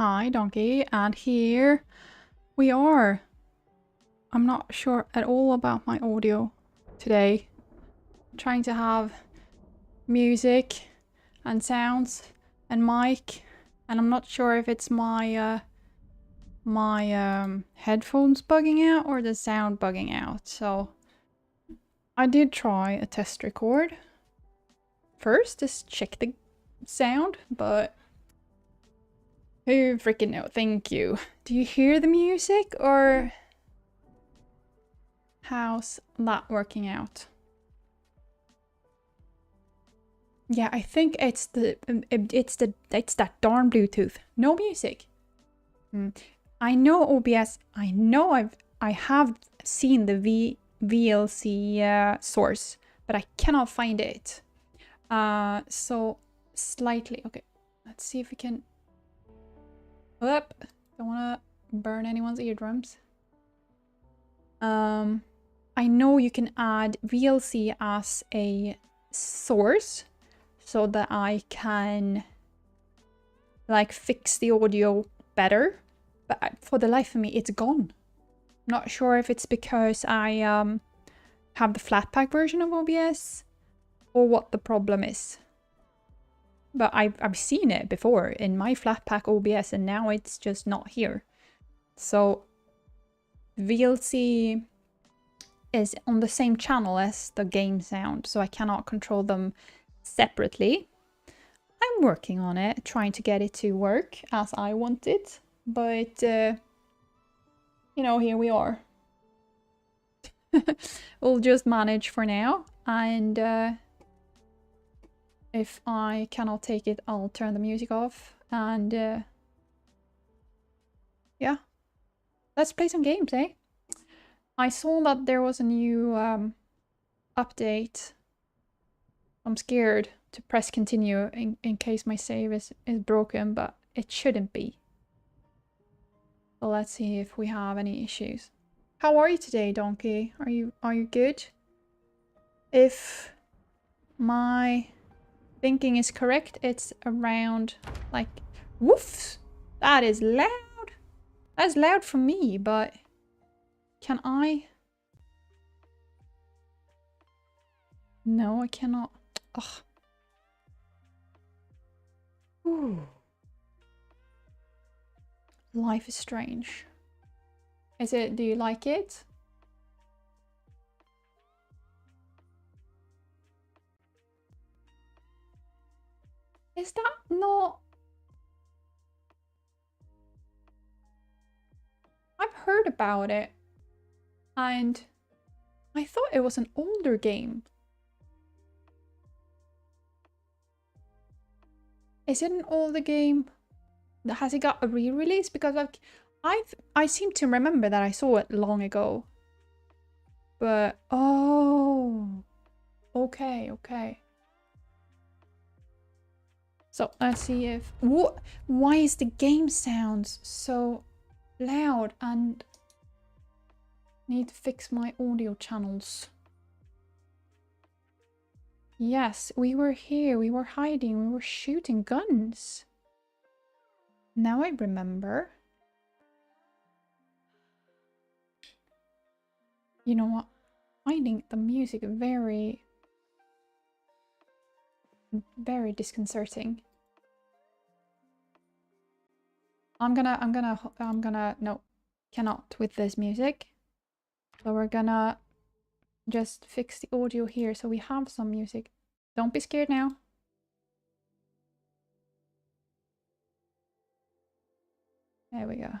Hi, Donkey, and here we are. I'm not sure at all about my audio today. I'm trying to have music and sounds and mic, and I'm not sure if it's my headphones bugging out or the sound bugging out. So I did try a test record first to check the sound, but who freaking know? Thank you. Do you hear the music or how's that working out? Yeah, I think it's that darn Bluetooth. No music. I know OBS. I have seen the VLC source, but I cannot find it. So slightly. Okay, let's see if we can. Whoop! Don't want to burn anyone's eardrums. I know you can add VLC as a source so that I can like fix the audio better, but for the life of me it's gone. Not sure if it's because I have the flatpak version of OBS or what the problem is. But I've seen it before in my flatpak OBS and now it's just not here. So VLC is on the same channel as the game sound, so I cannot control them separately. I'm working on it, trying to get it to work as I want it, but you know, here we are. We'll just manage for now, and if I cannot take it, I'll turn the music off, and yeah, let's play some games, eh? I saw that there was a new update. I'm scared to press continue in case my save is broken, but it shouldn't be. So let's see if we have any issues. How are you today, Donkey? Are you good? If my thinking is correct, it's around like woofs. That is loud. That's loud for me, but can I? No, I cannot. Ugh. Ooh. Life is strange. Is it? Do you like it? Is that not? I've heard about it, and I thought it was an older game. Is it an older game? Has it got a re-release? Because I seem to remember that I saw it long ago. But oh, okay. So let's see if what? Why is the game sounds so loud? And need to fix my audio channels. Yes, we were here. We were hiding. We were shooting guns. Now I remember. You know what? Finding the music very disconcerting. I'm gonna no, cannot with this music. So we're gonna just fix the audio here so we have some music. Don't be scared now. There we go.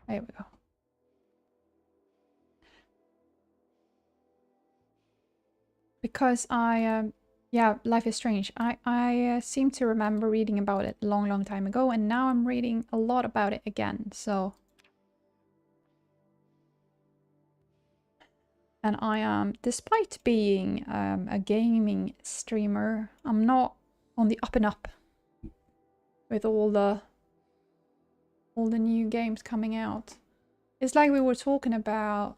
There we go. Because yeah, Life is Strange. I seem to remember reading about it a long time ago, and now I'm reading a lot about it again, so. And I am, despite being a gaming streamer, I'm not on the up and up with all the new games coming out. It's like we were talking about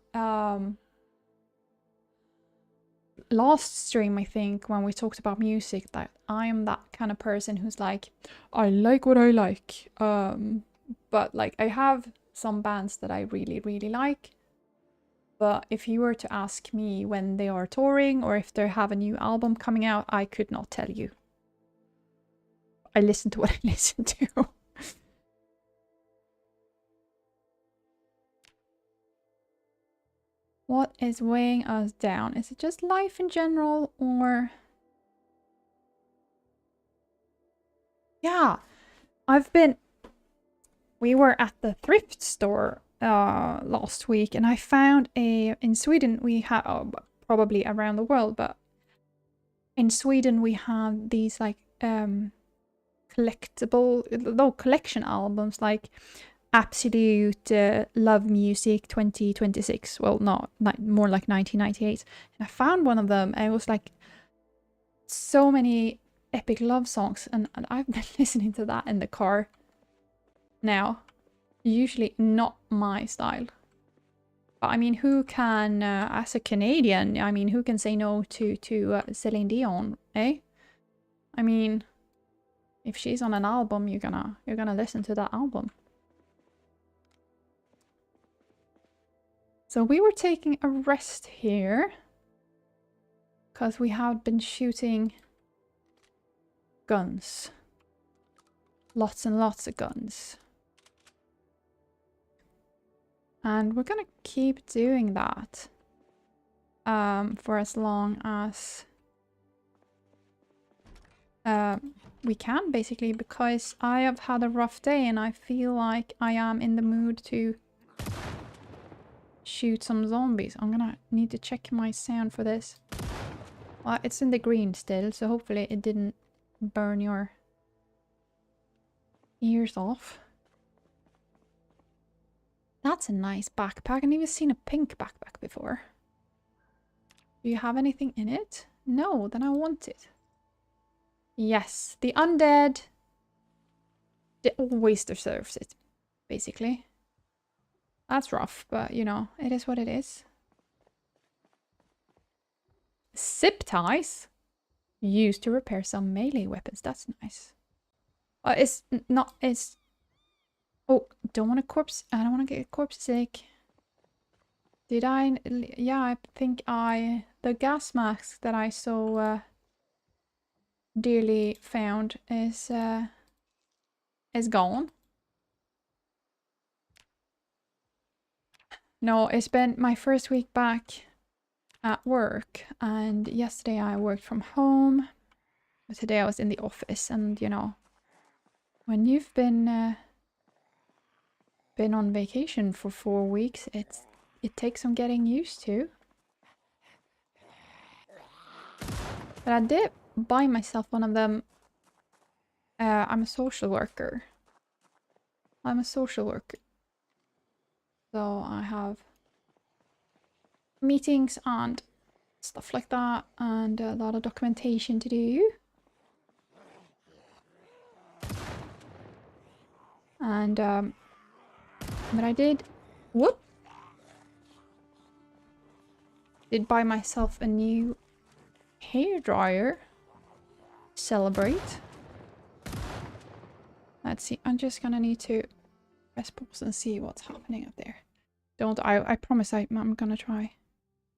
last stream, I think, when we talked about music, that I am that kind of person who's like, I like what I like. But like I have some bands that I really, really like. But if you were to ask me when they are touring or if they have a new album coming out, I could not tell you. I listen to what I listen to. What is weighing us down? Is it just life in general, or... Yeah, we were at the thrift store last week, and I found in Sweden we have, probably around the world, but in Sweden we have these like collection albums, like Absolute Love Music 2026. Well, not more like 1998. And I found one of them, and it was like so many epic love songs, and I've been listening to that in the car now. Usually not my style. But I mean, who can, as a Canadian, I mean, who can say no to Celine Dion, eh? I mean, if she's on an album, you're gonna listen to that album. So we were taking a rest here because we have been shooting guns. Lots and lots of guns. And we're gonna keep doing that for as long as we can, basically, because I have had a rough day and I feel like I am in the mood to shoot some zombies. I'm gonna need to check my sound for this. Well, it's in the green still, so hopefully it didn't burn your ears off. That's a nice backpack. I've never seen a pink backpack before. Do you have anything in it? No, then I want it. Yes, the undead. It always deserves it, basically. That's rough, but you know, it is what it is. Zip ties used to repair some melee weapons. That's nice. It's not. It's. Oh, don't want a corpse. I don't want to get a corpse sick. Did I? Yeah, I think the gas mask that I so dearly found is gone. No, it's been my first week back at work, and yesterday I worked from home. Today I was in the office, and you know, when you've been on vacation for 4 weeks, it takes some getting used to. But I did buy myself one of them. I'm a social worker. So I have meetings and stuff like that, and a lot of documentation to do. And but I did buy myself a new hairdryer. Celebrate. Let's see. I'm just gonna need to press pause and see what's happening up there. I promise I'm gonna try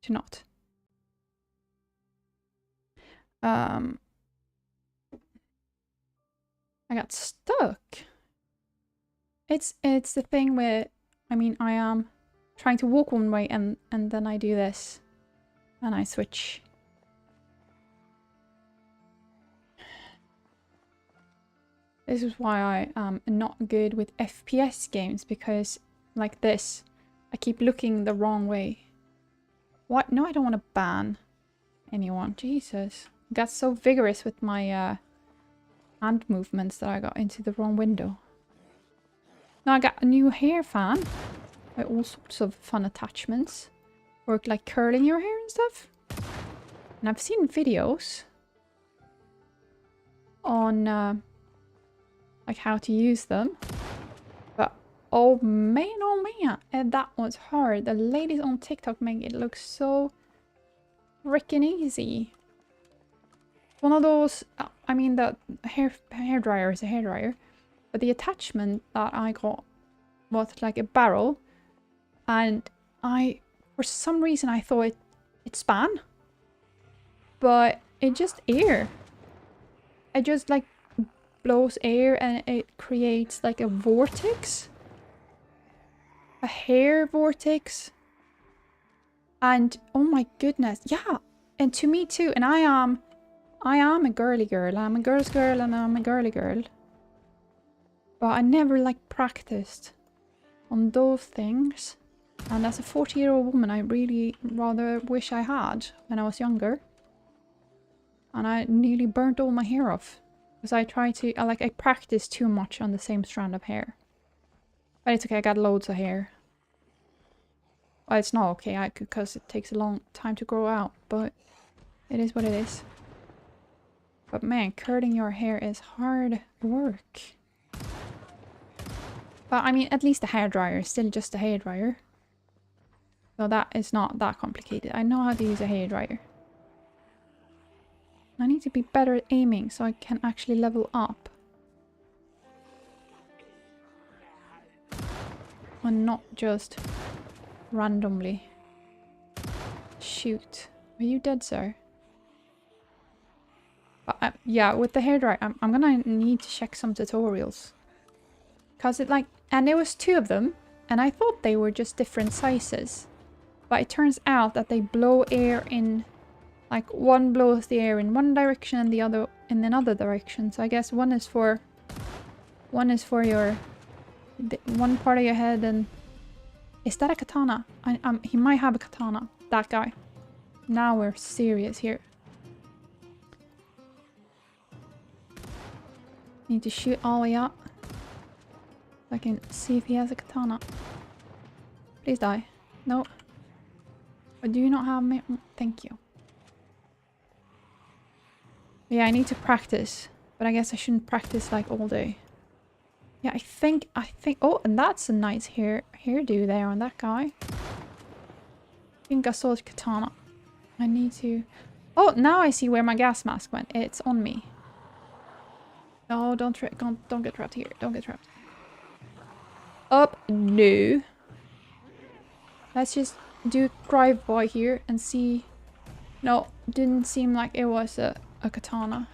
to not. I got stuck. It's the thing where, I mean, I am trying to walk one way and then I do this and I switch. This is why I am not good with FPS games, because like this, I keep looking the wrong way. What? No, I don't want to ban anyone. Jesus. I got so vigorous with my hand movements that I got into the wrong window. Now I got a new hair fan with all sorts of fun attachments. Work like curling your hair and stuff. And I've seen videos on like how to use them. But oh man, and that was hard. The ladies on TikTok make it look so freaking easy. One of those, I mean, the hairdryer is a hairdryer, but the attachment that I got was like a barrel, and for some reason, I thought it span, but it just air. It just like blows air and it creates like a vortex, a hair vortex. And oh my goodness, yeah, and to me too. And I am a girly girl. I'm a girl's girl and I'm a girly girl. But I never like practiced on those things. And as a 40-year-old woman, I really rather wish I had when I was younger. And I nearly burnt all my hair off. Because I practiced too much on the same strand of hair. But it's okay, I got loads of hair. Well, it's not okay, because it takes a long time to grow out. But it is what it is. But man, curling your hair is hard work. But I mean, at least the hairdryer is still just a hairdryer. So that is not that complicated. I know how to use a hairdryer. I need to be better at aiming so I can actually level up. And not just randomly shoot. Are you dead, sir? But yeah, with the hairdryer, I'm gonna need to check some tutorials. Because it like, and there was 2 of them, and I thought they were just different sizes. But it turns out that they blow air in, like one blows the air in one direction and the other in another direction. So I guess one is for your, one part of your head. And is that a katana? He might have a katana, that guy. Now we're serious here. Need to shoot all the way up. So I can see if he has a katana. Please die. No. Or do you not have me? Thank you. Yeah, I need to practice. But I guess I shouldn't practice like all day. Yeah, I think, oh, and that's a nice hairdo there on that guy. I think I saw his katana. I need to, oh, now I see where my gas mask went. It's on me. Oh, don't get trapped here. Don't get trapped. Up, no. Let's just do drive-by here and see. No, didn't seem like it was a katana.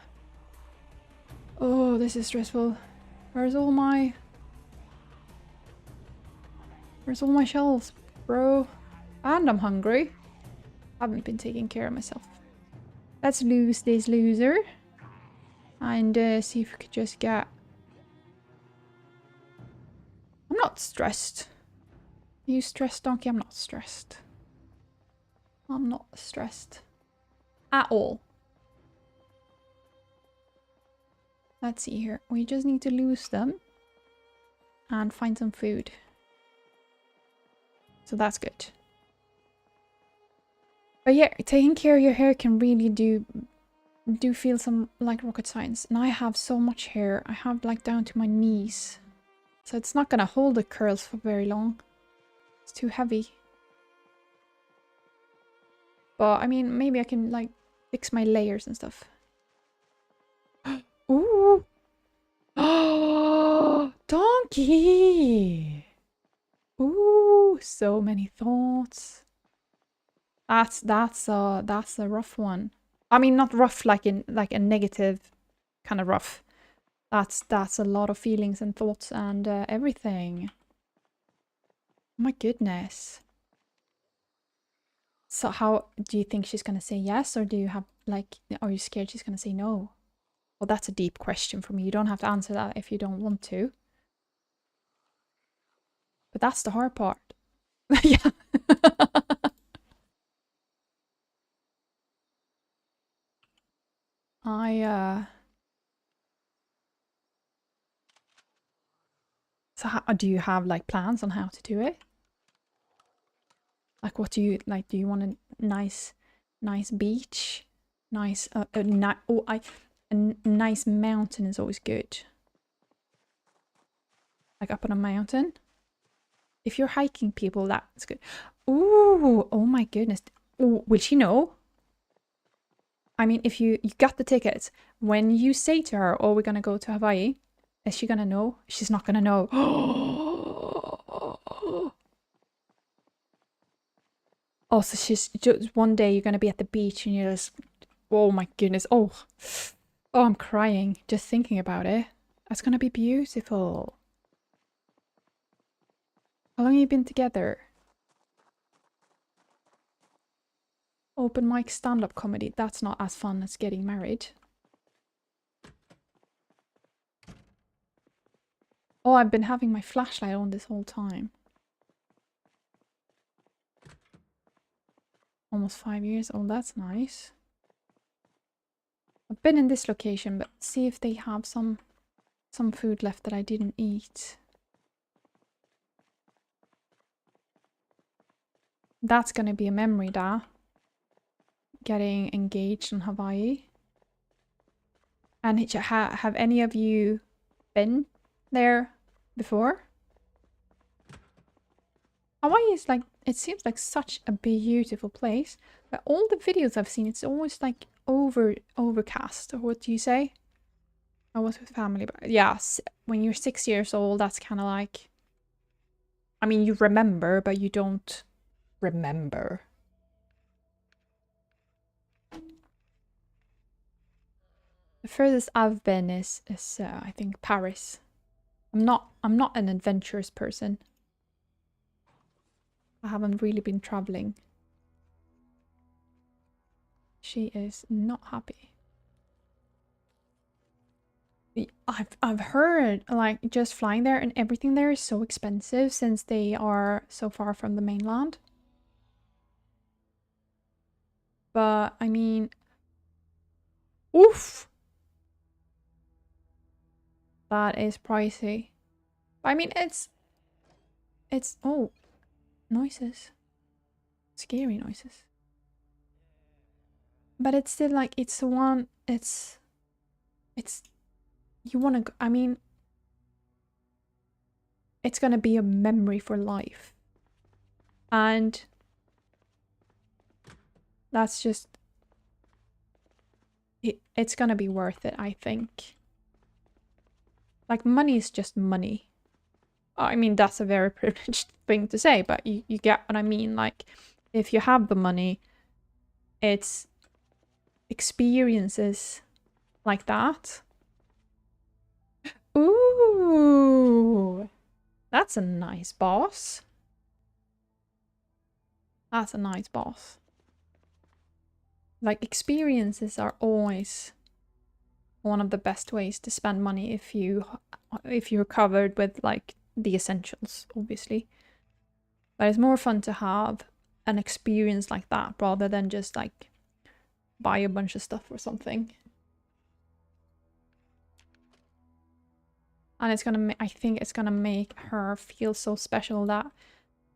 Oh, this is stressful. Where's all my shelves, bro? And I'm hungry. Haven't been taking care of myself. Let's lose this loser. And see if we could just get... I'm not stressed. Are you stressed, Donkey? I'm not stressed. I'm not stressed. At all. Let's see here. We just need to lose them. And find some food. So that's good. But yeah, taking care of your hair can really do feel some like rocket science. And I have so much hair. I have like down to my knees. So it's not gonna hold the curls for very long. It's too heavy. But I mean, maybe I can like fix my layers and stuff. Ooh! Oh, Donkey! Ooh, so many thoughts. That's a rough one. I mean, not rough like in like a negative kind of rough. That's a lot of feelings and thoughts and everything. Oh my goodness. So how do you think she's gonna say yes, or do you have like, are you scared she's gonna say no? Well, that's a deep question for me. You don't have to answer that if you don't want to. But that's the hard part. Yeah. So how, do you have like plans on how to do it? Like what do you like? Do you want a nice beach? Nice a nice mountain is always good. Like up on a mountain. If you're hiking people, that's good. Ooh, oh my goodness. Ooh, will she know? I mean, if you got the tickets, when you say to her, "Oh, we're gonna go to Hawaii," is she gonna know? She's not gonna know. Oh, so she's just one day you're gonna be at the beach and you're just, oh my goodness, oh, I'm crying just thinking about it. That's gonna be beautiful. How long have you been together? Open mic stand-up comedy. That's not as fun as getting married. Oh, I've been having my flashlight on this whole time. Almost 5 years. Oh, that's nice. I've been in this location, but see if they have some food left that I didn't eat. That's gonna be a memory, da. Getting engaged in Hawaii. And have any of you been there before? Hawaii is like, it seems like such a beautiful place, but all the videos I've seen, it's always like overcast. Or what do you say? I was with family, but yeah, when you're 6 years old, that's kind of like, I mean, you remember, but you don't remember. The furthest I've been is I think Paris. I'm not an adventurous person. I haven't really been traveling. She is not happy. I've heard like just flying there and everything there is so expensive since they are so far from the mainland. But I mean, oof. That is pricey. I mean, it's oh, noises. Scary noises. But it's still like it's the one it's you want to go, I mean, it's going to be a memory for life. And that's just it's going to be worth it, I think. Like, money is just money. I mean, that's a very privileged thing to say, but you get what I mean. Like, if you have the money, it's experiences like that. Ooh, that's a nice boss. That's a nice boss. Like, experiences are always one of the best ways to spend money if you're covered with like the essentials, obviously. But it's more fun to have an experience like that rather than just like buy a bunch of stuff or something. And it's gonna I think it's gonna make her feel so special that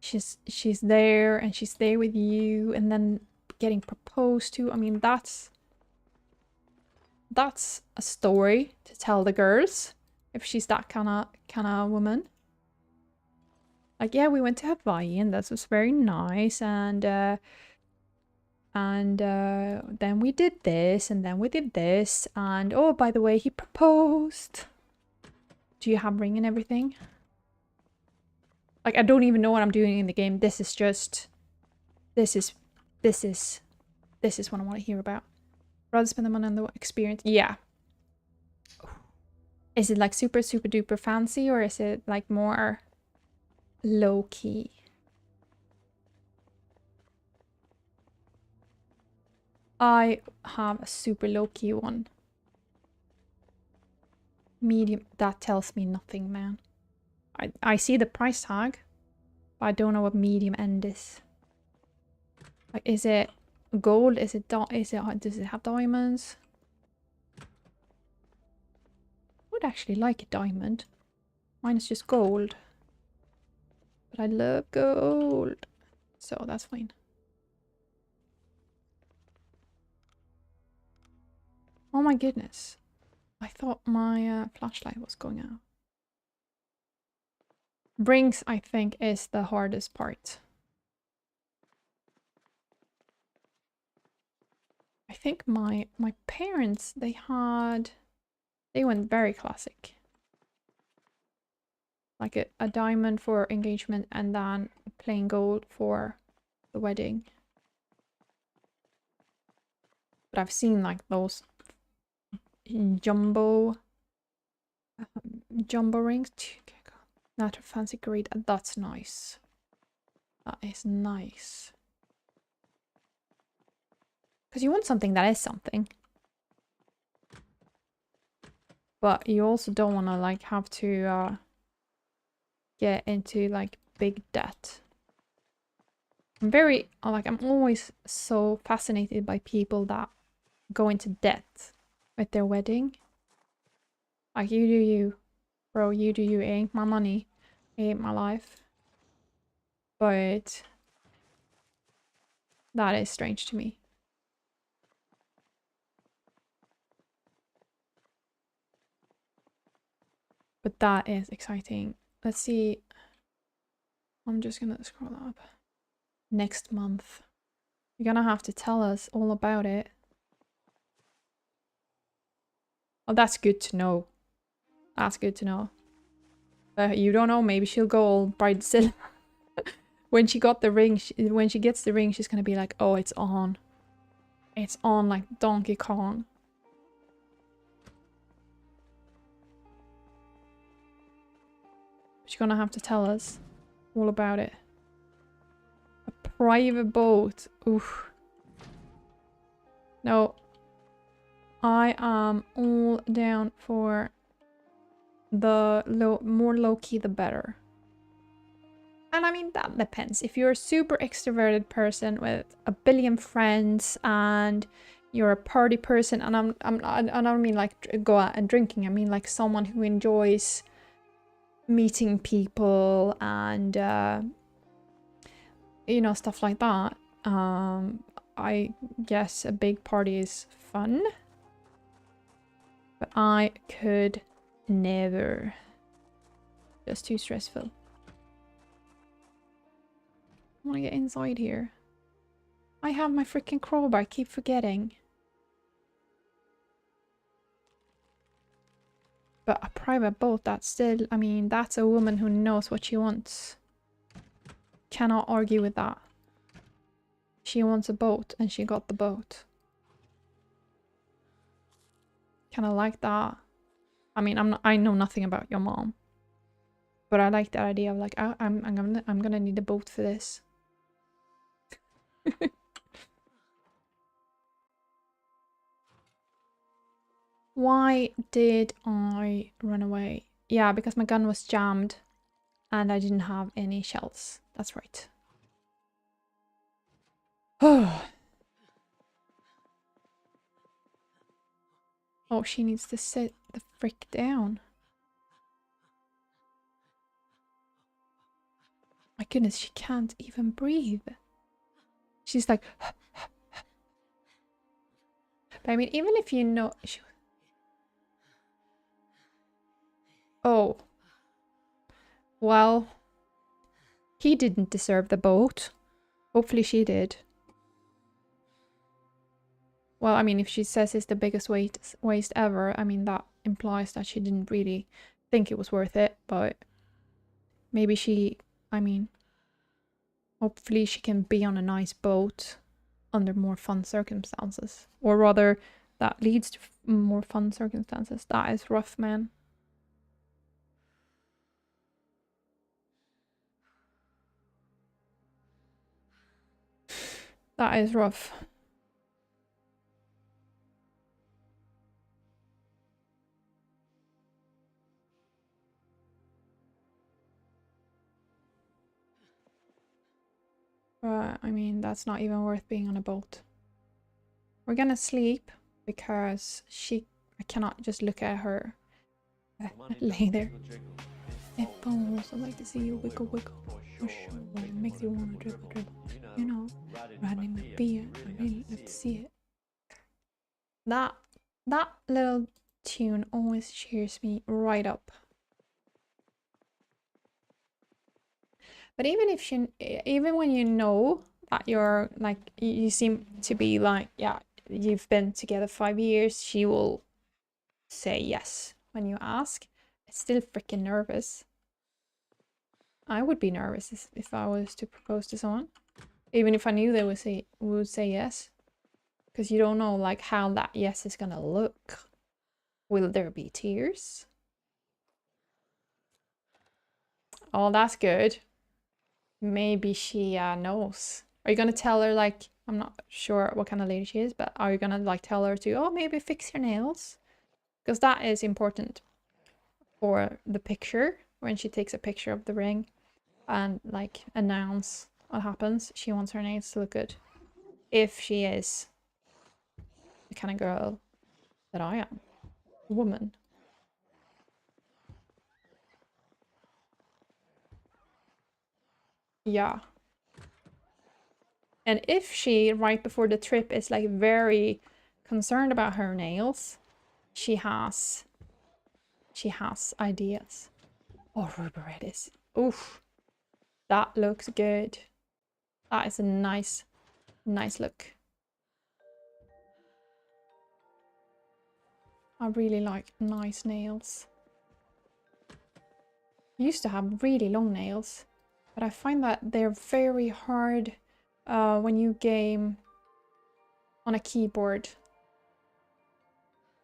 she's there and she's there with you, and then getting proposed to. I mean, that's a story to tell the girls if she's that kind of woman. Like, yeah, we went to Hawaii and that was very nice, and then we did this and then we did this, and oh, by the way, he proposed. Do you have ring and everything? Like, I don't even know what I'm doing in the game. This is what I want to hear about. Rather spend the money on the experience. Yeah. Is it like super duper fancy, or is it like more low key? I have a super low key one. Medium. That tells me nothing, man. I see the price tag, but I don't know what medium end is. Like, is it gold? Does it have diamonds? I would actually like a diamond. Mine is just gold. But I love gold. So that's fine. Oh my goodness. I thought my flashlight was going out. Rings, I think, is the hardest part. I think my parents, they went very classic. Like a diamond for engagement and then plain gold for the wedding. But I've seen like those jumbo rings. Not a fancy grade. That's nice. That is nice. Because you want something that is something. But you also don't want to like have to get into like big debt. I'm always so fascinated by people that go into debt with their wedding. Like, you do you, bro, you do you. It ain't my money, it ain't my life. But that is strange to me. But that is exciting. Let's see. I'm just gonna scroll up. Next month. You're gonna have to tell us all about it. Oh, that's good to know. That's good to know. You don't know, maybe she'll go all bridezilla. When she got the ring, when she gets the ring, she's gonna be like, oh, it's on. It's on like Donkey Kong. She's gonna have to tell us all about it. A private boat. Oof. No. I am all down for the more low-key the better. And I mean, that depends. If you're a super extroverted person with a billion friends and you're a party person, and I don't mean like go out and drinking. I mean like someone who enjoys meeting people and you know, stuff like that. I guess a big party is fun, but I could never. Just too stressful. I want to get inside here. I have my freaking crowbar, I keep forgetting. But a private boat, that's still, I mean, that's a woman who knows what she wants. Cannot argue with that. She wants a boat and she got the boat. Kind of like that. I mean, I know nothing about your mom. But I like that idea of like, I'm gonna need a boat for this. Why did I run away? Yeah, because my gun was jammed and I didn't have any shells. That's right. Oh, she needs to sit the frick down. My goodness, she can't even breathe. She's like... But I mean, even if you know... Oh. Well, he didn't deserve the boat. Hopefully she did. Well, I mean, if she says it's the biggest waste ever, I mean, that implies that she didn't really think it was worth it, but maybe she, I mean, hopefully she can be on a nice boat under more fun circumstances. Or rather, that leads to more fun circumstances. That is rough, man. That is rough. But, I mean, that's not even worth being on a boat. We're gonna sleep because I cannot just look at her lay there. It falls, I like to see you wiggle wiggle. For sure, it makes you wanna dribble dribble. You know, riding the beer, I really love to see it. That little tune always cheers me right up. But even when you know that you're like, you seem to be like, yeah, you've been together 5 years, she will say yes when you ask. It's still freaking nervous. I would be nervous if I was to propose to someone, even if I knew they would say yes, because you don't know like how that yes is gonna look. Will there be tears? Oh, that's good. Maybe she knows. Are you gonna tell her, like, I'm not sure what kind of lady she is, but are you gonna like tell her to, oh, maybe fix your nails? Because that is important for the picture, when she takes a picture of the ring and like announce what happens. She wants her nails to look good. If she is the kind of girl that I am, a woman. Yeah. And if she, right before the trip, is like very concerned about her nails, she has ideas. Oh, ruby red is. Oof. That looks good. That is a nice look. I really like nice nails. I used to have really long nails, but I find that they're very hard when you game on a keyboard.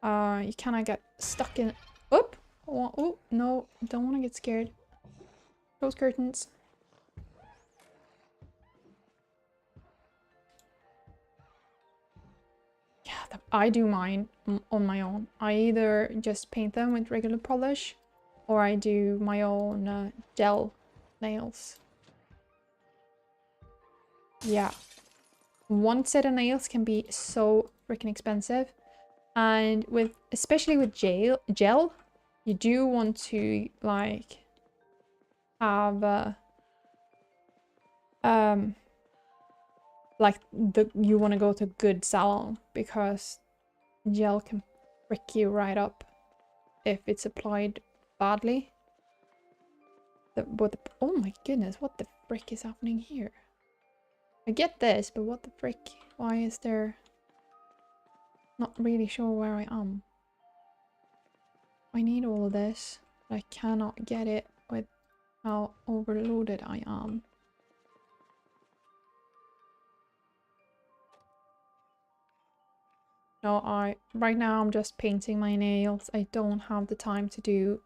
You kind of get stuck in. Oop! Oh, no, don't want to get scared. Close curtains. Yeah, I do mine on my own. I either just paint them with regular polish, or I do my own gel nails. Yeah. One set of nails can be so freaking expensive. And especially with gel, you do want to like have like you want to go to a good salon, because gel can frick you right up if it's applied badly. Oh my goodness, what the frick is happening here? I get this, but what the frick? Why is there... Not really sure where I am. I need all of this, but I cannot get it with how overloaded I am. No, right now I'm just painting my nails. I don't have the time to do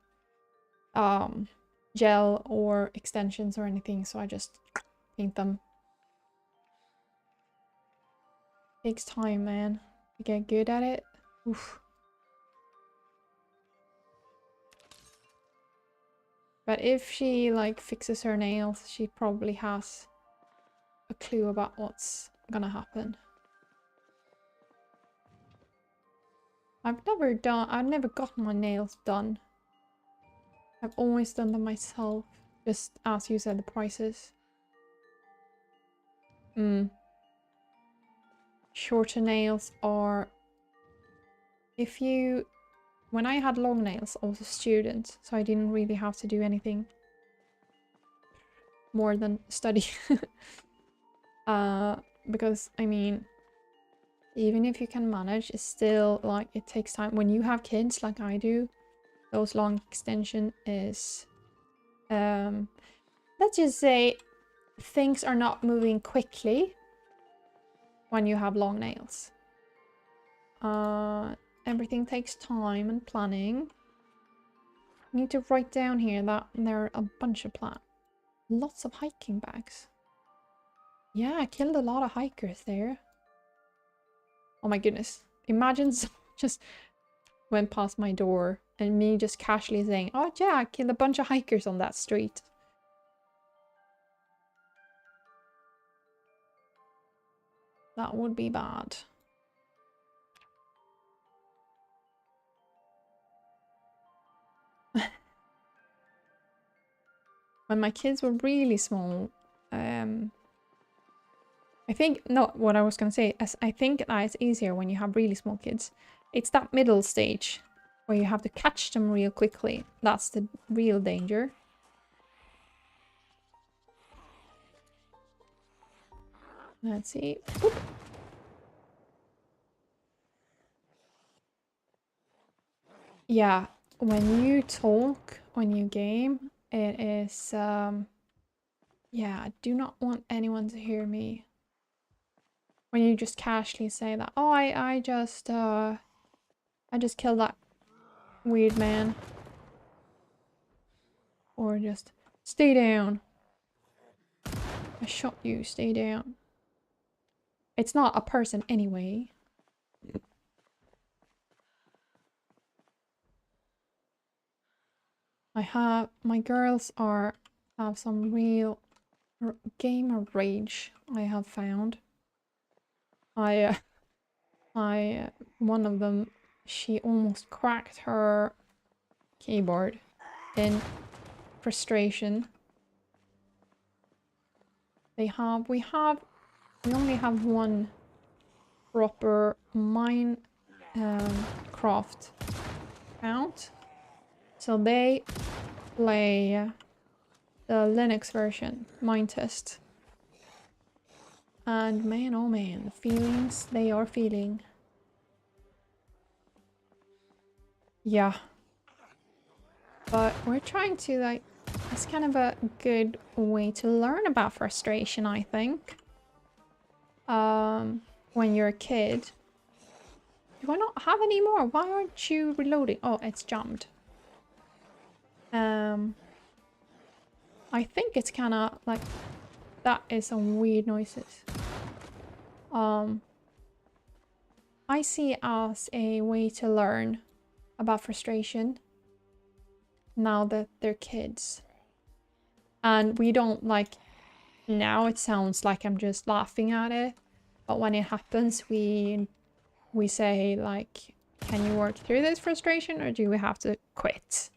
gel or extensions or anything, so I just paint them. Takes time, man, to get good at it. Oof. But if she like fixes her nails, she probably has a clue about what's gonna happen. I've never gotten my nails done. I've always done them myself, just as you said, the prices. Shorter nails are... When I had long nails, I was a student, so I didn't really have to do anything more than study. Because, I mean, even if you can manage, it's still, like, it takes time. When you have kids, like I do, those long extension is... let's just say things are not moving quickly when you have long nails. Everything takes time and planning. I need to write down here that there are a bunch of plants. Lots of hiking bags. Yeah, I killed a lot of hikers there. Oh my goodness. Imagine someone just went past my door and me just casually saying, oh yeah, I killed a bunch of hikers on that street. That would be bad. When my kids were really small, I think, no, what I was gonna say is I think that it's easier when you have really small kids. It's that middle stage where you have to catch them real quickly. That's the real danger. Let's see. Oop. Yeah, when you talk, when you game, it is, yeah, I do not want anyone to hear me. When you just casually say that, oh, I just killed that weird man. Or just, stay down. I shot you, stay down. It's not a person anyway. My girls have some real gamer rage, I have found. One of them, she almost cracked her keyboard in frustration. We only have one proper Minecraft account. So they play the Linux version, Minetest. And man, oh man, the feelings they are feeling. Yeah. But we're trying to, like, it's kind of a good way to learn about frustration, I think. When you're a kid. Do I not have any more? Why aren't you reloading? Oh, it's jumped. I think it's kind of like, that is some weird noises. I see it as a way to learn about frustration now that they're kids. And we don't, like, now it sounds like I'm just laughing at it, but when it happens we say, like, can you work through this frustration or do we have to quit?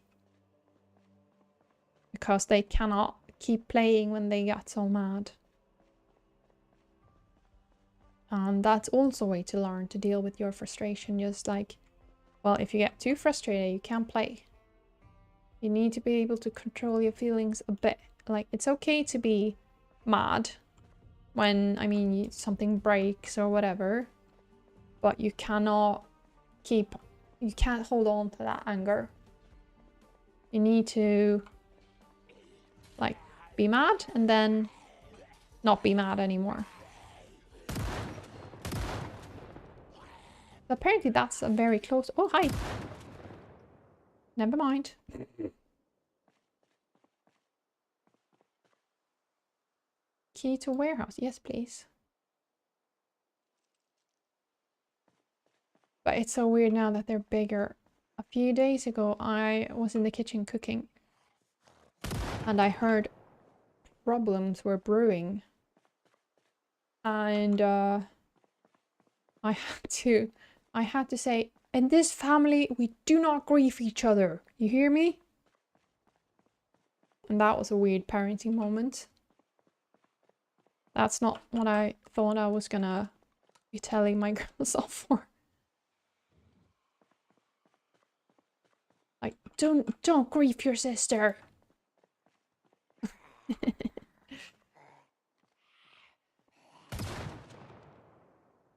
Because they cannot keep playing when they get so mad. And that's also a way to learn to deal with your frustration. Just like, well, if you get too frustrated, you can't play. You need to be able to control your feelings a bit. Like, it's okay to be mad when, I mean, something breaks or whatever, but you can't hold on to that anger. You need to, like, be mad and then not be mad anymore. Apparently that's a very close... Oh, hi! Never mind. Key to warehouse. Yes, please. But it's so weird now that they're bigger. A few days ago, I was in the kitchen cooking. And I heard problems were brewing. And I had to say, in this family, we do not grieve each other. You hear me? And that was a weird parenting moment. That's not what I thought I was gonna be telling my girls off for. Like, don't grieve your sister.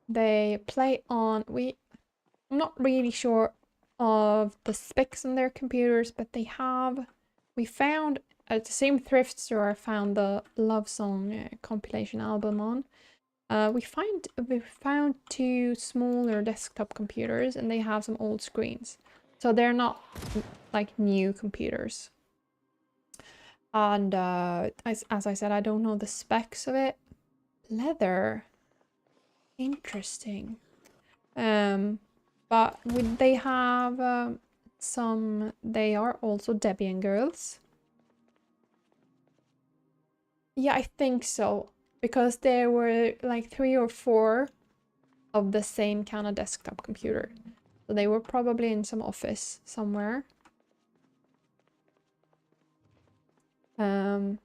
They play on... I'm not really sure of the specs on their computers, but they have... We found at the same thrift store I found the Love Song compilation album on. We found two smaller desktop computers and they have some old screens. So they're not like new computers. And as I said, I don't know the specs of it. Leather. Interesting. But they have some... They are also Debian girls. Yeah, I think so. Because there were like 3 or 4 of the same kind of desktop computer. So they were probably in some office somewhere. And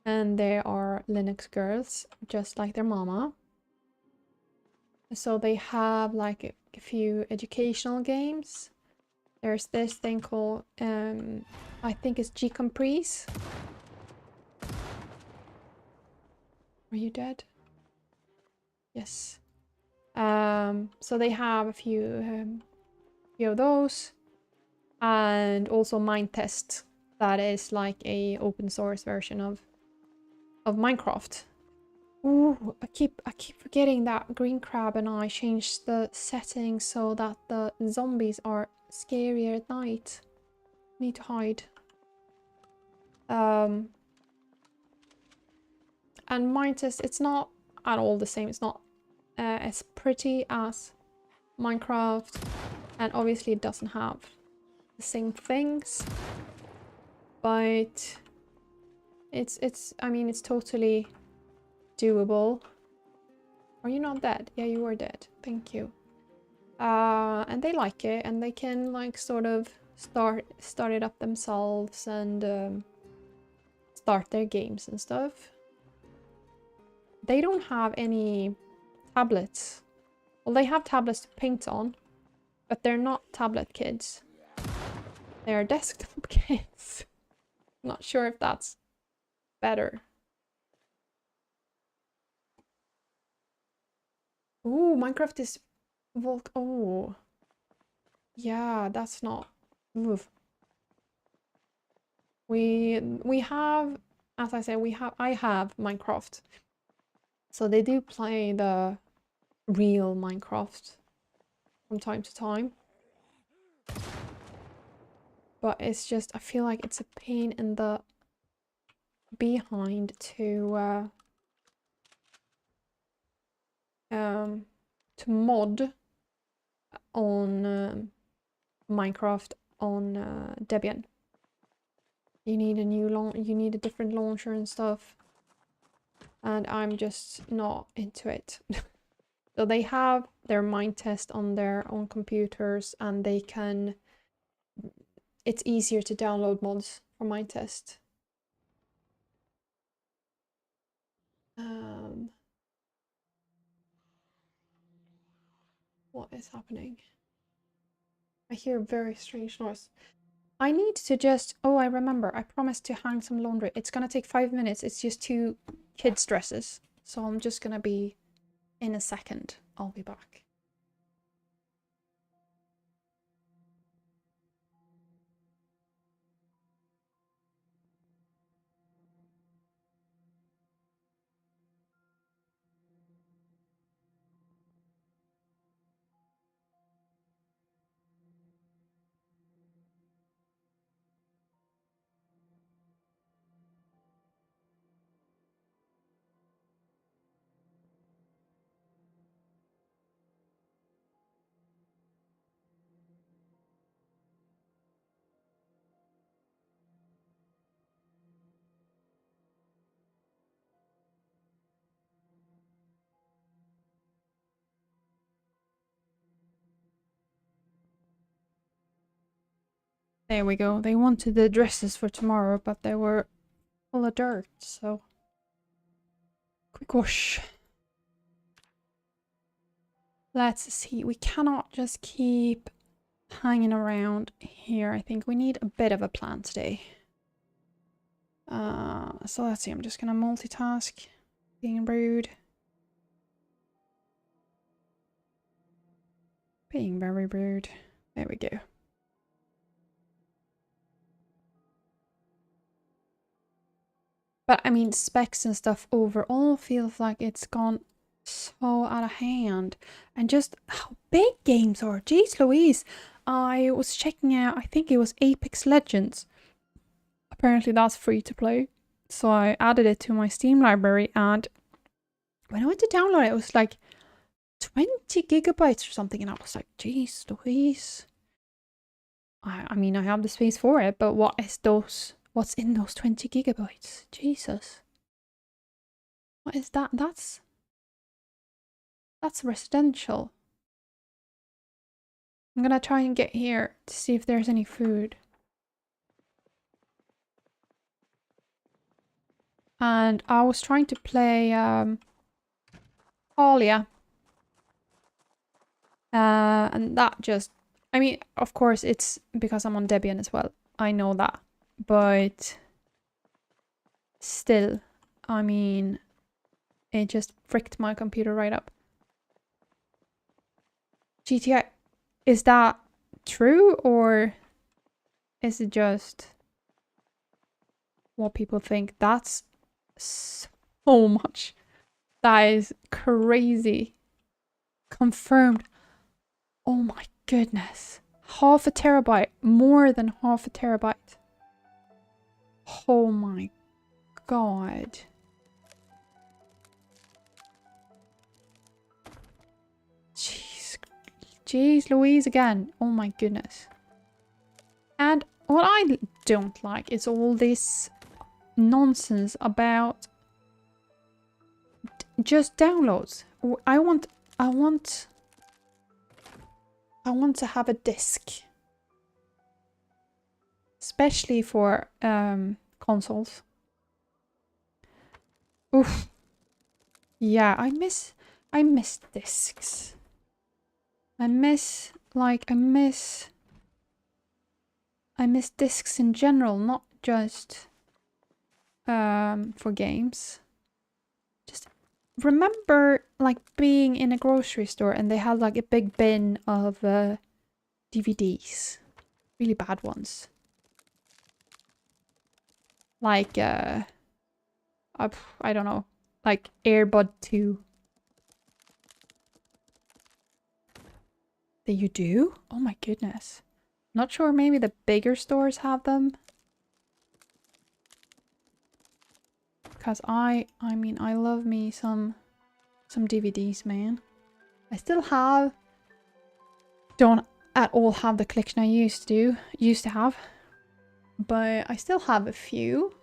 they are Linux girls, just like their mama. So they have like a few educational games. There's this thing called, I think it's G-Comprise. Are you dead? Yes. So they have a few few of those. And also Mindtest, that is like a open source version of Minecraft. Ooh, I keep forgetting that Green Crab and I changed the settings so that the zombies are scarier at night. Need to hide. And Mindtest, it's not at all the same. It's not as pretty as Minecraft, and obviously it doesn't have the same things, but I mean, it's totally doable. Are you not dead? Yeah, you are dead. Thank you. And they like it, and they can like sort of start it up themselves and start their games and stuff. They don't have any tablets. Well, they have tablets to paint on, but they're not tablet kids. They're desktop kids. Not sure if that's better. Ooh, Minecraft is oh. Yeah, that's not. Oof. We have, as I said, I have Minecraft. So they do play the real Minecraft from time to time. But it's just, I feel like it's a pain in the behind to mod on Minecraft on Debian. You need you need a different launcher and stuff, and I'm just not into it. So they have their Mindtest on their own computers, and they can. It's easier to download mods for Mindtest. What is happening? I hear a very strange noise. I need to just... Oh, I remember. I promised to hang some laundry. It's gonna take 5 minutes. It's just 2 kids' dresses. So I'm just gonna be... In a second, I'll be back. There we go. They wanted the dresses for tomorrow, but they were full of dirt, so... Quick wash. Let's see. We cannot just keep hanging around here. I think we need a bit of a plan today. So let's see. I'm just gonna multitask. Being rude. Being very rude. There we go. But I mean, specs and stuff overall feels like it's gone so out of hand. And just how big games are. Jeez Louise. I was checking out, I think it was Apex Legends. Apparently that's free to play. So I added it to my Steam library, and when I went to download it, it was like 20 gigabytes or something. And I was like, jeez Louise. I mean, I have the space for it, but what's in those 20 gigabytes? Jesus. What is that? That's residential. I'm gonna try and get here to see if there's any food. And I was trying to play Talia. And that just... I mean, of course, it's because I'm on Debian as well. I know that. But still, I mean, it just fricked my computer right up. GTA, is that true, or is it just what people think? That's so much. That is crazy. Confirmed. Oh my goodness. Half a terabyte. More than half a terabyte. Oh my god. Jeez Louise again. Oh my goodness. And what I don't like is all this nonsense about just downloads. I want to have a disc. Especially for consoles. Oof. Yeah, I miss discs. I miss discs in general, not just for games. Just remember like being in a grocery store and they had like a big bin of DVDs. Really bad ones. Like I don't know, like Airbud 2. That you do? Oh my goodness. Not sure, maybe the bigger stores have them. Because I mean, I love me some DVDs, man. I still don't at all have the collection I used to have. But I still have a few.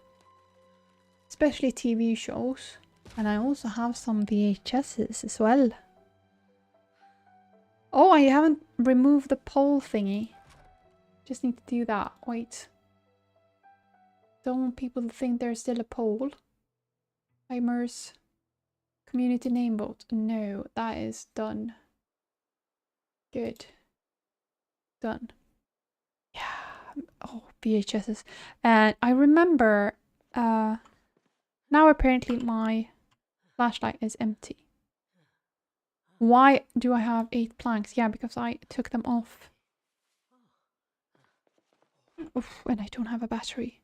Especially TV shows. And I also have some VHSs as well. Oh, I haven't removed the pole thingy. Just need to do that. Wait. Don't want people to think there's still a pole. Timers. Community name vote. No, that is done. Good. Done. Yeah. Oh, VHSs. And I remember, now apparently my flashlight is empty. Why do I have 8 planks? Yeah, because I took them off. Oof, and I don't have a battery.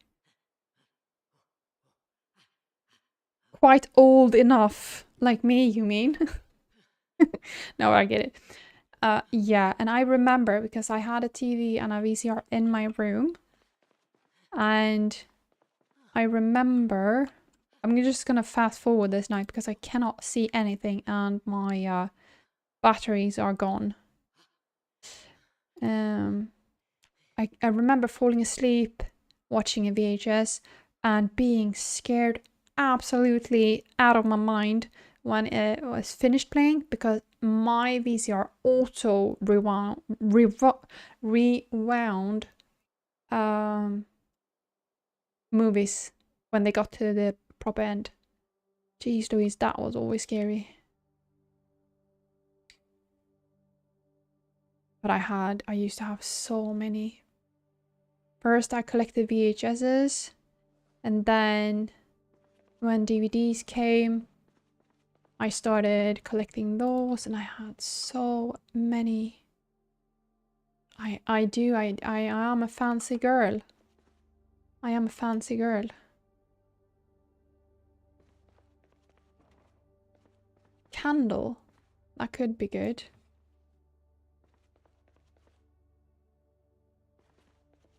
Quite old enough. Like me, you mean? No, I get it. Yeah, and I remember because I had a TV and a VCR in my room. And I remember... I'm just gonna fast forward this night because I cannot see anything and my batteries are gone. I remember falling asleep watching a VHS and being scared absolutely out of my mind when it was finished playing because my VCR auto rewound movies when they got to the proper end. Jeez Louise, that was always scary. But I used to have so many. First I collected VHSs, and then when DVDs came, I started collecting those, and I had so many. I am a fancy girl. I am a fancy girl. Candle. That could be good.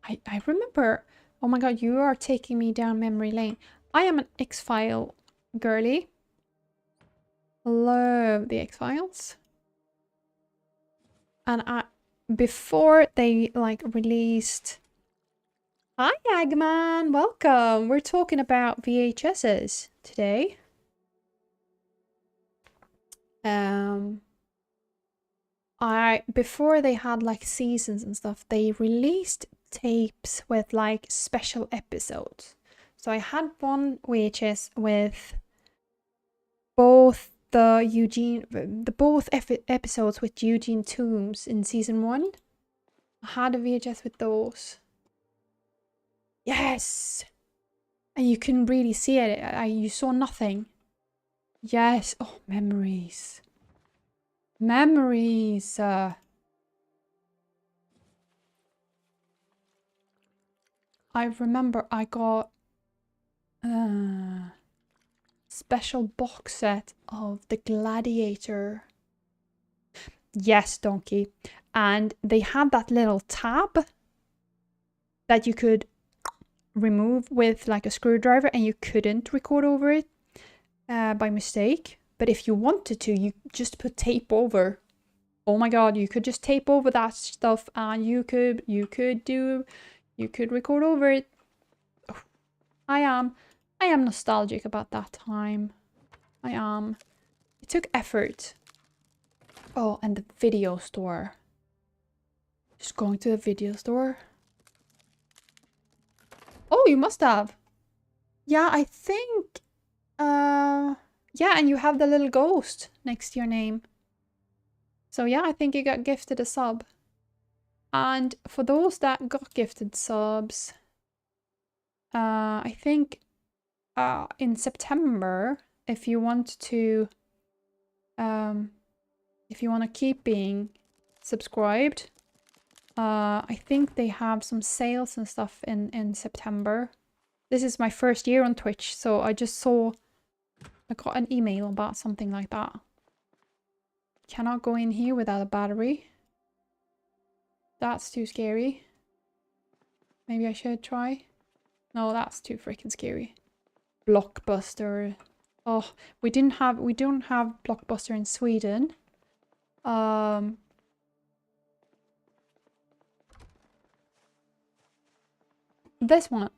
I remember... Oh my god, you are taking me down memory lane. I am an X-File girly. Love the X-Files. And before they like released... Hi Agman, welcome. We're talking about VHSs today. Before they had like seasons and stuff, they released tapes with like special episodes. So I had one VHS with both episodes with Eugene Toombs in season 1. I had a VHS with those. Yes! And you couldn't really see it. You saw nothing. Yes. Oh, memories. Memories. I remember I got special box set of the Gladiator. Yes, donkey. And they had that little tab that you could remove with like a screwdriver, and you couldn't record over it by mistake. But if you wanted to, you just put tape over. Oh my god, you could just tape over that stuff and you could record over it. Oh, I am nostalgic about that time. I am. It took effort. Oh, and the video store. Just going to the video store. Oh, you must have. Yeah, I think yeah, and you have the little ghost next to your name. So yeah, I think you got gifted a sub. And for those that got gifted subs, I think in September, if you want to keep being subscribed, I think they have some sales and stuff in September. This is my first year on Twitch, so I got an email about something like that. Cannot go in here without a battery. That's too scary. Maybe I should try. No, that's too freaking scary. Blockbuster. Oh, we don't have Blockbuster in Sweden. This one.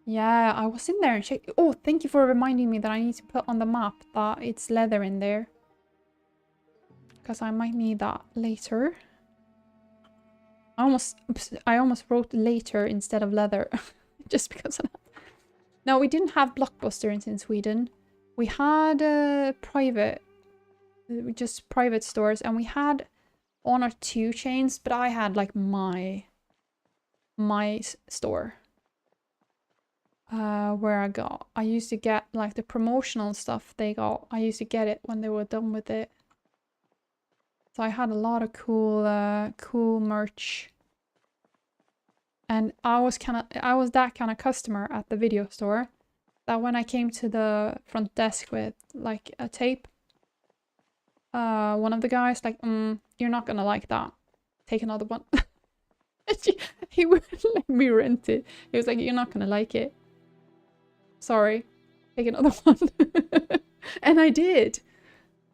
Yeah, I was in there and checked. Oh, thank you for reminding me that I need to put on the map that it's leather in there. Because I might need that later. I almost wrote later instead of leather. Just because of that. No, we didn't have Blockbusters in Sweden. We had just private stores, and we had one or two chains, but I had like my store. Where I used to get like the promotional stuff they got. I used to get it when they were done with it. So I had a lot of cool merch. And I was that kind of customer at the video store that when I came to the front desk with like a tape, one of the guys like, you're not gonna like that. Take another one. He wouldn't let me rent it. He was like, you're not gonna like it. Sorry. Take another one. And I did.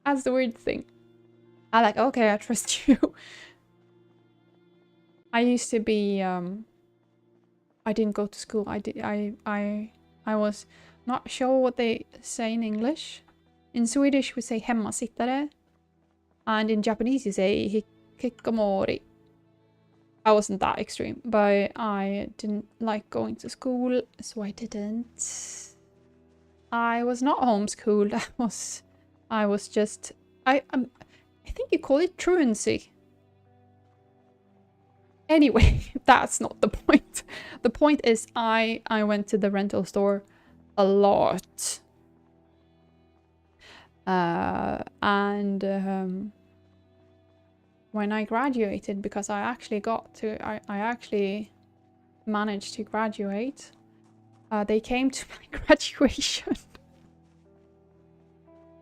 That's the weird thing. I like, okay, I trust you. I used to be, I didn't go to school. I was not sure what they say in English. In Swedish, we say hemmasittare. And in Japanese, you say hikikomori. I wasn't that extreme, but I didn't like going to school, so I didn't. I was not homeschooled. I was just, I think you call it truancy. Anyway, that's not the point. The point is I went to the rental store a lot. And when I graduated, because I actually managed to graduate, they came to my graduation.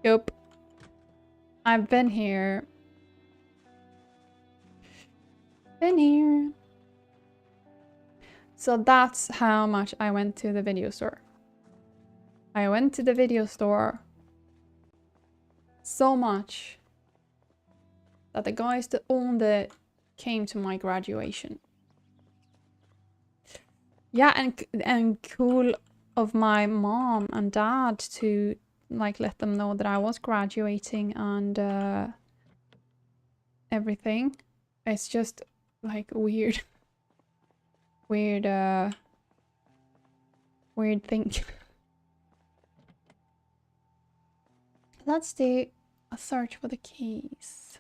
Yup. I've been here. So that's how much I went to the video store. I went to the video store so much that the guys that owned it came to my graduation. Yeah, and cool of my mom and dad to like let them know that I was graduating and everything. It's just like weird thing. Let's do a search for the keys.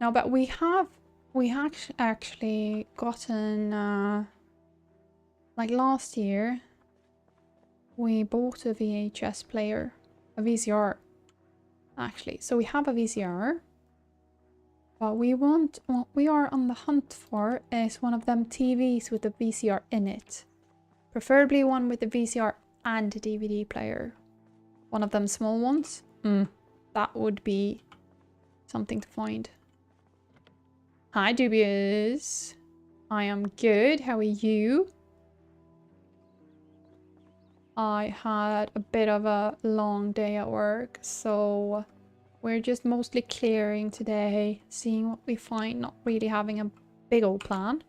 No, but we actually gotten like last year we bought a VHS player, a VCR actually. So we have a VCR. But we want, what we are on the hunt for is one of them TVs with a VCR in it. Preferably one with a VCR and a DVD player. One of them small ones. That would be something to find. Hi, Dubious. I am good. How are you? I had a bit of a long day at work, so we're just mostly clearing today, seeing what we find, not really having a big old plan.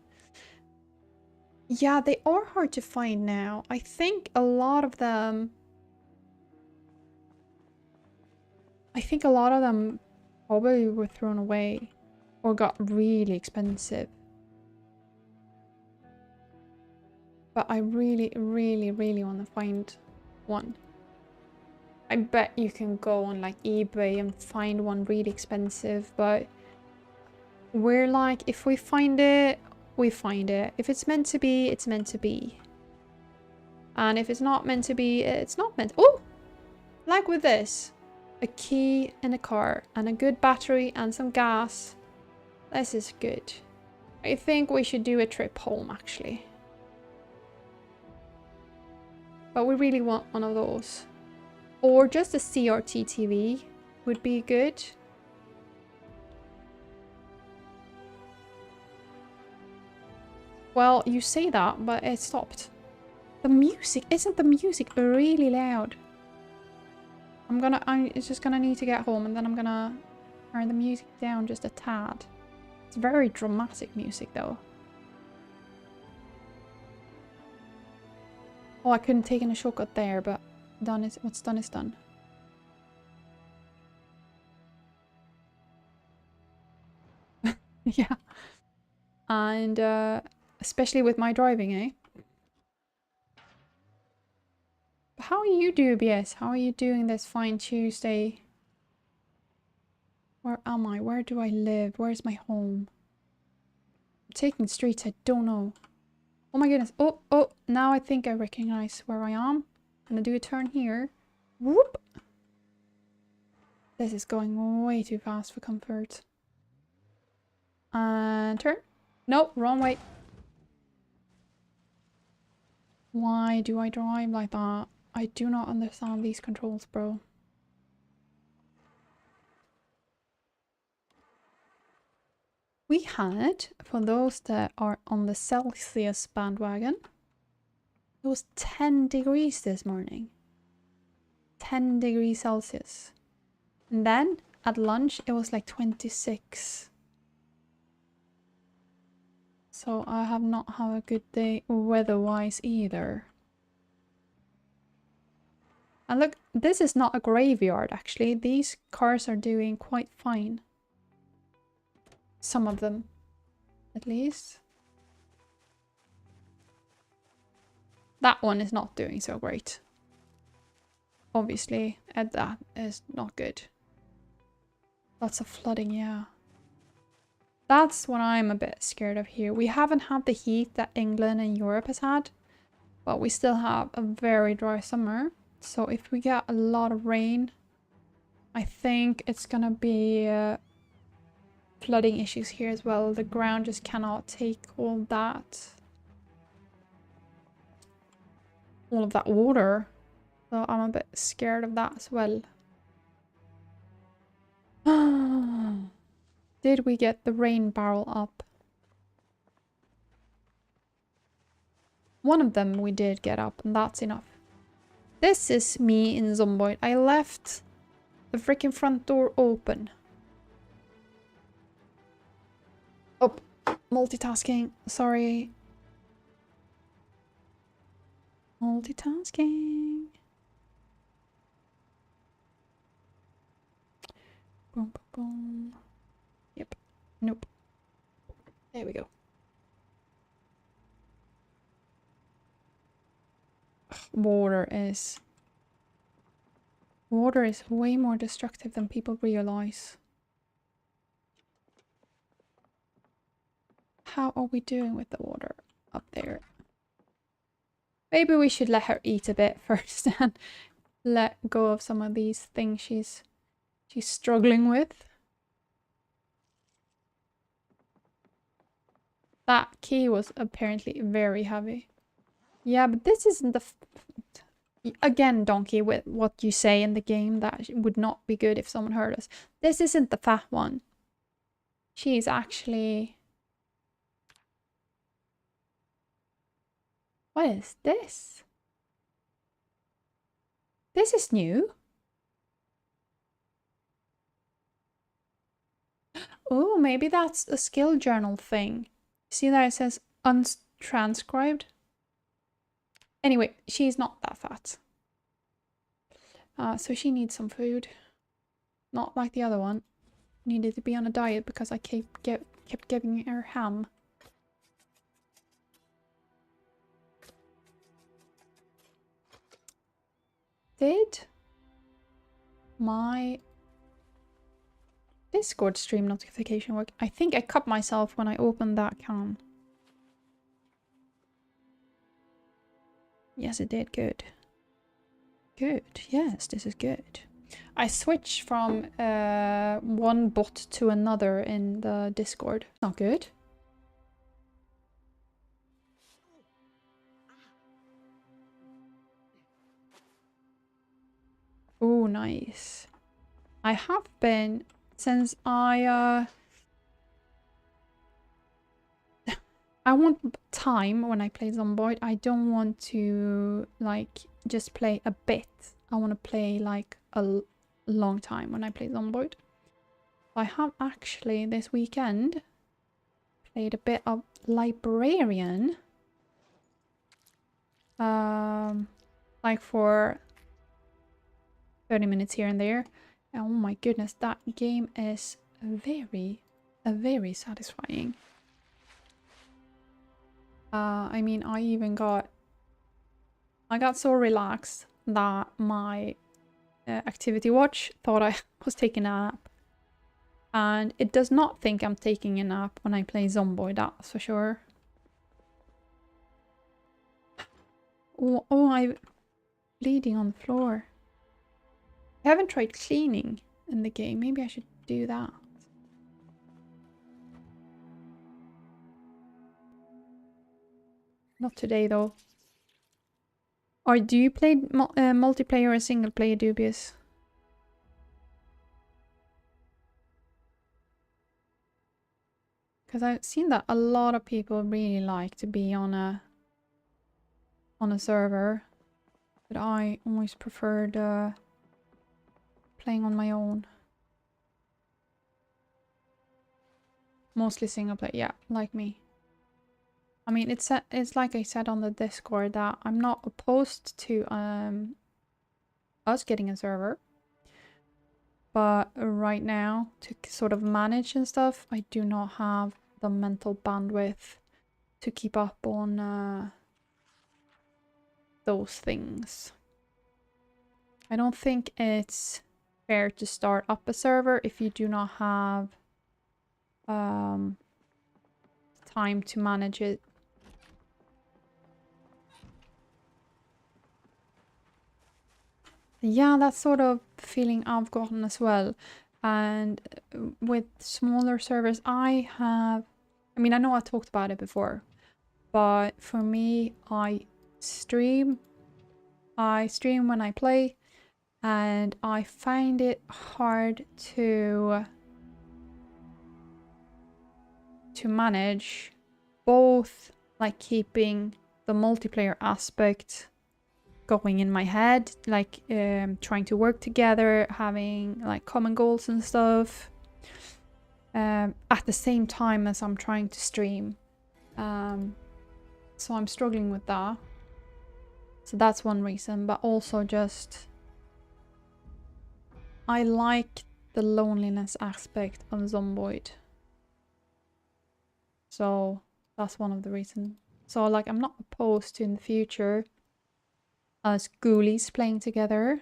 Yeah, they are hard to find now. I think a lot of them... probably were thrown away or got really expensive. But I really, really, really want to find one. I bet you can go on like eBay and find one really expensive, but we're like, if we find it, we find it. If it's meant to be, it's meant to be. And if it's not meant to be, it's not meant to. Oh! Like with this. A key in a car and a good battery and some gas. This is good. I think we should do a trip home actually. But we really want one of those. Or just a CRT TV would be good. Well, you say that, but it stopped. The music, isn't the music really loud? I'm just gonna need to get home and then I'm gonna turn the music down just a tad. It's very dramatic music though. Oh, I couldn't take in a shortcut there, but done is what's done is done. Yeah. And especially with my driving, eh? But how are you doing, BS? How are you doing this fine Tuesday? Where am I? Where do I live? Where's my home? I'm taking streets I don't know. Oh my goodness. Oh, oh, now I think I recognize where I am. I'm gonna do a turn here. Whoop! This is going way too fast for comfort. And turn. Nope, wrong way. Why do I drive like that? I do not understand these controls, bro. We had, for those that are on the Celsius bandwagon, it was 10 degrees this morning. 10 degrees Celsius. And then at lunch it was like 26. So I have not had a good day weather-wise either. And look, this is not a graveyard actually. These cars are doing quite fine. Some of them, at least. That one is not doing so great. Obviously, and that is not good. Lots of flooding, yeah. That's what I'm a bit scared of here. We haven't had the heat that England and Europe has had, but we still have a very dry summer. So if we get a lot of rain, I think it's gonna be flooding issues here as well. The ground just cannot take all of that water. So I'm a bit scared of that as well. Did we get the rain barrel up? One of them we did get up, and that's enough. This is me in Zomboid. I left the freaking front door open. Oh, multitasking. Sorry. Multitasking. Boom, boom, boom. Yep. Nope. There we go. Water is way more destructive than people realize. How are we doing with the water up there? Maybe we should let her eat a bit first and let go of some of these things she's struggling with. That key was apparently very heavy. Yeah, but this isn't the... Again, Donkey, with what you say in the game, that would not be good if someone hurt us. This isn't the fat one. She's actually... What is this? This is new. Oh, maybe that's a skill journal thing. See that it says untranscribed? Anyway, she's not that fat. So she needs some food. Not like the other one. Needed to be on a diet because I kept giving her ham. Did my Discord stream notification work? I think I cut myself when I opened that can. Yes, it did. Good. Good. Yes, this is good. I switched from one bot to another in the Discord. Not good. Oh, nice. I have been, since I want time when I play Zomboid. I don't want to, like, just play a bit. I want to play, like, a long time when I play Zomboid. I have actually, this weekend, played a bit of Librarian. Like for 30 minutes here and there. Oh my goodness, that game is very satisfying. I mean, I got so relaxed that my activity watch thought I was taking a nap. And it does not think I'm taking a nap when I play Zomboid, that's for sure. Oh, I'm bleeding on the floor. I haven't tried cleaning in the game. Maybe I should do that. Not today, though. Or do you play multiplayer or single player, Dubious? Because I've seen that a lot of people really like to be on a server, but I always preferred playing on my own. Mostly single player, yeah, like me. I mean, it's like I said on the Discord that I'm not opposed to us getting a server. But right now, to sort of manage and stuff, I do not have the mental bandwidth to keep up on those things. I don't think it's fair to start up a server if you do not have time to manage it. Yeah, that's sort of feeling I've gotten as well. And with smaller servers, I mean, I know I talked about it before, but for me, I stream when I play, and I find it hard to manage both, like, keeping the multiplayer aspect going in my head, like trying to work together, having like common goals and stuff, at the same time as I'm trying to stream. So I'm struggling with that. So that's one reason, but also just I like the loneliness aspect of Zomboid. So that's one of the reasons. So like I'm not opposed to in the future us ghoulies playing together.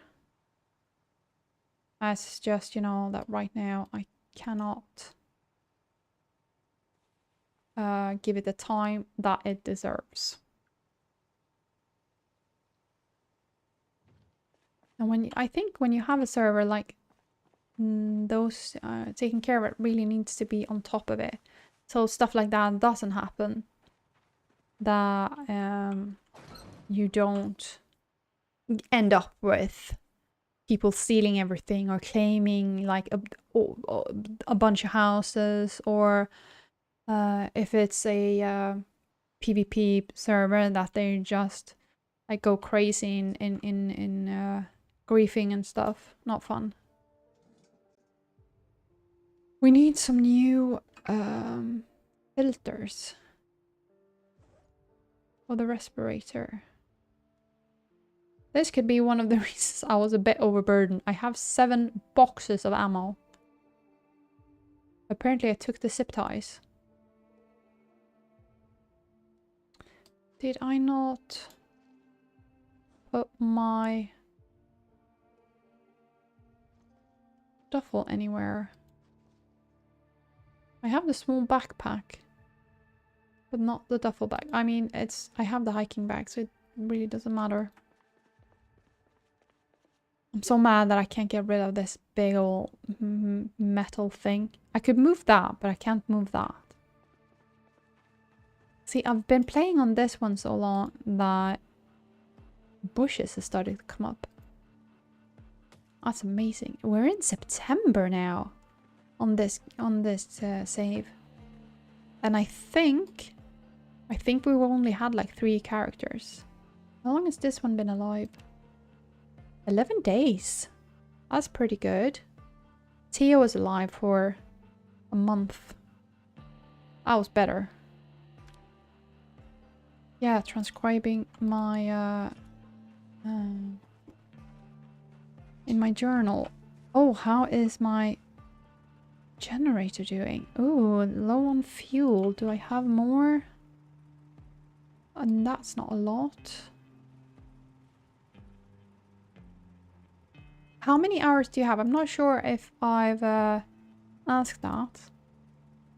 It's just, you know, that right now I cannot give it the time that it deserves. And I think when you have a server, like those taking care of it really needs to be on top of it. So stuff like that doesn't happen. That you don't end up with people stealing everything or claiming like a bunch of houses, or if it's a PvP server that they just like go crazy in griefing and stuff. Not fun. We need some new filters for the respirator. This could be one of the reasons I was a bit overburdened. I have 7 boxes of ammo. Apparently I took the zip ties. Did I not put my duffel anywhere? I have the small backpack, but not the duffel bag. I mean, I have the hiking bag, so it really doesn't matter. I'm so mad that I can't get rid of this big old metal thing. I could move that, but I can't move that. See, I've been playing on this one so long that bushes have started to come up. That's amazing. We're in September now on this save. And I think we've only had like 3 characters. How long has this one been alive? 11 days. That's pretty good. Tia was alive for a month. That was better. Yeah, transcribing my in my journal. Oh, how is my generator doing? Oh, low on fuel. Do I have more? And that's not a lot. How many hours do you have? I'm not sure if I've asked that.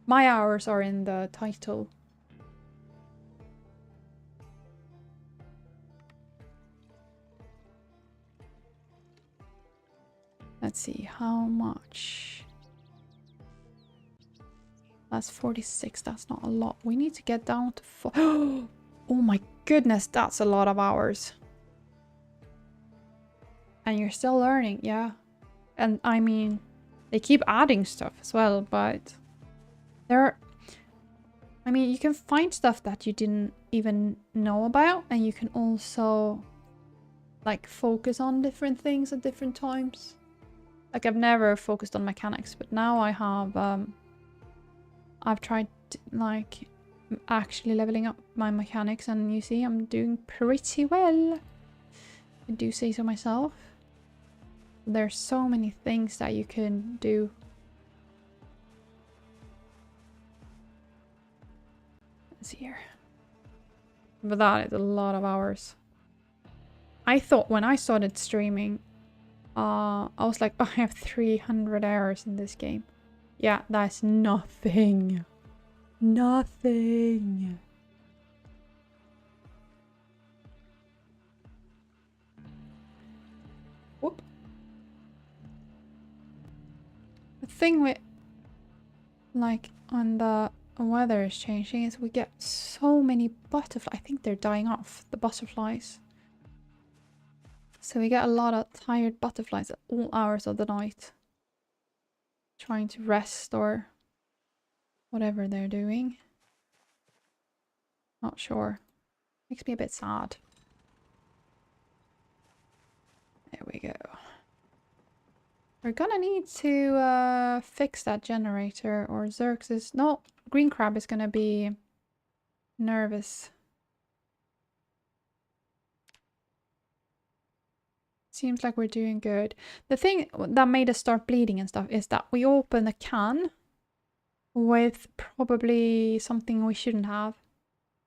My hours are in the title. Let's see, how much? That's 46, that's not a lot. We need to get down to 4. Oh my goodness, that's a lot of hours. And you're still learning, yeah. And I mean, they keep adding stuff as well, but I mean, you can find stuff that you didn't even know about, and you can also like focus on different things at different times. Like I've never focused on mechanics, but now I have I've tried like actually leveling up my mechanics, and you see I'm doing pretty well. I do say so myself. There's so many things that you can do. Let's see here. But that is a lot of hours. I thought when I started streaming, I was like, oh, I have 300 hours in this game. Yeah, that's nothing. Nothing. Whoop. The thing with, like, on the weather is changing is we get so many butterflies. I think they're dying off, the butterflies. So we get a lot of tired butterflies at all hours of the night. Trying to rest or whatever they're doing. Not sure. Makes me a bit sad. There we go. We're gonna need to fix that generator, or Zerx is... No, Green Crab is gonna be nervous. Seems like we're doing good. The thing that made us start bleeding and stuff is that we opened a can with probably something we shouldn't have.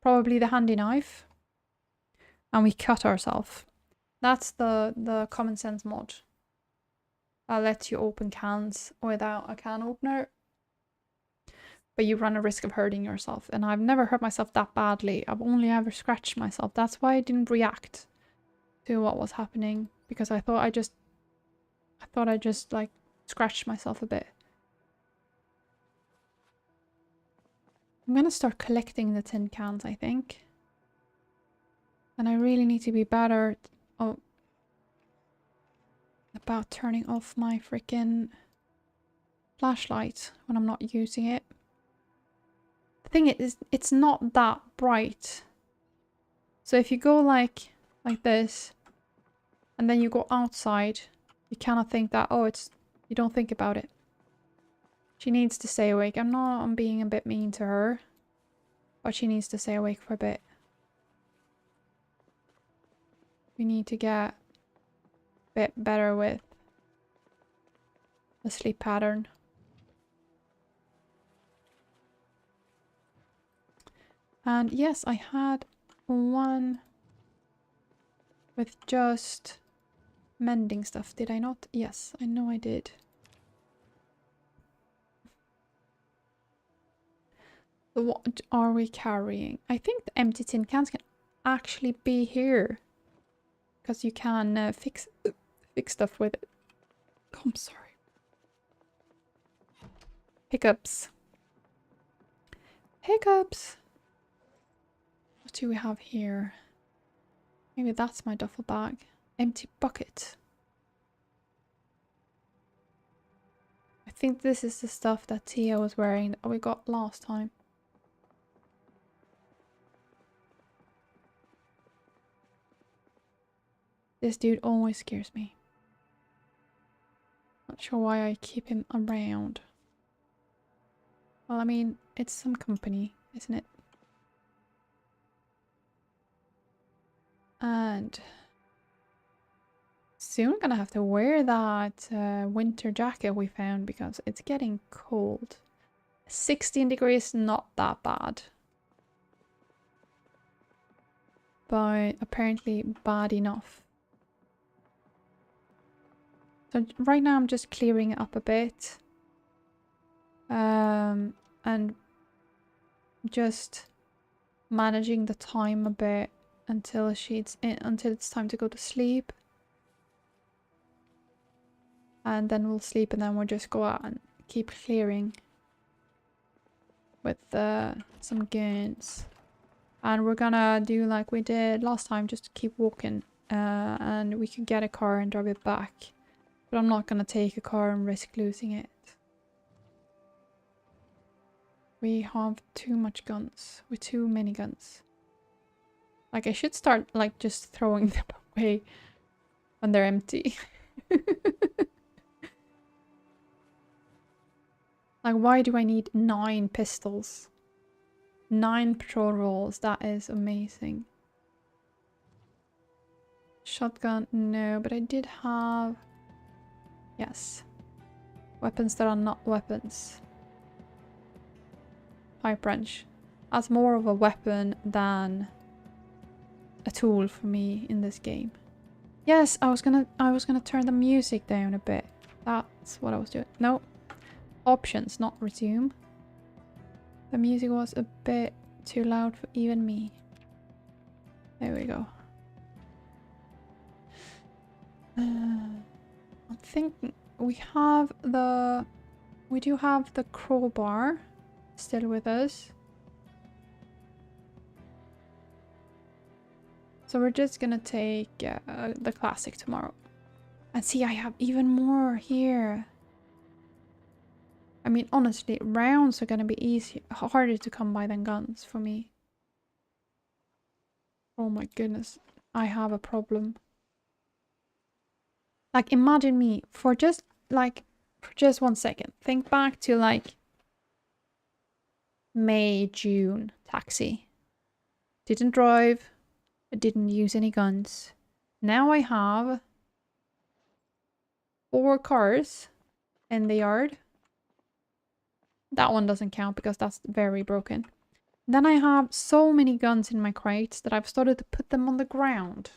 Probably the handy knife. And we cut ourselves. That's the common sense mod. That lets you open cans without a can opener. But you run a risk of hurting yourself. And I've never hurt myself that badly. I've only ever scratched myself. That's why I didn't react to what was happening. Because I thought I just like scratched myself a bit. I'm gonna start collecting the tin cans, I think. And I really need to be better about turning off my freaking flashlight when I'm not using it. The thing is, it's not that bright. So if you go like this, and then you go outside, you cannot think that, oh, you don't think about it. She needs to stay awake. I'm being a bit mean to her, but she needs to stay awake for a bit. We need to get a bit better with the sleep pattern. And yes, I had one with just mending stuff, did I not? Yes, I know I did. So what are we carrying? I think the empty tin cans can actually be here. Because you can fix stuff with it. Oh, I'm sorry. Hiccups. Hiccups! What do we have here? Maybe that's my duffel bag. Empty bucket. I think this is the stuff that Tia was wearing that we got last time. This dude always scares me. Not sure why I keep him around. Well, I mean, it's some company, isn't it? And soon gonna have to wear that winter jacket we found because it's getting cold. 16 degrees, not that bad. But apparently bad enough. So right now I'm just clearing it up a bit. And just managing the time a bit until it's time to go to sleep. And then we'll sleep and then we'll just go out and keep clearing with some guns. And we're gonna do like we did last time, just keep walking. And we can get a car and drive it back. But I'm not gonna take a car and risk losing it. We have too much guns. With too many guns. Like I should start like just throwing them away when they're empty. Like why do I need 9 pistols? 9 patrol rolls, that is amazing. Shotgun, no, but I did have... Yes. Weapons that are not weapons. Pipe wrench. That's more of a weapon than a tool for me in this game. Yes, I was gonna turn the music down a bit. That's what I was doing. No. Options, not resume. The music was a bit too loud for even me. There we go. I'm thinking we do have the crowbar still with us. So we're just gonna take the classic tomorrow. And see, I have even more here. I mean, honestly, rounds are gonna be harder to come by than guns for me. Oh my goodness, I have a problem. Like, imagine me for just 1 second. Think back to like May, June, taxi. Didn't drive. I didn't use any guns. Now I have 4 cars in the yard. That one doesn't count because that's very broken. Then I have so many guns in my crates that I've started to put them on the ground.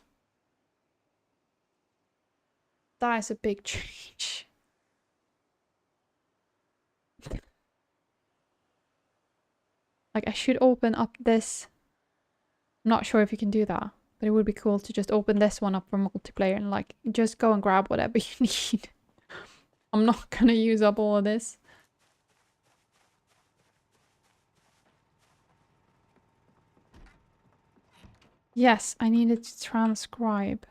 That is a big change. Like, I should open up this. I'm not sure if you can do that, but it would be cool to just open this one up for multiplayer and like just go and grab whatever you need. I'm not gonna use up all of this. Yes, I needed to transcribe.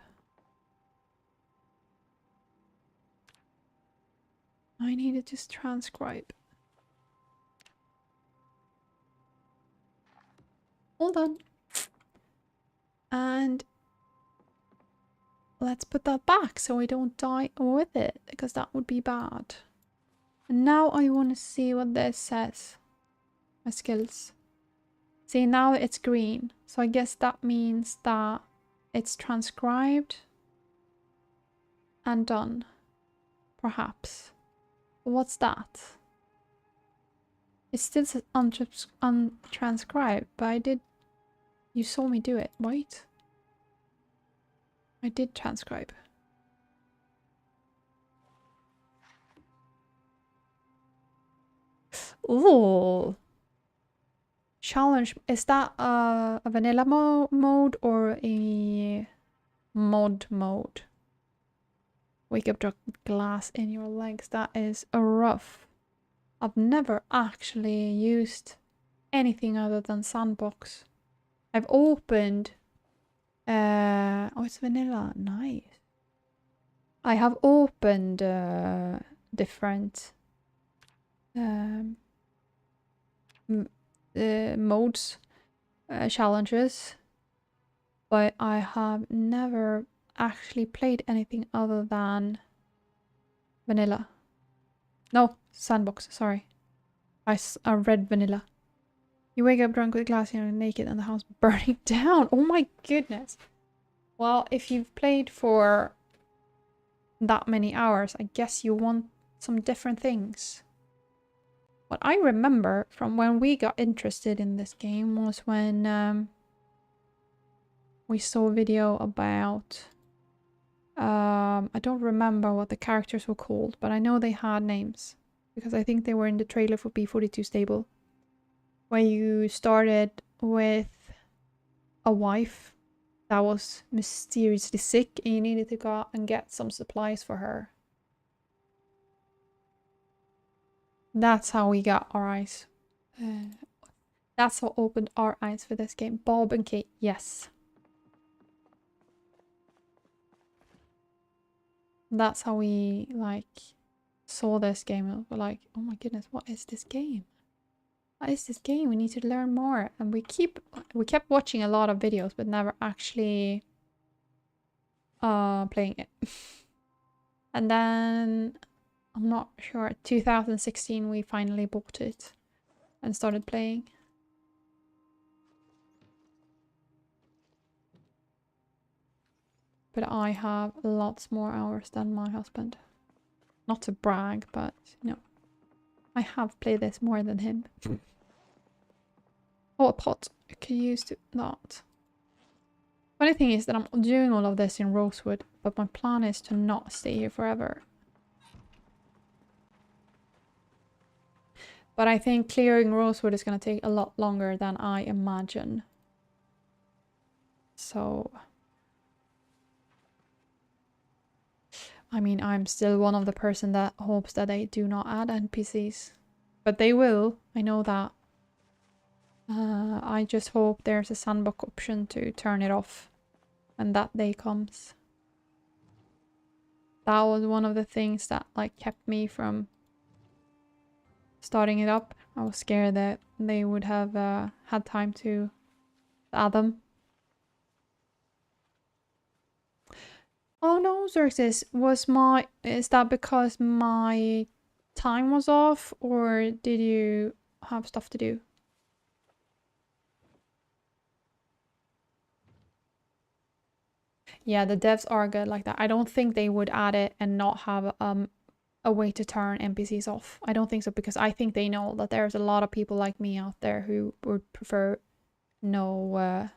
I needed to transcribe. Hold on. And let's put that back so I don't die with it, because that would be bad. And now I want to see what this says. My skills. See, now it's green. So I guess that means that it's transcribed and done. Perhaps. What's that? It still says untranscribed, but I did... You saw me do it, right? I did transcribe. Ooh. Challenge. Is that a vanilla mode or a mod mode? Wake up, drop glass in your legs. That is a rough. I've never actually used anything other than sandbox. I've opened... oh, it's vanilla. Nice. I have opened different modes, challenges, but I have never actually played anything other than vanilla. No, sandbox, sorry. I read vanilla. You wake up drunk with a glass and you're naked and the house burning down. Oh my goodness. Well, if you've played for that many hours, I guess you want some different things. What I remember from when we got interested in this game was when we saw a video about... I don't remember what the characters were called, but I know they had names. Because I think they were in the trailer for B42 Stable. Where you started with a wife that was mysteriously sick and you needed to go out and get some supplies for her. That's how we got our eyes. That's what opened our eyes for this game. Bob and Kate, yes. That's how we, like, saw this game and were like, oh my goodness, what is this game? What is this game? We need to learn more. And we kept watching a lot of videos, but never actually playing it. And then, I'm not sure, 2016 we finally bought it and started playing. But I have lots more hours than my husband. Not to brag, but, you know, I have played this more than him. Oh, a pot. I could use that. Funny thing is that I'm doing all of this in Rosewood, but my plan is to not stay here forever. But I think clearing Rosewood is going to take a lot longer than I imagine. So... I mean, I'm still one of the person that hopes that they do not add NPCs. But they will, I know that. I just hope there's a sandbox option to turn it off when that day comes. That was one of the things that like kept me from starting it up. I was scared that they would have had time to add them. Oh no, Xerxes, is that because my time was off or did you have stuff to do? Yeah, the devs are good like that. I don't think they would add it and not have a way to turn NPCs off. I don't think so, because I think they know that there's a lot of people like me out there who would prefer no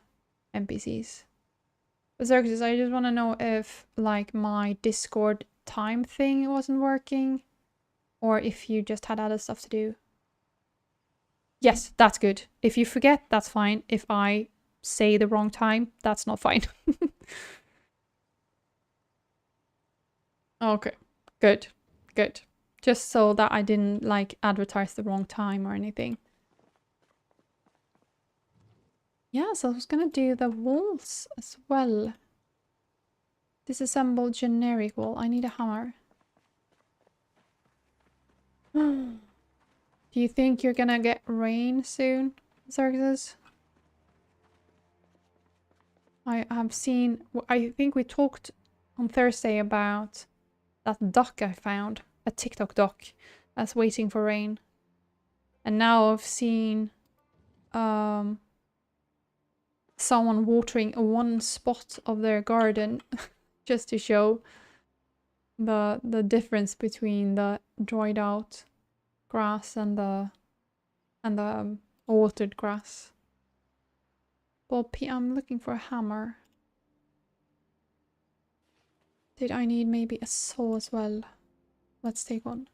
NPCs. But Xerxes, I just want to know if like my Discord time thing wasn't working or if you just had other stuff to do. Yes, that's good. If you forget, that's fine. If I say the wrong time, that's not fine. Okay, good, good. Just so that I didn't like advertise the wrong time or anything. Yes, I was gonna do the walls as well. Disassemble generic wall. I need a hammer. Do you think you're gonna get rain soon, Xerxes? I have seen... I think we talked on Thursday about that duck I found. A TikTok duck that's waiting for rain. And now I've seen someone watering one spot of their garden just to show the difference between the dried out grass and the watered grass. Well, I'm looking for a hammer. Did I need maybe a saw as well? Let's take one.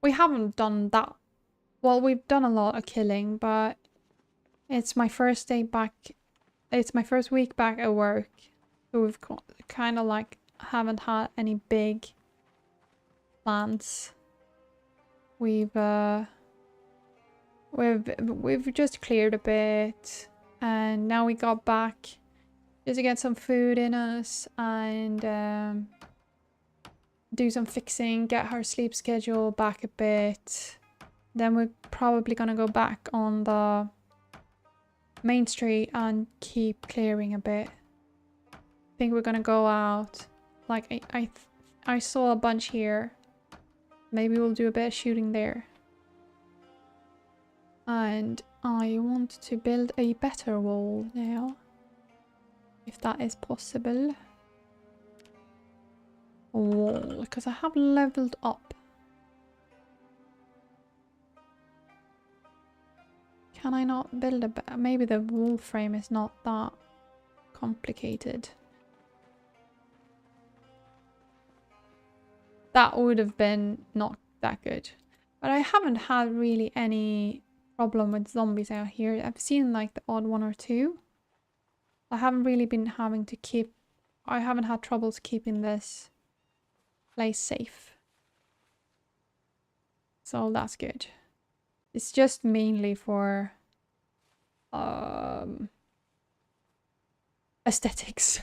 We haven't done that. Well, we've done a lot of killing, but it's my first day back. It's my first week back at work. So we've kind of like haven't had any big plans. We've just cleared a bit, and now we got back just to get some food in us and do some fixing, get our sleep schedule back a bit. Then we're probably gonna go back on the main street and keep clearing a bit. I think we're gonna go out. Like I saw a bunch here. Maybe we'll do a bit of shooting there. And I want to build a better wall now, if that is possible. A wall, because I have leveled up. Can I not build a... Maybe the wall frame is not that complicated. That would have been not that good. But I haven't had really any problem with zombies out here. I've seen like the odd one or two. I haven't really been having to keep... I haven't had troubles keeping this place safe. So that's good. It's just mainly for aesthetics.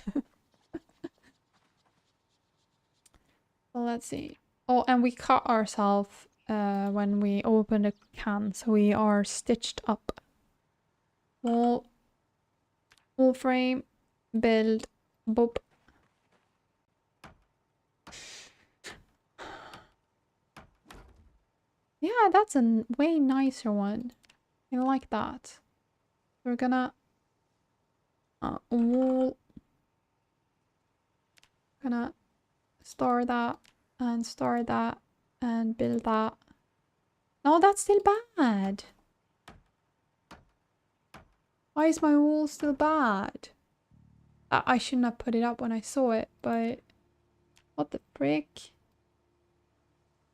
Well, let's see. Oh, and we cut ourselves when we opened a can, so we are stitched up. Wall frame, build, boop. Yeah, that's a way nicer one. I like that. We're gonna wall. Gonna store that and build that. No, that's still bad. Why is my wall still bad? I shouldn't have put it up when I saw it, but what the frick?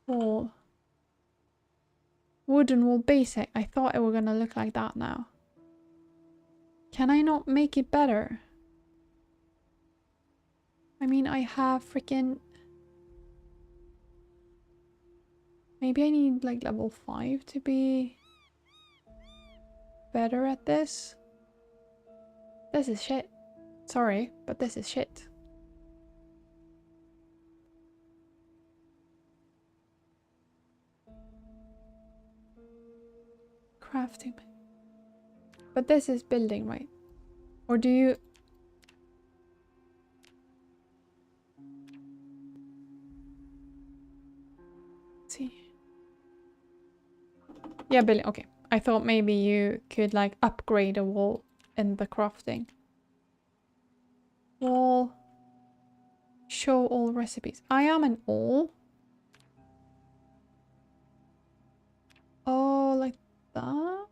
Wall. Wooden wall basic. I thought it were gonna look like that now. Can I not make it better? I mean, I have freaking... Maybe I need like level 5 to be better at this. This is shit. Sorry, but this is shit. Crafting. But this is building, right? Or do you... Let's see. Yeah, building. Okay. I thought maybe you could like upgrade a wall in the crafting. Wall. Show all recipes. I am an all. Oh, like that?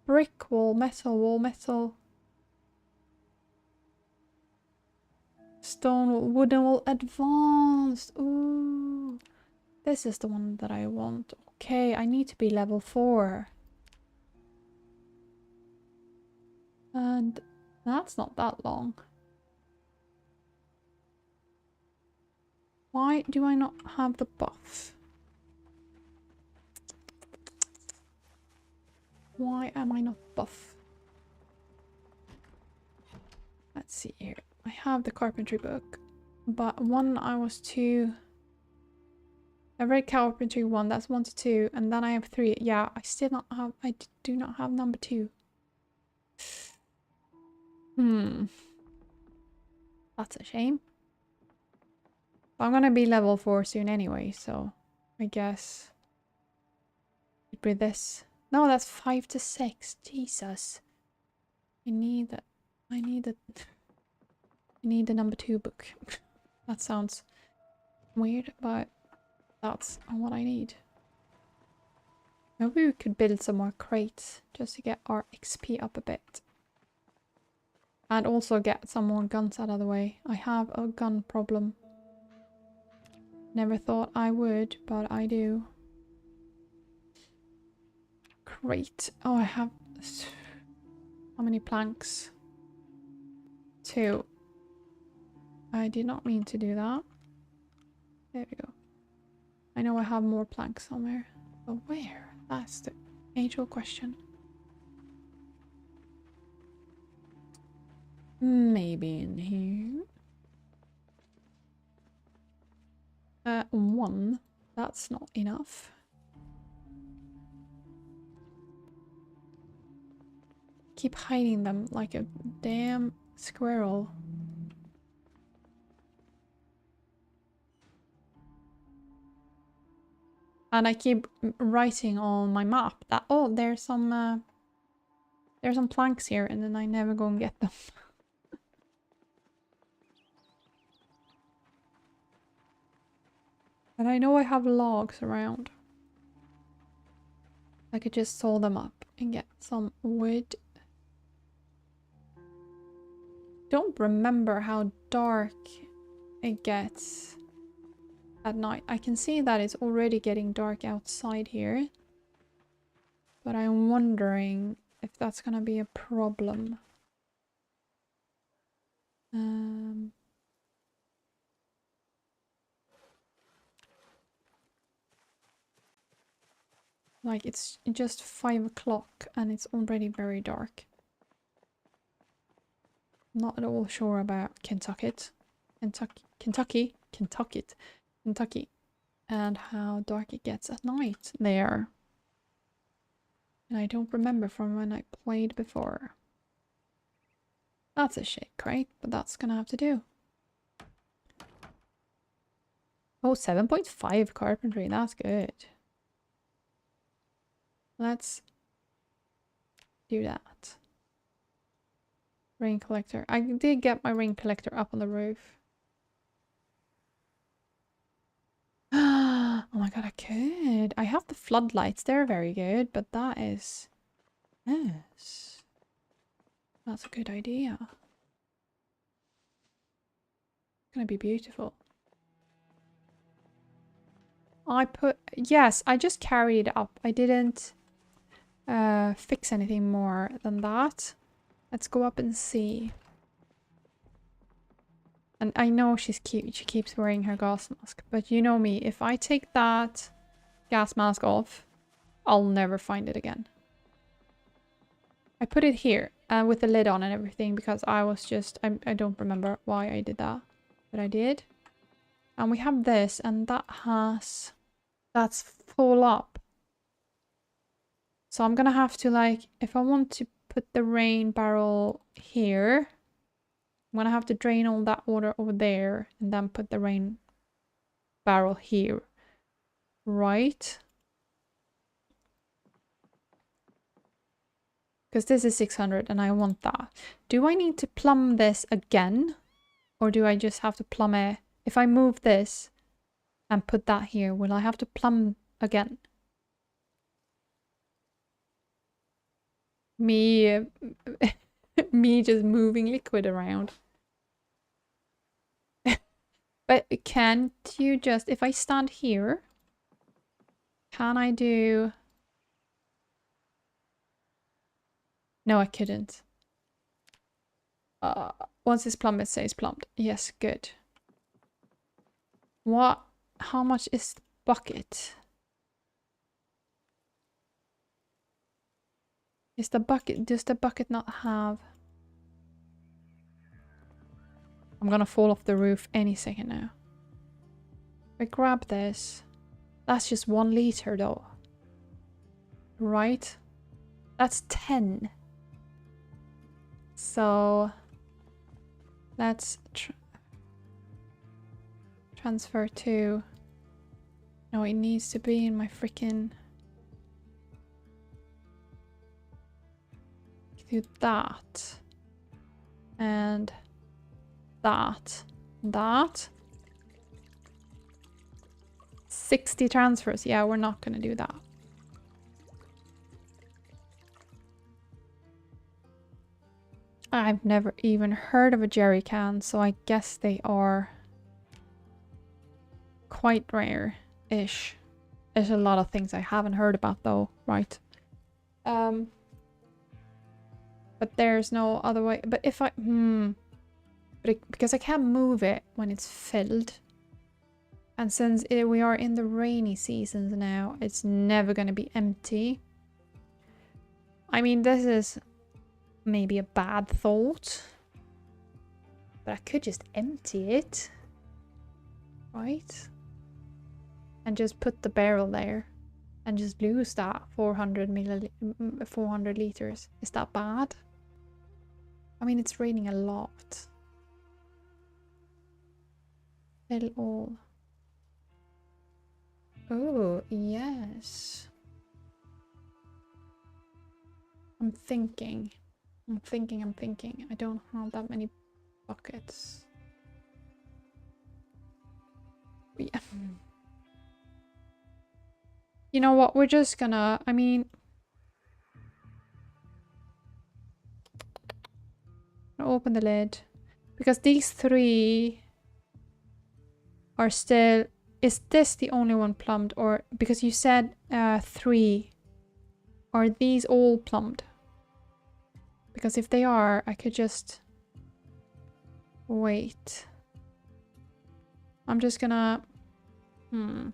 Brick wall, metal. Stone wall, wooden wall, advanced. Ooh. This is the one that I want. Okay, I need to be level 4. And that's not that long. Why do I not have the buff? Why am I not buff? Let's see here. I have the carpentry book, but one I was too... I read carpentry 1, that's 1 to 2, and then I have 3. Yeah, I still not have... I do not have number 2. That's a shame. But I'm gonna be level 4 soon anyway, so I guess it'd be this. No, that's 5 to 6. Jesus. I need that. I need the number 2 book. That sounds weird, but that's what I need. Maybe we could build some more crates just to get our XP up a bit. And also get some more guns out of the way. I have a gun problem. Never thought I would, but I do. Crate. Oh, I have... How many planks? 2. I did not mean to do that. There we go. I know I have more planks somewhere. But where? That's the age-old question. Maybe in here. 1. That's not enough. Keep hiding them like a damn squirrel. And I keep writing on my map that, oh, there's some planks here, and then I never go and get them. And I know I have logs around. I could just saw them up and get some wood. Don't remember how dark it gets at night. I can see that it's already getting dark outside here. But I'm wondering if that's gonna be a problem. Like, it's just 5 o'clock and it's already very dark. Not at all sure about Kentucky, and how dark it gets at night there. And I don't remember from when I played before. That's a shit crate, but that's gonna have to do. Oh, 7.5 carpentry, that's good. Let's do that. Rain collector. I did get my rain collector up on the roof. Oh my god, I could. I have the floodlights. They're very good, but that is... Yes. That's a good idea. It's gonna be beautiful. I put... Yes, I just carried it up. I didn't fix anything more than that. Let's go up and see. And I know she keeps wearing her gas mask, but you know me, if I take that gas mask off, I'll never find it again. I put it here with the lid on and everything because I was just... I don't remember why I did that, but I did. And we have this, and that has... That's full up. So I'm gonna have to, like, if I want to put the rain barrel here, I'm gonna have to drain all that water over there and then put the rain barrel here. Right? Because this is 600 and I want that. Do I need to plumb this again? Or do I just have to plumb it? If I move this and put that here, will I have to plumb again? Me, me just moving liquid around. But can't you just, if I stand here, can I do... No, I couldn't. Once it's plumbed, it says plumbed. Yes, good. What? How much is the bucket? Is the bucket, does the bucket not have... I'm gonna fall off the roof any second now. If I grab this, that's just 1 liter though. Right? That's 10. So let's transfer to... No, it needs to be in my freaking... Do that. And that. That. 60 transfers. Yeah, we're not gonna do that. I've never even heard of a jerry can, so I guess they are quite rare-ish. There's a lot of things I haven't heard about though, right? But there's no other way. But if I... because I can't move it when it's filled. And since we are in the rainy seasons now, it's never going to be empty. I mean, this is maybe a bad thought. But I could just empty it. Right? And just put the barrel there. And just lose that 400 liters. Is that bad? I mean, it's raining a lot. Fill all. Oh, yes. I'm thinking. I don't have that many buckets. Yeah. You know what? We're just gonna... I mean... Open the lid. Because these 3 are still... Is this the only one plumbed? Or... Because you said 3. Are these all plumbed? Because if they are, I could just... Wait. I'm just gonna... So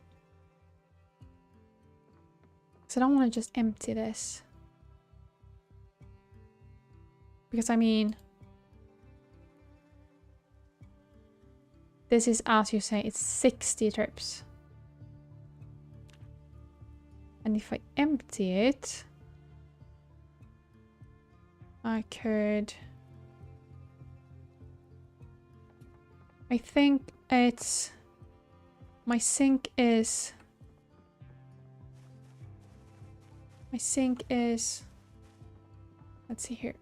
I don't want to just empty this. Because I mean... This is, as you say, it's 60 trips. And if I empty it, I could... I think it's... My sink is... My sink is... Let's see here.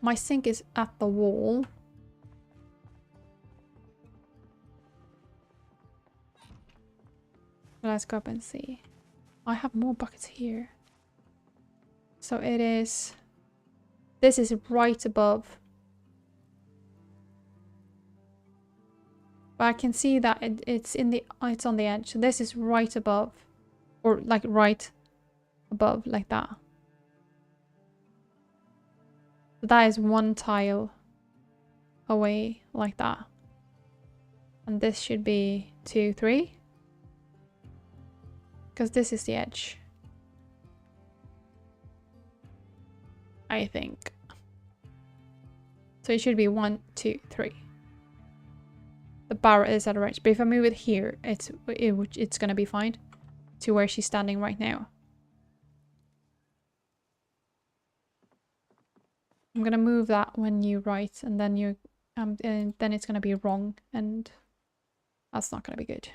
My sink is at the wall. Let's go up and see. I have more buckets here. So it is... This is right above. But I can see that it's in the... It's on the edge. So this is right above. Or like right above, like that. So that is 1 tile away, like that. And this should be 2, 3. Because this is the edge. I think. So it should be 1, 2, 3. The barrel is at the right. But if I move it here, it's gonna be fine. To where she's standing right now. I'm gonna move that when you write, and then you and then it's gonna be wrong, and that's not gonna be good.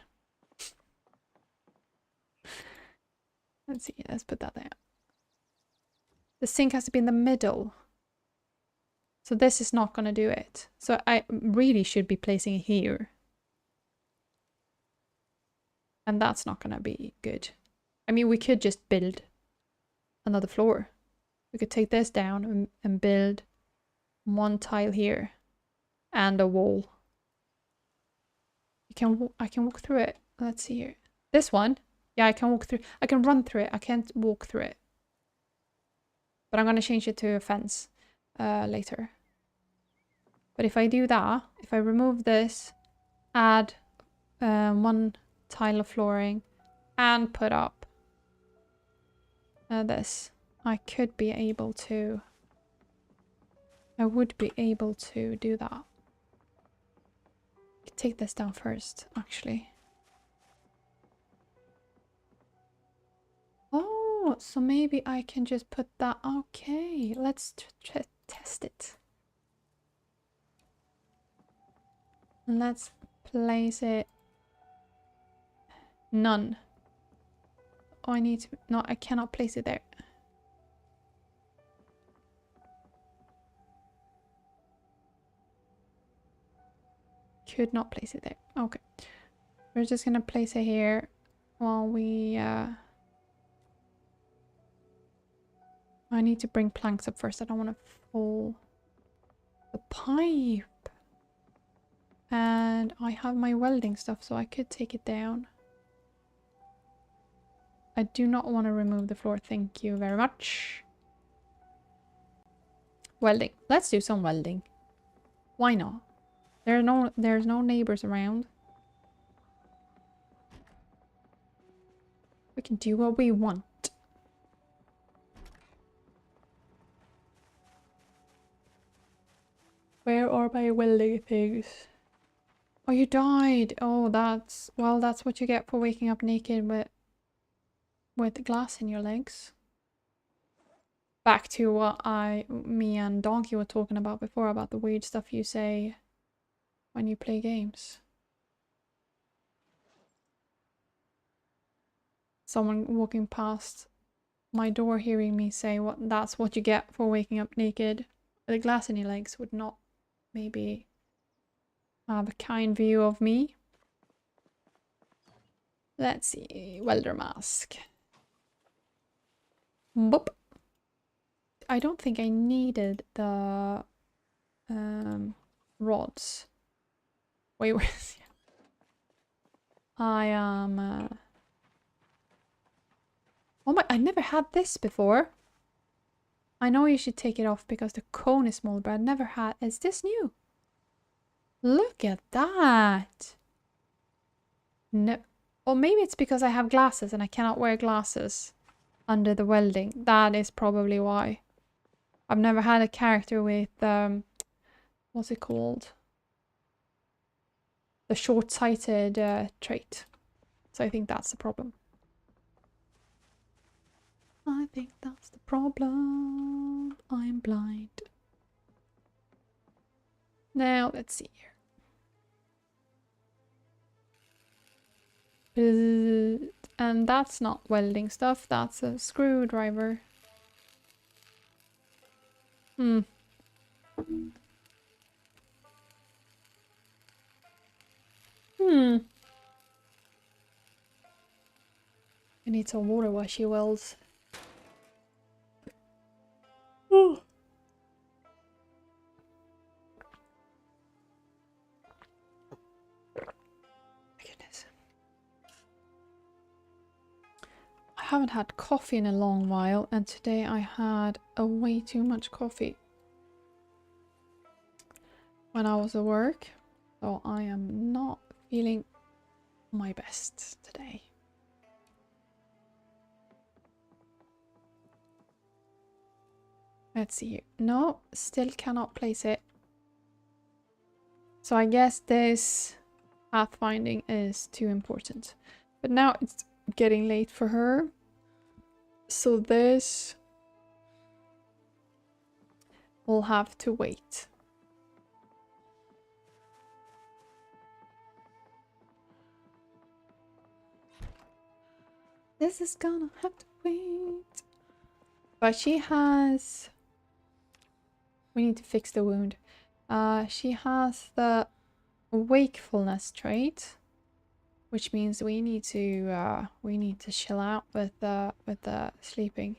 Let's see, let's put that there. The sink has to be in the middle. So this is not gonna do it. So I really should be placing it here. And that's not gonna be good. I mean, we could just build another floor. We could take this down and build 1 tile here and a wall. I can walk through it. Let's see here. This one, yeah, I can walk through. I can run through it. I can't walk through it. But I'm gonna change it to a fence later. But if I do that, if I remove this, add 1 tile of flooring, and put up this. I could be able to... I would be able to do that. Take this down first, actually. Oh, so maybe I can just put that... Okay, let's test it. Let's place it... None. Oh, I need to... No, I cannot place it there. Could not place it there. Okay. We're just gonna place it here while we... I need to bring planks up first. I don't want to fall the pipe. And I have my welding stuff, so I could take it down. I do not want to remove the floor. Thank you very much. Welding. Let's do some welding. Why not? There's no neighbors around. We can do what we want. Where are my welding things? Oh, you died. Oh, that's... Well, that's what you get for waking up naked with glass in your legs. Back to what me and Donkey were talking about before, about the weird stuff you say when you play games. Someone walking past my door hearing me say that's what you get for waking up naked with a glass in your legs would not maybe have a kind view of me. Let's see. Welder mask. Boop. I don't think I needed the rods. Wait, where is he? I am... Oh my, I never had this before. I know you should take it off because the cone is small, but I never had... Is this new? Look at that! No. Or maybe it's because I have glasses and I cannot wear glasses under the welding. That is probably why. I've never had a character with... what's it called? The short-sighted trait. So I think that's the problem. I think that's the problem. I'm blind. Now, let's see here. And that's not welding stuff, that's a screwdriver. Hmm. I need some water while she welds. Oh. Goodness. I haven't had coffee in a long while, and today I had way too much coffee when I was at work, so I am not feeling my best today. Let's see here. No, still cannot place it. So I guess this pathfinding is too important. But now it's getting late for her. So this will have to wait. This is gonna have to wait. But she has... We need to fix the wound. She has the wakefulness trait, which means we need to chill out with the sleeping.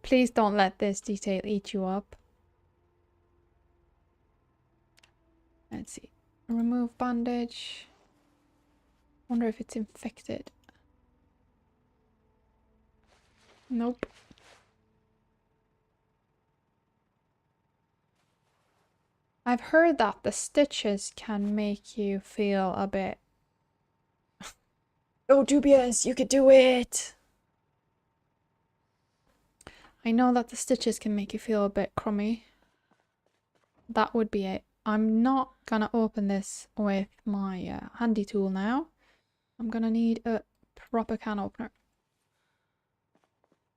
Please don't let this detail eat you up. Let's see. Remove bandage. Wonder if it's infected. Nope. I've heard that the stitches can make you feel a bit... Oh, dubious, you could do it! I know that the stitches can make you feel a bit crummy. That would be it. I'm not gonna open this with my handy tool now. I'm gonna need a proper can opener.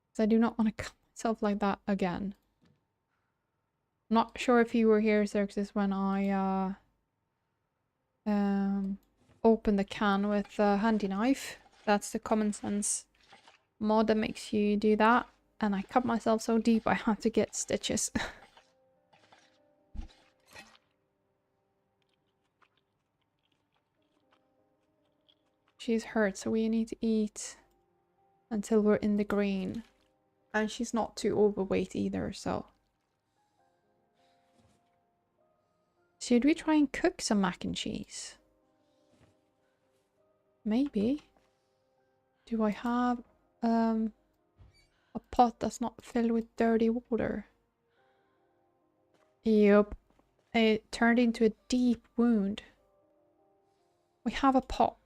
Because I do not want to cut myself like that again. I'm not sure if you were here, Xerxes, when I opened the can with a handy knife. That's the common sense mod that makes you do that. And I cut myself so deep I had to get stitches. She's hurt, so we need to eat until we're in the green. And she's not too overweight either, so... Should we try and cook some mac and cheese? Maybe. Do I have a pot that's not filled with dirty water? Yup. It turned into a deep wound. We have a pot.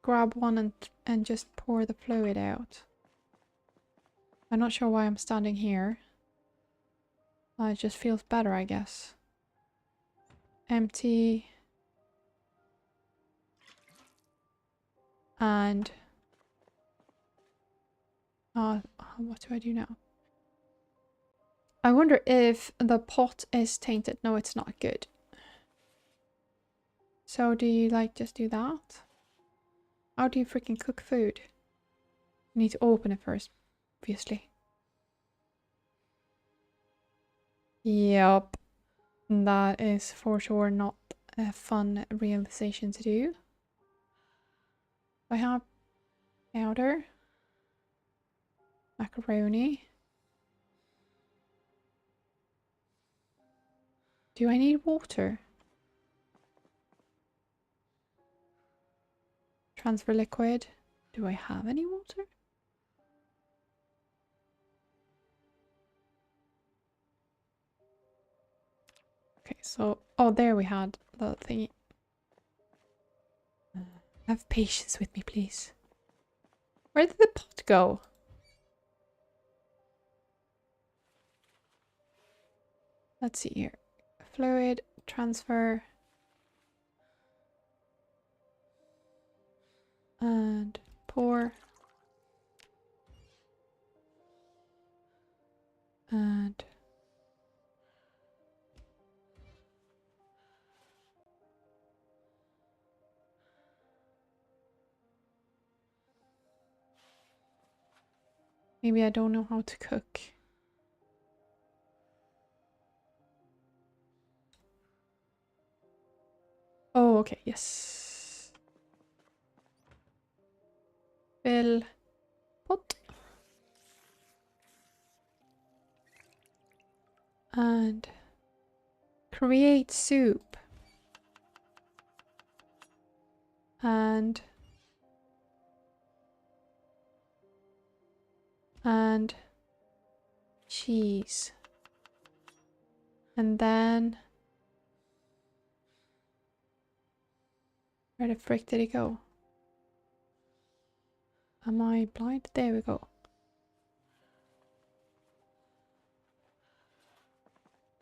Grab one and just pour the fluid out. I'm not sure why I'm standing here. It just feels better, I guess. Empty. And... what do I do now? I wonder if the pot is tainted. No, it's not good. So do you like just do that? How do you freaking cook food? You need to open it first, obviously. Yup. That is for sure not a fun realization to do. I have powder, macaroni. Do I need water? Transfer liquid. Do I have any water? Okay, so... Oh, there we had the thingy. Have patience with me, please. Where did the pot go? Let's see here. Fluid, transfer. And pour. And... Maybe I don't know how to cook. Oh, okay, yes. Fill pot. And create soup. And cheese. And then where the frick did it go? Am I blind? There we go.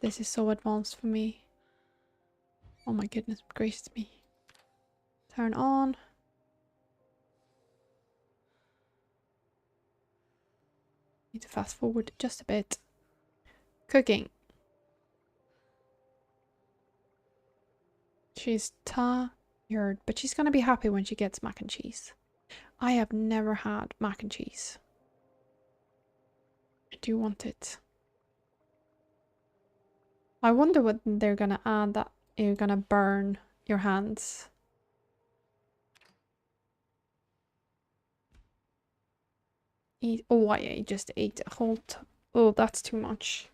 This is so advanced for me. Oh my goodness gracious me. Turn on. Need to fast forward just a bit. Cooking. She's tired, but she's gonna be happy when she gets mac and cheese. I have never had mac and cheese. I do want it. I wonder what they're gonna add that you're gonna burn your hands. Eat. Oh, I just ate a whole. Oh, that's too much.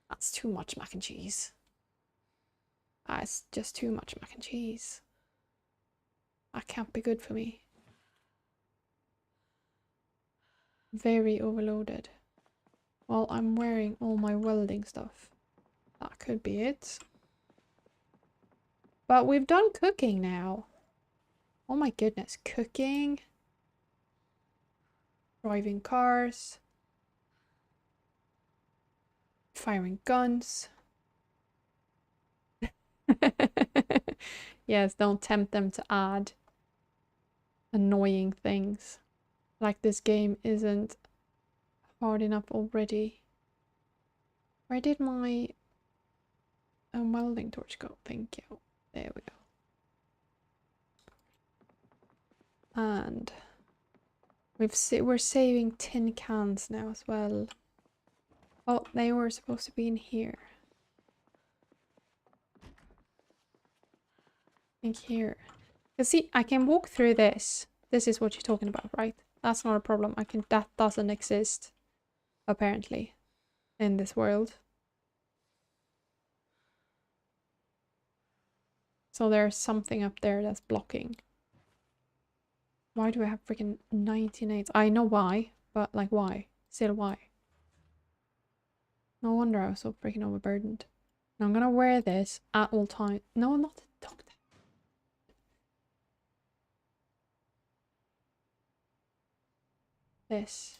That's too much mac and cheese. That's just too much mac and cheese. That can't be good for me. Very overloaded. Well, I'm wearing all my welding stuff. That could be it. But we've done cooking now. Oh my goodness, cooking. Driving cars. Firing guns. Yes, don't tempt them to add annoying things. Like this game isn't hard enough already. Where did my welding torch go? Thank you. There we go. And we're saving tin cans now as well. Oh, they were supposed to be in here. I think here. You see, I can walk through this. This is what you're talking about, right? That's not a problem. That doesn't exist, apparently, in this world. So there's something up there that's blocking. Why do I have freaking 98? I know why, but like why? Still why? No wonder I was so freaking overburdened. And I'm gonna wear this at all times. No, not the doctor. This.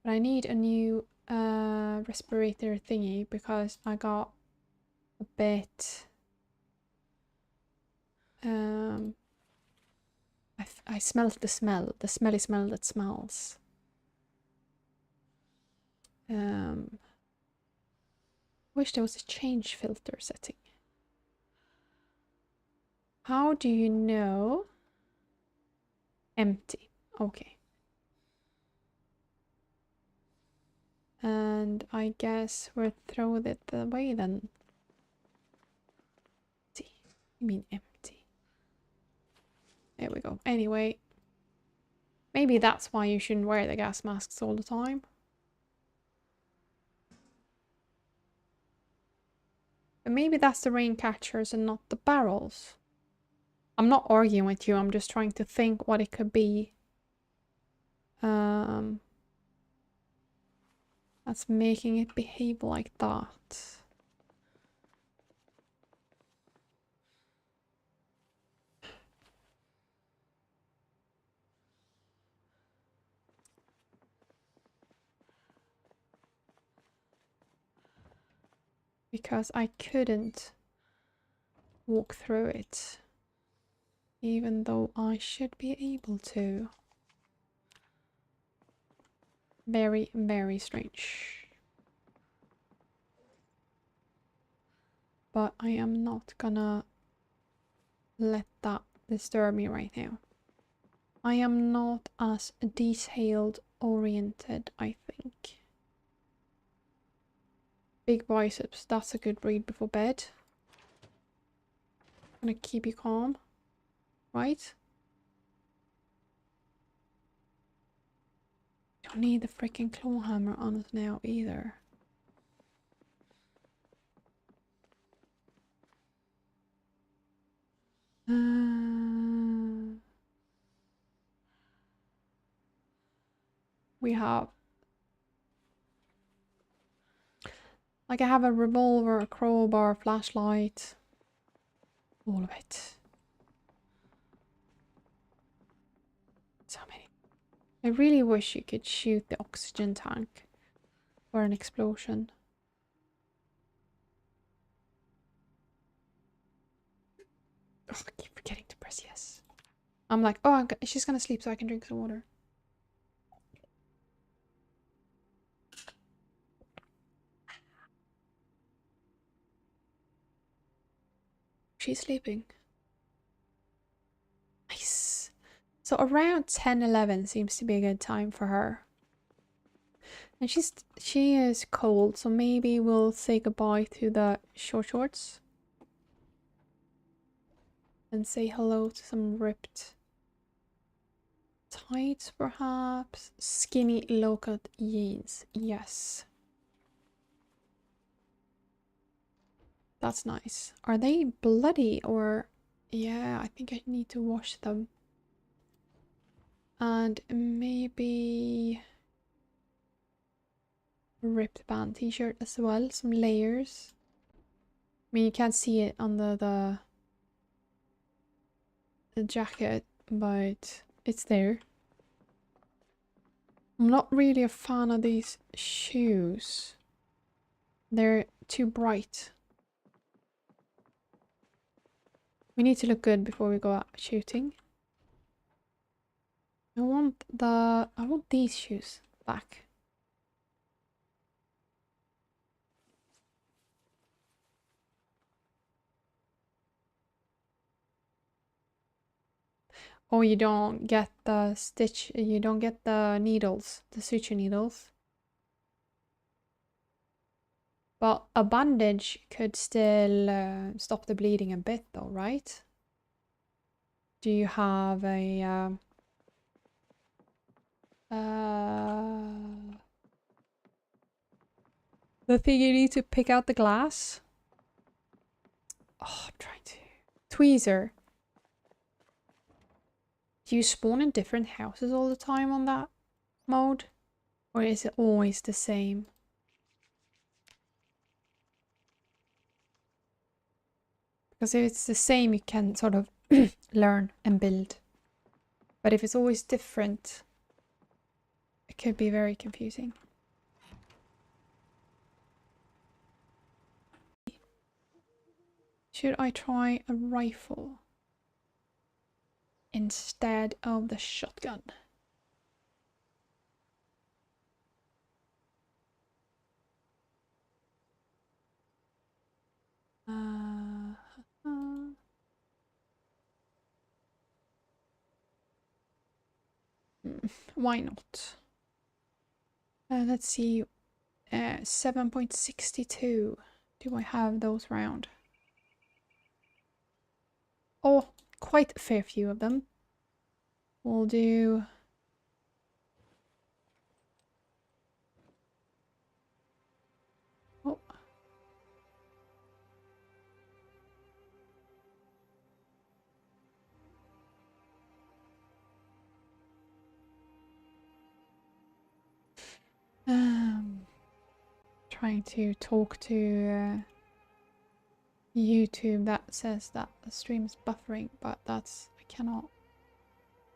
But I need a new respirator thingy because I got a bit I smelled the smelly smell that smells. Wish there was a change filter setting. How do you know? Empty. Okay. And I guess we'll throw it away then. Empty. You mean empty. There we go. Anyway. Maybe that's why you shouldn't wear the gas masks all the time. But maybe that's the rain catchers and not the barrels. I'm not arguing with you, I'm just trying to think what it could be. That's making it behave like that. Because I couldn't walk through it. Even though I should be able to. Very, very strange. But I am not gonna let that disturb me right now. I am not as detailed oriented, I think. Big biceps, that's a good read before bed. Gonna keep you calm, right? Don't need the freaking claw hammer on us now either. We have like I have a revolver, a crowbar, flashlight, all of it. So many. I really wish you could shoot the oxygen tank for an explosion. Oh, I keep forgetting to press yes. I'm like, oh, she's gonna sleep so I can drink some water. She's sleeping. Nice. So around 10-11 seems to be a good time for her. And she is cold, so maybe we'll say goodbye to the shorts. And say hello to some ripped tights, perhaps. Skinny low-cut jeans. Yes. That's nice. Are they bloody or... Yeah, I think I need to wash them. And maybe... ripped band t-shirt as well. Some layers. mean, you can't see it under the jacket, but it's there. I'm not really a fan of these shoes. They're too bright. We need to look good before we go out shooting. I want these shoes back. Oh, you don't get the stitch, you don't get the needles, the suture needles. But a bandage could still stop the bleeding a bit though, right? Do you have a the thing you need to pick out the glass? Oh, I'm trying to. Tweezer. Do you spawn in different houses all the time on that mode? Or is it always the same? Because if it's the same, you can sort of learn and build. But if it's always different, it could be very confusing. Should I try a rifle instead of the shotgun? Why not? Let's see. 7.62. Do I have those round? Oh, quite a fair few of them. We'll do... Oh. Trying to talk to YouTube that says that the stream is buffering, but I cannot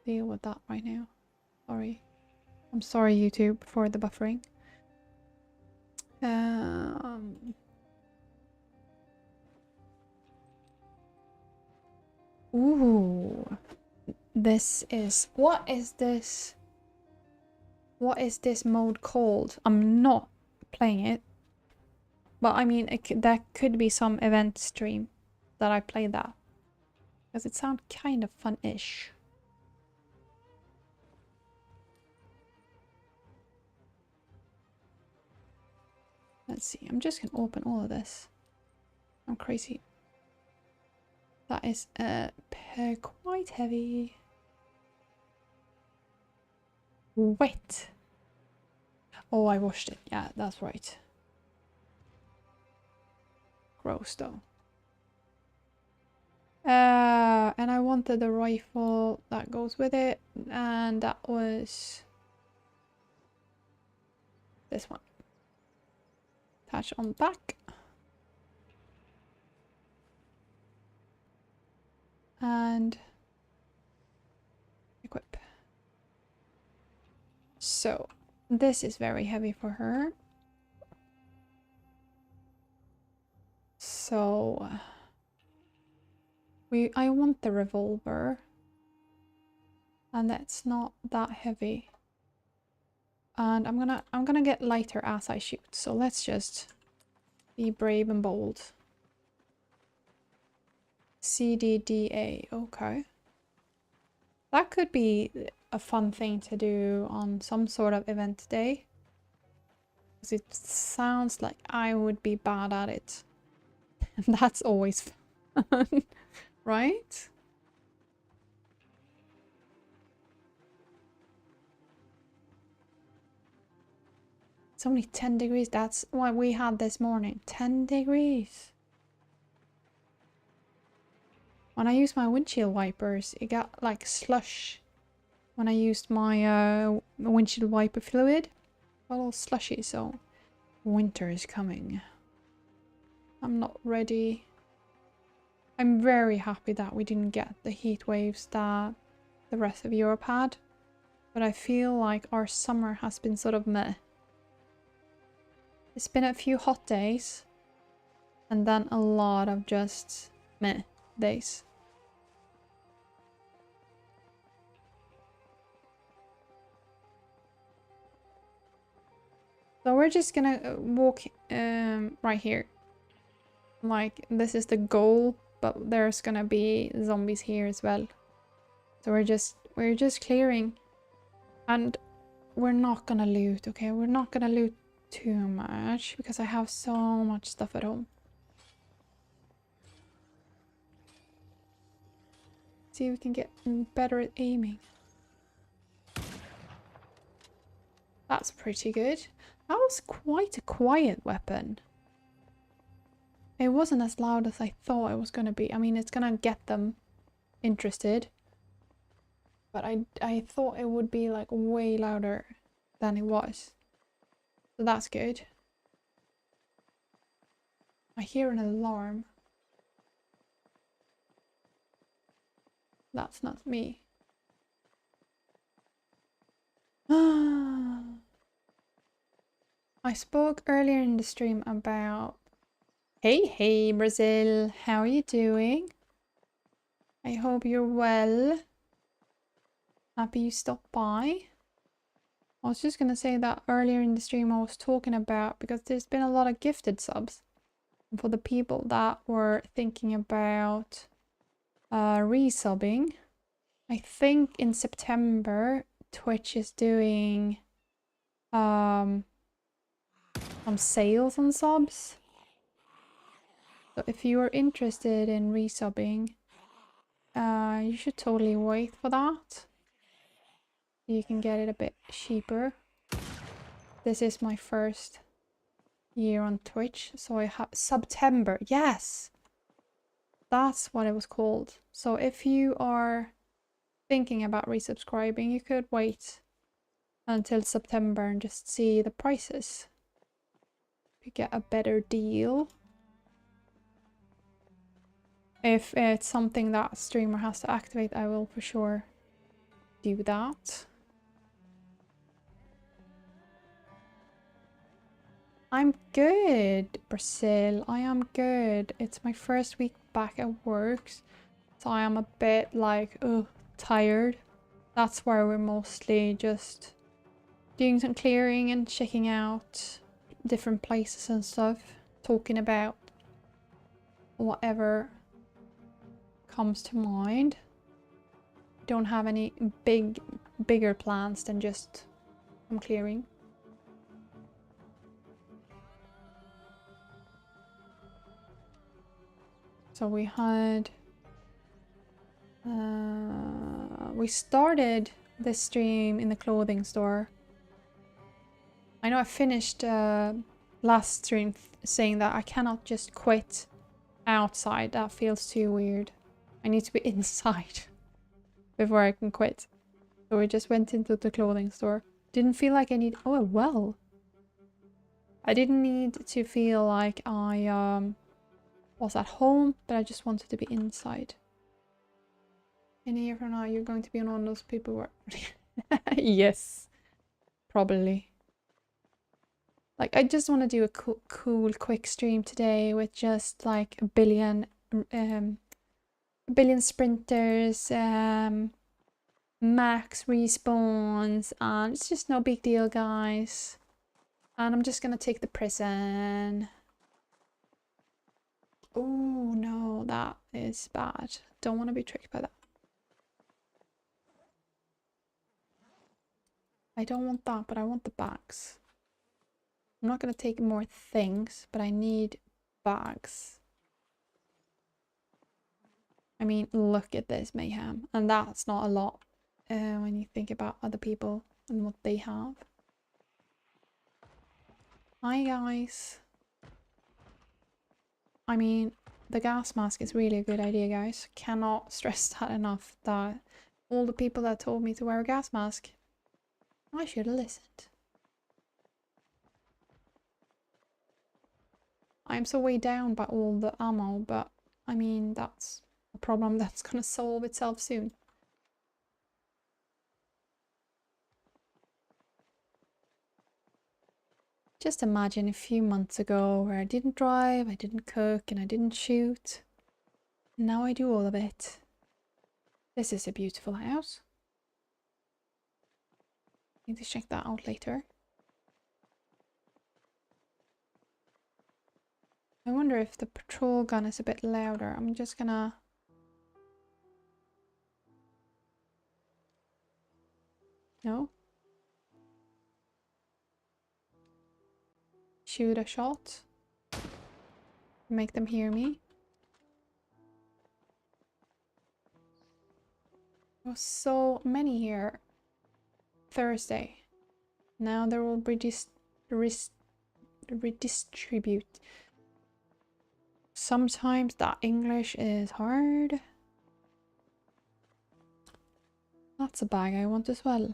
deal with that right now. Sorry. I'm sorry, YouTube, for the buffering. Ooh. This is... What is this? What is this mode called? I'm not playing it. But I mean, there could be some event stream that I play that. Because it sounds kind of fun-ish. Let's see, I'm just gonna open all of this. I'm crazy. That is quite heavy. Wet. Oh, I washed it. Yeah, that's right. Gross though. And I wanted the rifle that goes with it, and that was this one. Attach on back. And equip. So this is very heavy for her. So I want the revolver, and that's not that heavy. And I'm gonna get lighter as I shoot. So let's just be brave and bold. CDDA, okay. That could be a fun thing to do on some sort of event day. Because it sounds like I would be bad at it. And that's always fun, right? It's only 10 degrees. That's what we had this morning. 10 degrees. When I used my windshield wipers, it got like slush. When I used my windshield wiper fluid, a little slushy, so winter is coming. I'm not ready. I'm very happy that we didn't get the heat waves that the rest of Europe had. But I feel like our summer has been sort of meh. It's been a few hot days. And then a lot of just meh days. So we're just gonna walk right here. Like, this is the goal, but there's gonna be zombies here as well. So we're just clearing. And we're not gonna loot, okay? We're not gonna loot too much because I have so much stuff at home. See if we can get better at aiming. That's pretty good. That was quite a quiet weapon. It wasn't as loud as I thought it was gonna be. I mean, it's gonna get them interested. But I thought it would be like way louder than it was. So that's good. I hear an alarm. That's not me. I spoke earlier in the stream about... Hey Brazil, how are you doing? I hope you're well. Happy you stopped by. I was just gonna say that earlier in the stream I was talking about, because there's been a lot of gifted subs. And for the people that were thinking about resubbing, I think in September Twitch is doing some sales on subs. So if you are interested in resubbing, you should totally wait for that. You can get it a bit cheaper. This is my first year on Twitch, so I have September. Yes, that's what it was called. So if you are thinking about resubscribing, you could wait until September and just see the prices. You get a better deal. If it's something that streamer has to activate, I will for sure do that. I'm good, Brazil. I am good. It's my first week back at work, so I am a bit like, tired. That's why we're mostly just doing some clearing and checking out different places and stuff. Talking about whatever comes to mind. Don't have any bigger plans than just some clearing. So we had we started this stream in the clothing store. I know I finished last stream saying that I cannot just quit outside. That feels too weird. I need to be inside before I can quit. So we just went into the clothing store. Didn't feel like I need... Oh, well. I didn't need to feel like I was at home, but I just wanted to be inside. In a year from now, you're going to be one of those people where... Yes. Probably. Like, I just want to do a cool, quick stream today with just like a billion sprinters, max respawns, and it's just no big deal, guys. And I'm just gonna take the prison. Oh no, that is bad. Don't want to be tricked by that. I don't want that, but I want the bags. I'm not gonna take more things, but I need bags. I mean, look at this mayhem. And that's not a lot when you think about other people and what they have. Hi guys. I mean, the gas mask is really a good idea, guys. Cannot stress that enough, that all the people that told me to wear a gas mask, I should have listened. I'm so weighed down by all the ammo, but I mean, that's a problem that's gonna solve itself soon. Just imagine a few months ago where I didn't drive, I didn't cook, and I didn't shoot. And now I do all of it. This is a beautiful house. Need to check that out later. I wonder if the patrol gun is a bit louder. I'm just gonna... No? Shoot a shot. Make them hear me. There was so many here Thursday. Now there will be redistribute. Sometimes that English is hard. That's a bag I want as well.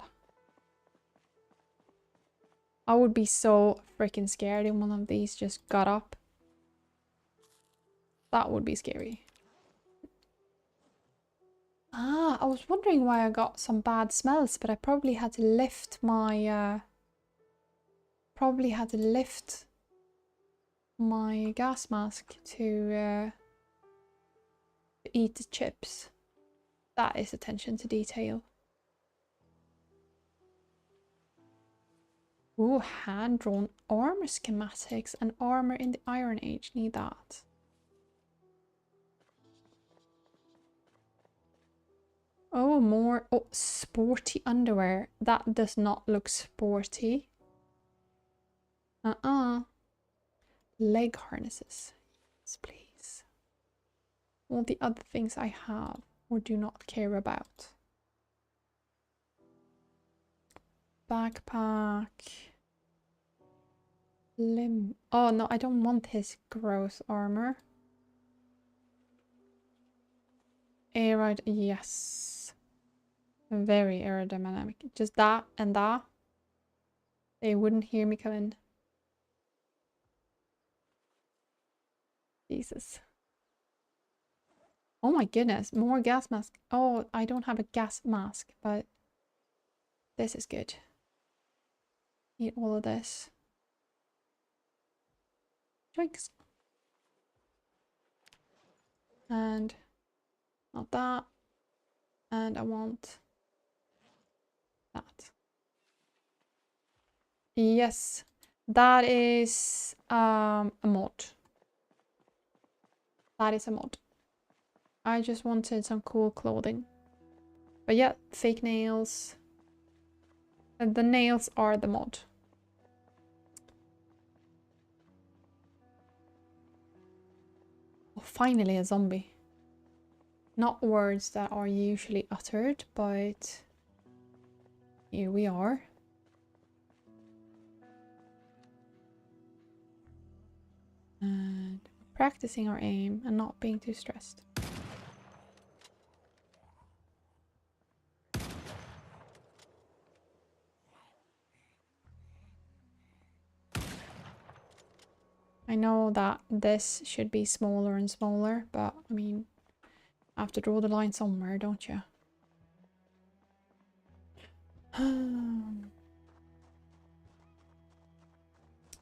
I would be so freaking scared if one of these just got up. That would be scary. Ah, I was wondering why I got some bad smells, but I probably had to lift my gas mask to eat the chips. That is attention to detail. Ooh, hand-drawn armor schematics and armor in the Iron Age. Need that. Oh, more. Oh, sporty underwear. That does not look sporty. Leg harnesses. Yes, please. All the other things I have or do not care about. Backpack. Limb. Oh no, I don't want his gross armor. Aeride, yes. Very aerodynamic. Just that and that. They wouldn't hear me come in. Jesus. Oh my goodness, more gas mask. Oh, I don't have a gas mask, but this is good. Eat all of this. Drinks. And not that. And I want that. Yes, that is a mod. That is a mod. I just wanted some cool clothing. But yeah, fake nails. And the nails are the mod. Oh, finally a zombie. Not words that are usually uttered, but here we are. And practicing our aim and not being too stressed. I know that this should be smaller and smaller, but I mean, I have to draw the line somewhere, don't you?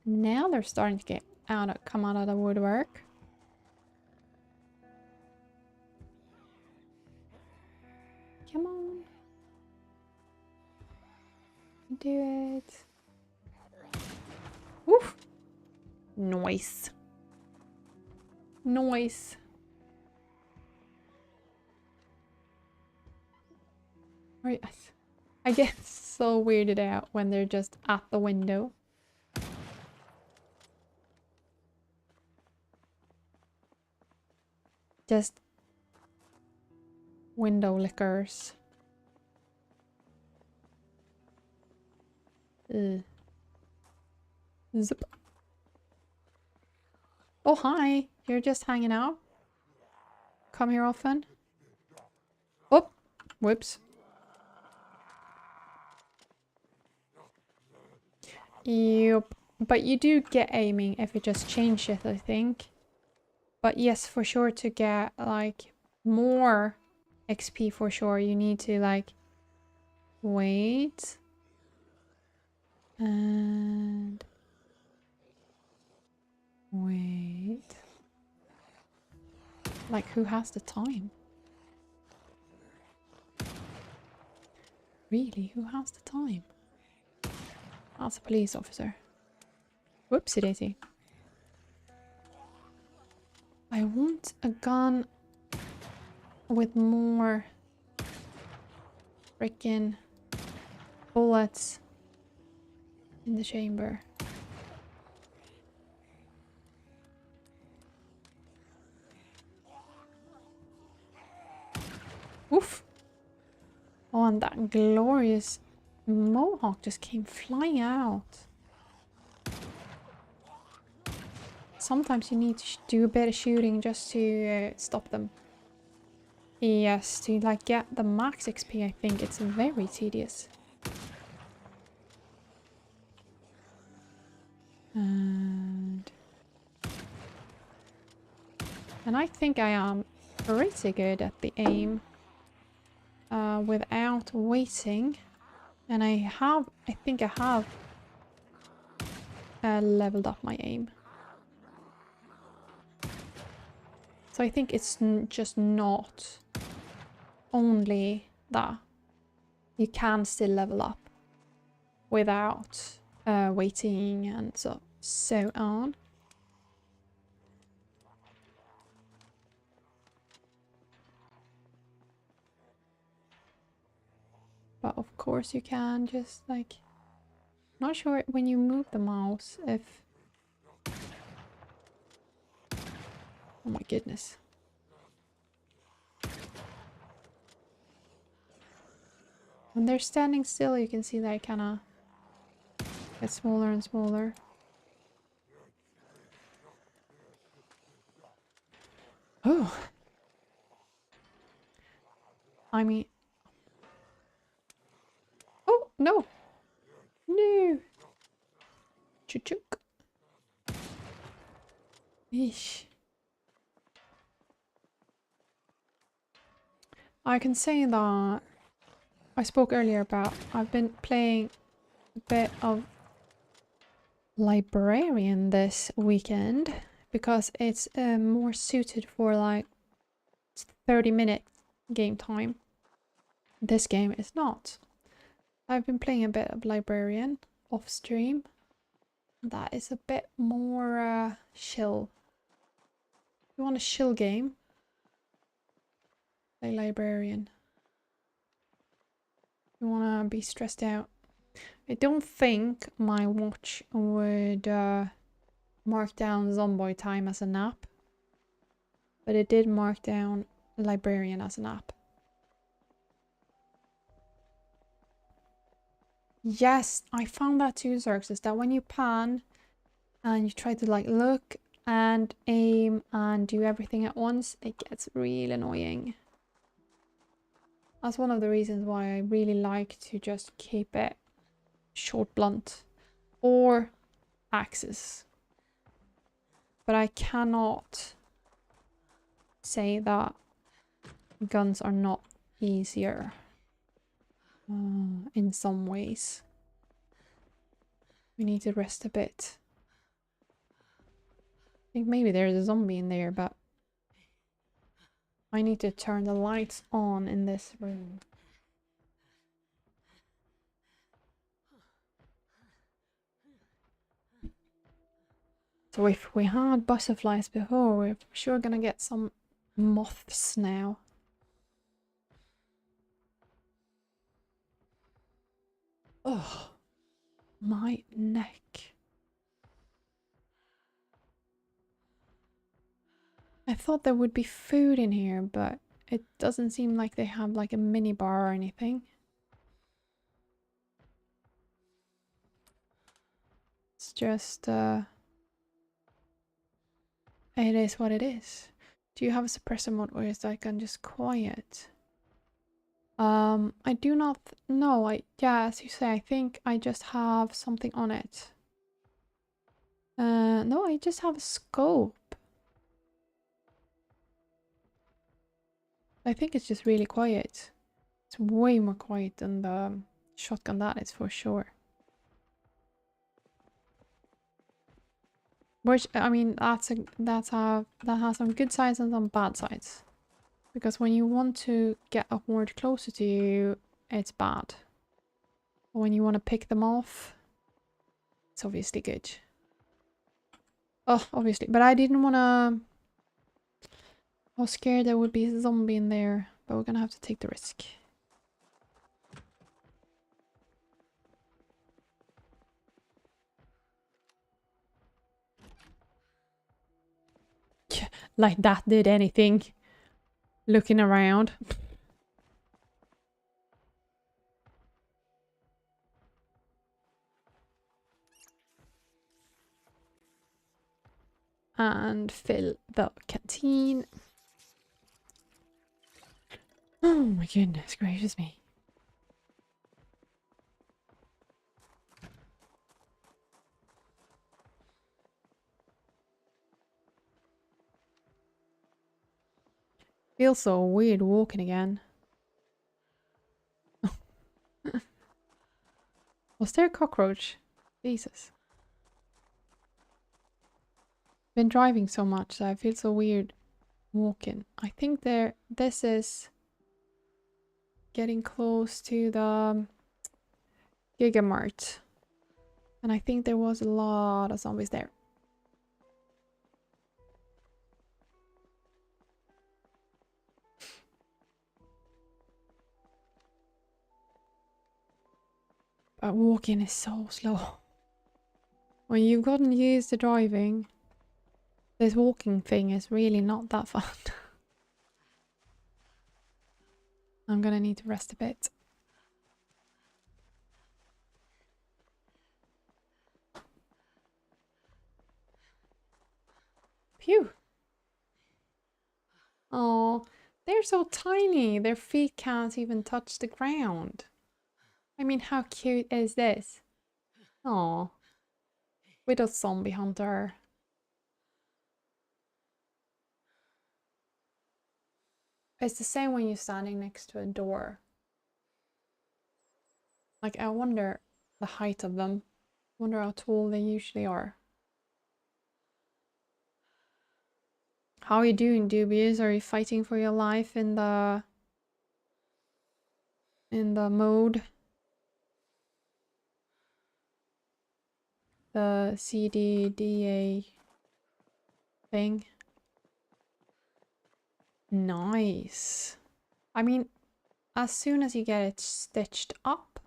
Now they're starting to come out of the woodwork. Come on. Do it. Woof. Nice. Nice. Right. I get so weirded out when they're just at the window. Just window lickers. Ugh. Zip. Oh, hi. You're just hanging out? Come here often? Oh, whoops. Yup. But you do get aiming if you just change it, I think. But yes, for sure, to get like more XP for sure, you need to like wait and wait. Like, who has the time? Really, who has the time? That's a police officer. Whoopsie daisy. I want a gun with more freaking bullets in the chamber. Oof. Oh, and that glorious mohawk just came flying out. Sometimes you need to do a bit of shooting just to stop them. Yes, to like get the max XP, I think it's very tedious. And I think I am pretty good at the aim without waiting. And I think I have leveled up my aim. So I think it's just not only that. You can still level up without waiting and so on. But of course you can just like... Not sure when you move the mouse if... Oh my goodness. When they're standing still, you can see that it kind of gets smaller and smaller. Oh! I mean... Oh, no! No! Chuk-chuk. Eesh. I can say that I spoke earlier about I've been playing a bit of Librarian this weekend because it's more suited for like 30-minute game time. This game is not. I've been playing a bit of Librarian off stream. That is a bit more chill. If you want a chill game, play Librarian. If you want to be stressed out. I don't think my watch would mark down Zomboid time as a nap. But it did mark down Librarian as a nap. Yes, I found that too, Xerxes, that when you pan and you try to like look and aim and do everything at once, it gets really annoying. That's one of the reasons why I really like to just keep it short blunt or axes. But I cannot say that guns are not easier. In some ways. We need to rest a bit. I think maybe there's a zombie in there, but I need to turn the lights on in this room. So if we had butterflies before, we're sure gonna get some moths now. Oh, my neck. I thought there would be food in here, but it doesn't seem like they have like a mini bar or anything. It's just, it is what it is. Do you have a suppressor mode or is that gun just quiet? I do not know. Yeah, as you say, I think I just have something on it. No, I just have a scope. I think it's just really quiet. It's way more quiet than the shotgun, that is for sure. Which, I mean, that has some good sides and some bad sides. Because when you want to get a horde closer to you, it's bad. When you want to pick them off, it's obviously good. Oh, obviously. But I didn't want to... I was scared there would be a zombie in there. But we're gonna have to take the risk. Like that did anything. Looking around. And fill the canteen. Oh my goodness gracious me. Feels so weird walking again. Was there a cockroach? Jesus. Been driving so much that I feel so weird walking. I think this is getting close to the Gigamart. And I think there was a lot of zombies there. But walking is so slow. When you've gotten used to driving, this walking thing is really not that fun. I'm gonna need to rest a bit. Phew. Oh, they're so tiny. Their feet can't even touch the ground. I mean, how cute is this? Oh, with a zombie hunter. It's the same when you're standing next to a door. Like, I wonder the height of them. I wonder how tall they usually are. How are you doing, Dubious? Are you fighting for your life in the mode? The CDDA thing? Nice. I mean, as soon as you get it stitched up,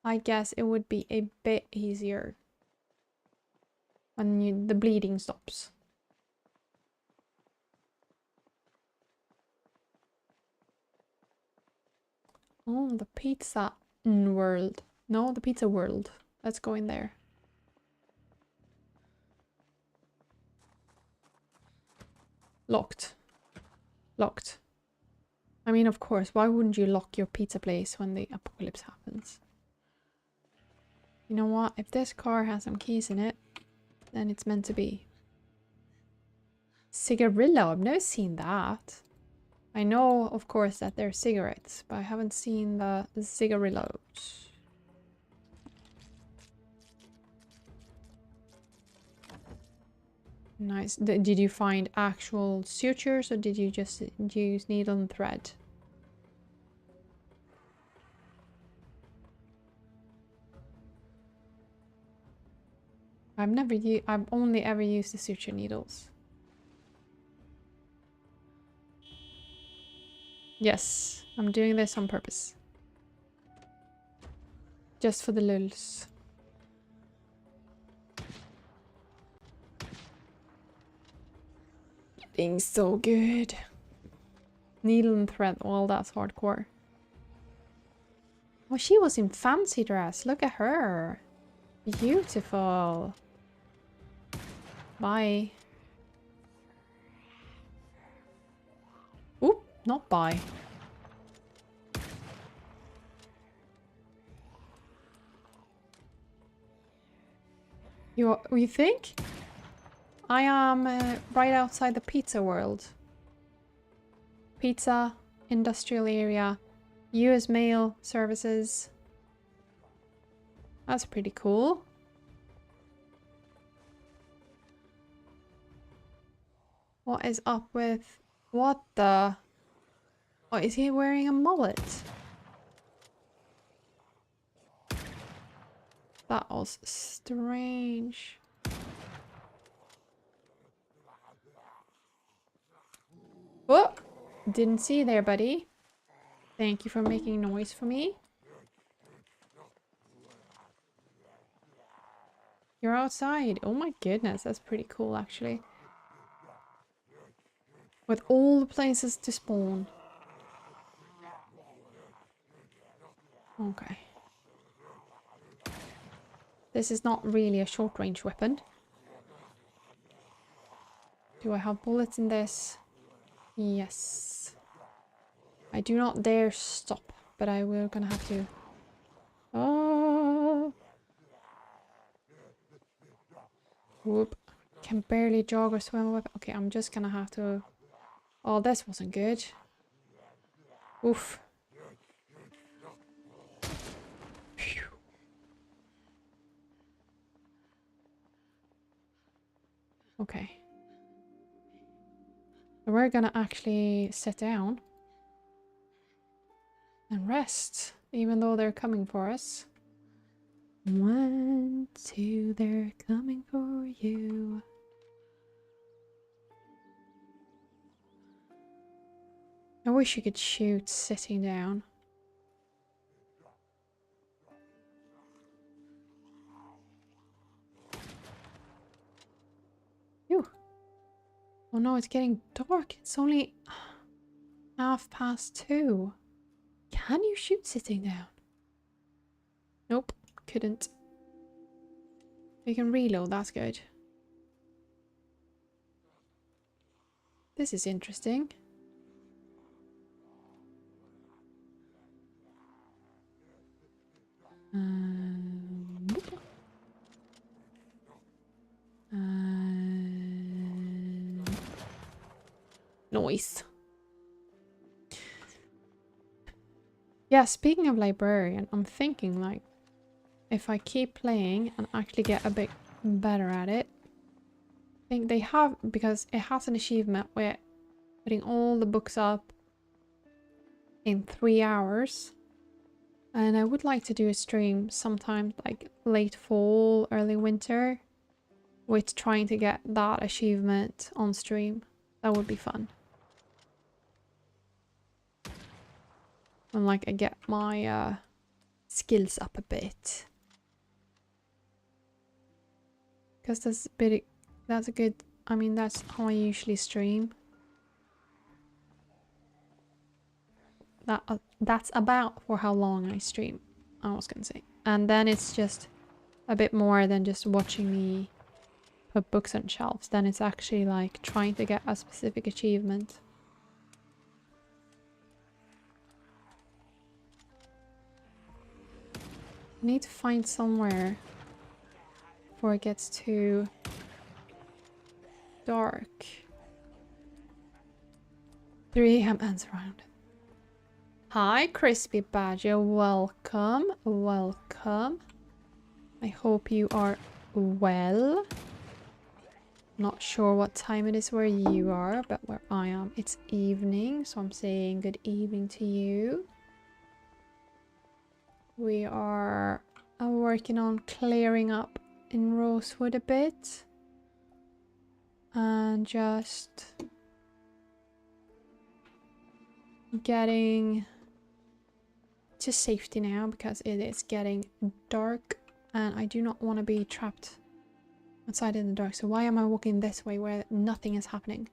I guess it would be a bit easier when the bleeding stops. Oh, the pizza world. No, the pizza world. Let's go in there. Locked. Locked. I mean, of course, why wouldn't you lock your pizza place when the apocalypse happens? You know what? If this car has some keys in it, then it's meant to be. Cigarillo, I've never seen that. I know, of course, that they're cigarettes, but I haven't seen the cigarillos. Nice. Did you find actual sutures or did you just use needle and thread? I've only ever used the suture needles. Yes, I'm doing this on purpose. Just for the lulz. Being so good. Needle and thread, well, that's hardcore. Oh, she was in fancy dress. Look at her. Beautiful. Bye. Oop, not bye. You think? I am right outside the pizza world. Pizza, industrial area, US mail services. That's pretty cool. What is up with... What the... Oh, is he wearing a mullet? That was strange. Oh! Didn't see you there, buddy. Thank you for making noise for me. You're outside. Oh my goodness, that's pretty cool actually. With all the places to spawn. Okay. This is not really a short range weapon. Do I have bullets in this? Yes. I do not dare stop, but I will gonna have to. Oh. Whoop. Can barely jog or swim with. Okay, I'm just gonna have to. Oh, this wasn't good. Oof. Phew. Okay. So we're gonna actually sit down and rest, even though they're coming for us. 1, 2, they're coming for you. I wish you could shoot sitting down. Phew. Oh no, it's getting dark. It's only 2:30. Can you shoot sitting down? Nope, couldn't. We can reload, that's good. This is interesting. Noise. Yeah, speaking of librarian, I'm thinking like if I keep playing and actually get a bit better at it. I think they have, because it has an achievement where putting all the books up in 3 hours. And I would like to do a stream sometime like late fall, early winter, with trying to get that achievement on stream. That would be fun. And like I get my skills up a bit. Because that's a good, I mean that's how I usually stream. That's about for how long I stream, I was gonna say. And then it's just a bit more than just watching me put books on shelves. Then it's actually like trying to get a specific achievement. I need to find somewhere before it gets too dark. 3 AM and surrounded. Hi, Crispy Badger. Welcome. Welcome. I hope you are well. Not sure what time it is where you are, but where I am, it's evening. So I'm saying good evening to you. We are working on clearing up in Rosewood a bit. And just getting to safety now because it is getting dark and I do not want to be trapped outside in the dark. So why am I walking this way where nothing is happening?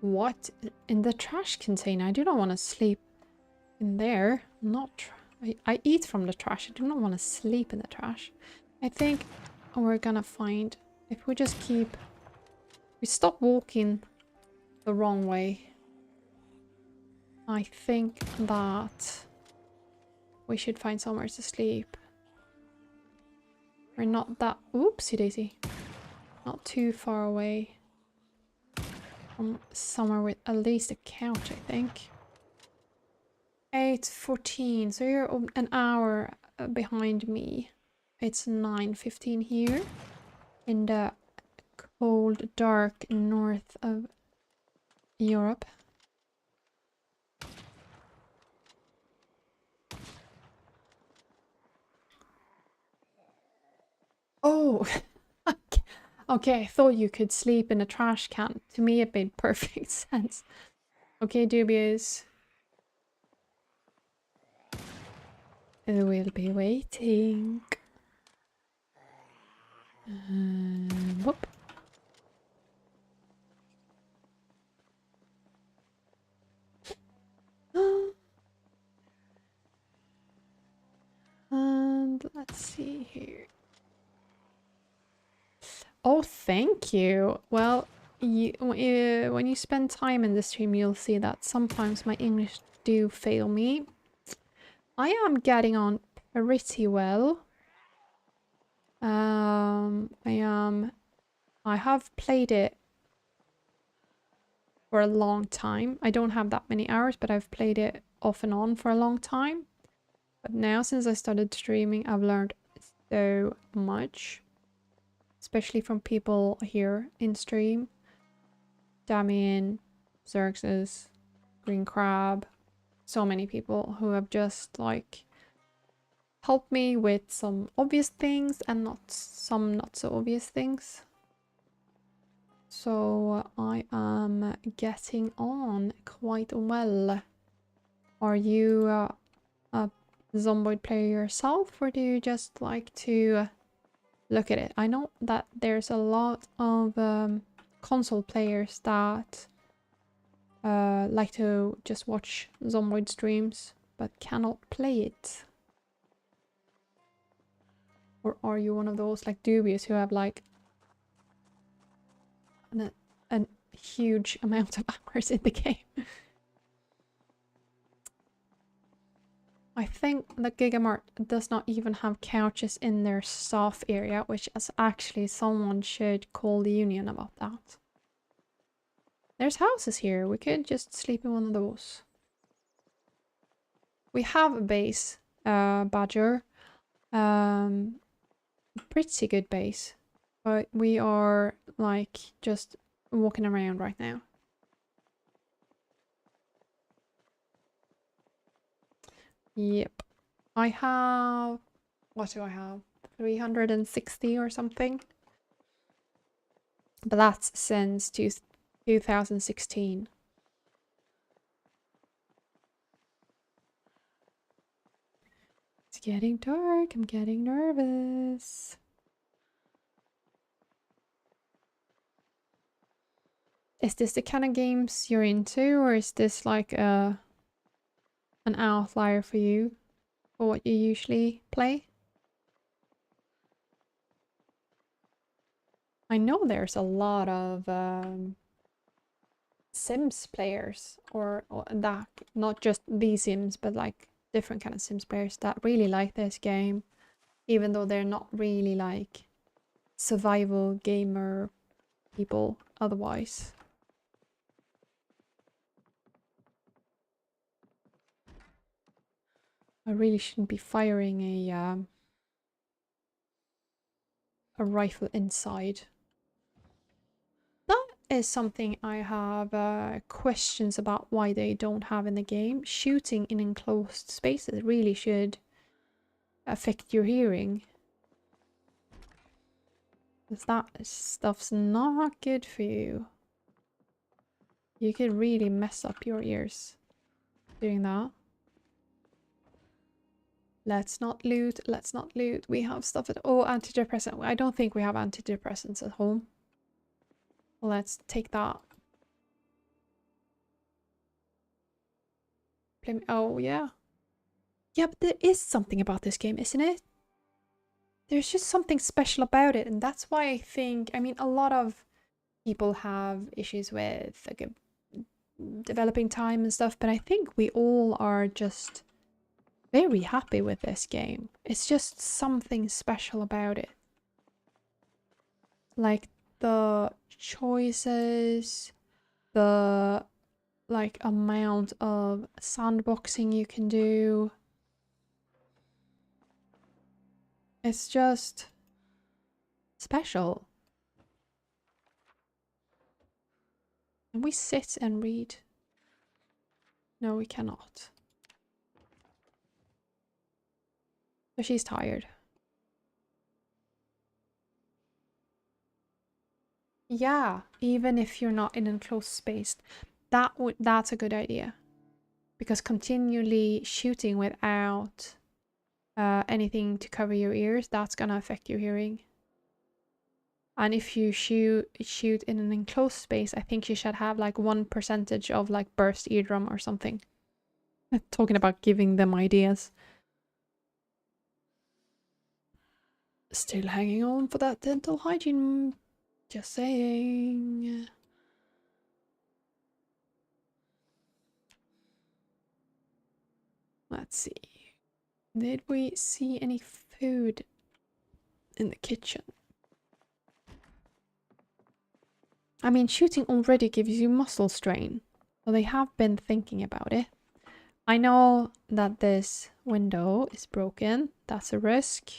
What? In the trash container? I do not want to sleep in there. I eat from the trash. I do not want to sleep in the trash. I think we're gonna find, if we just keep, we stop walking the wrong way. I think that we should find somewhere to sleep. We're not that... Oopsie daisy. Not too far away from somewhere with at least a couch, I think. 8:14, so you're an hour behind me. It's 9:15 here in the cold, dark north of Europe. Oh, okay, I thought you could sleep in a trash can. To me, it made perfect sense. Okay, dubious. We'll be waiting. Whoop. And let's see here. Oh, thank you. Well, when you spend time in the stream, you'll see that sometimes my English do fail me. I am getting on pretty well. I have played it for a long time. I don't have that many hours, but I've played it off and on for a long time. But now, since I started streaming, I've learned so much. Especially from people here in stream. Damien, Xerxes, Green Crab. So many people who have just like helped me with some obvious things and some not so obvious things. So I am getting on quite well. Are you a Zomboid player yourself, or do you just like to look at it? I know that there's a lot of console players that like to just watch Zomboid streams but cannot play it. Or are you one of those like dubious who have like a huge amount of hours in the game? I think that Gigamart does not even have couches in their staff area, which is actually someone should call the union about that. There's houses here. We could just sleep in one of those. We have a base, Badger. Pretty good base. But we are like just walking around right now. Yep. I have... What do I have? 360 or something? But that's since 2016. It's getting dark. I'm getting nervous. Is this the kind of games you're into, or is this like an outlier for you for what you usually play? I know there's a lot of Sims players, or that, not just the Sims, but like different kind of Sims players that really like this game, even though they're not really like survival gamer people otherwise. I really shouldn't be firing a rifle inside. That is something I have questions about why they don't have in the game. Shooting in enclosed spaces really should affect your hearing. Because that stuff's not good for you. You could really mess up your ears doing that. Let's not loot, let's not loot. We have stuff at... Oh, antidepressant. I don't think we have antidepressants at home. Let's take that. Oh, yeah. Yeah, but there is something about this game, isn't it? There's just something special about it, and that's why I think... I mean, a lot of people have issues with like, developing time and stuff, but I think we all are just very happy with this game. It's just something special about it. like the choices, the like amount of sandboxing you can do. It's just special. Can we sit and read? No, we cannot. So she's tired. Yeah, even if you're not in an enclosed space, that's a good idea. Because continually shooting without anything to cover your ears, that's gonna affect your hearing. And if you shoot in an enclosed space, I think you should have like 1% of like burst eardrum or something. Talking about giving them ideas. Still hanging on for that dental hygiene. Just saying. Let's see. Did we see any food in the kitchen? I mean, shooting already gives you muscle strain, so they have been thinking about it. I know that this window is broken. That's a risk.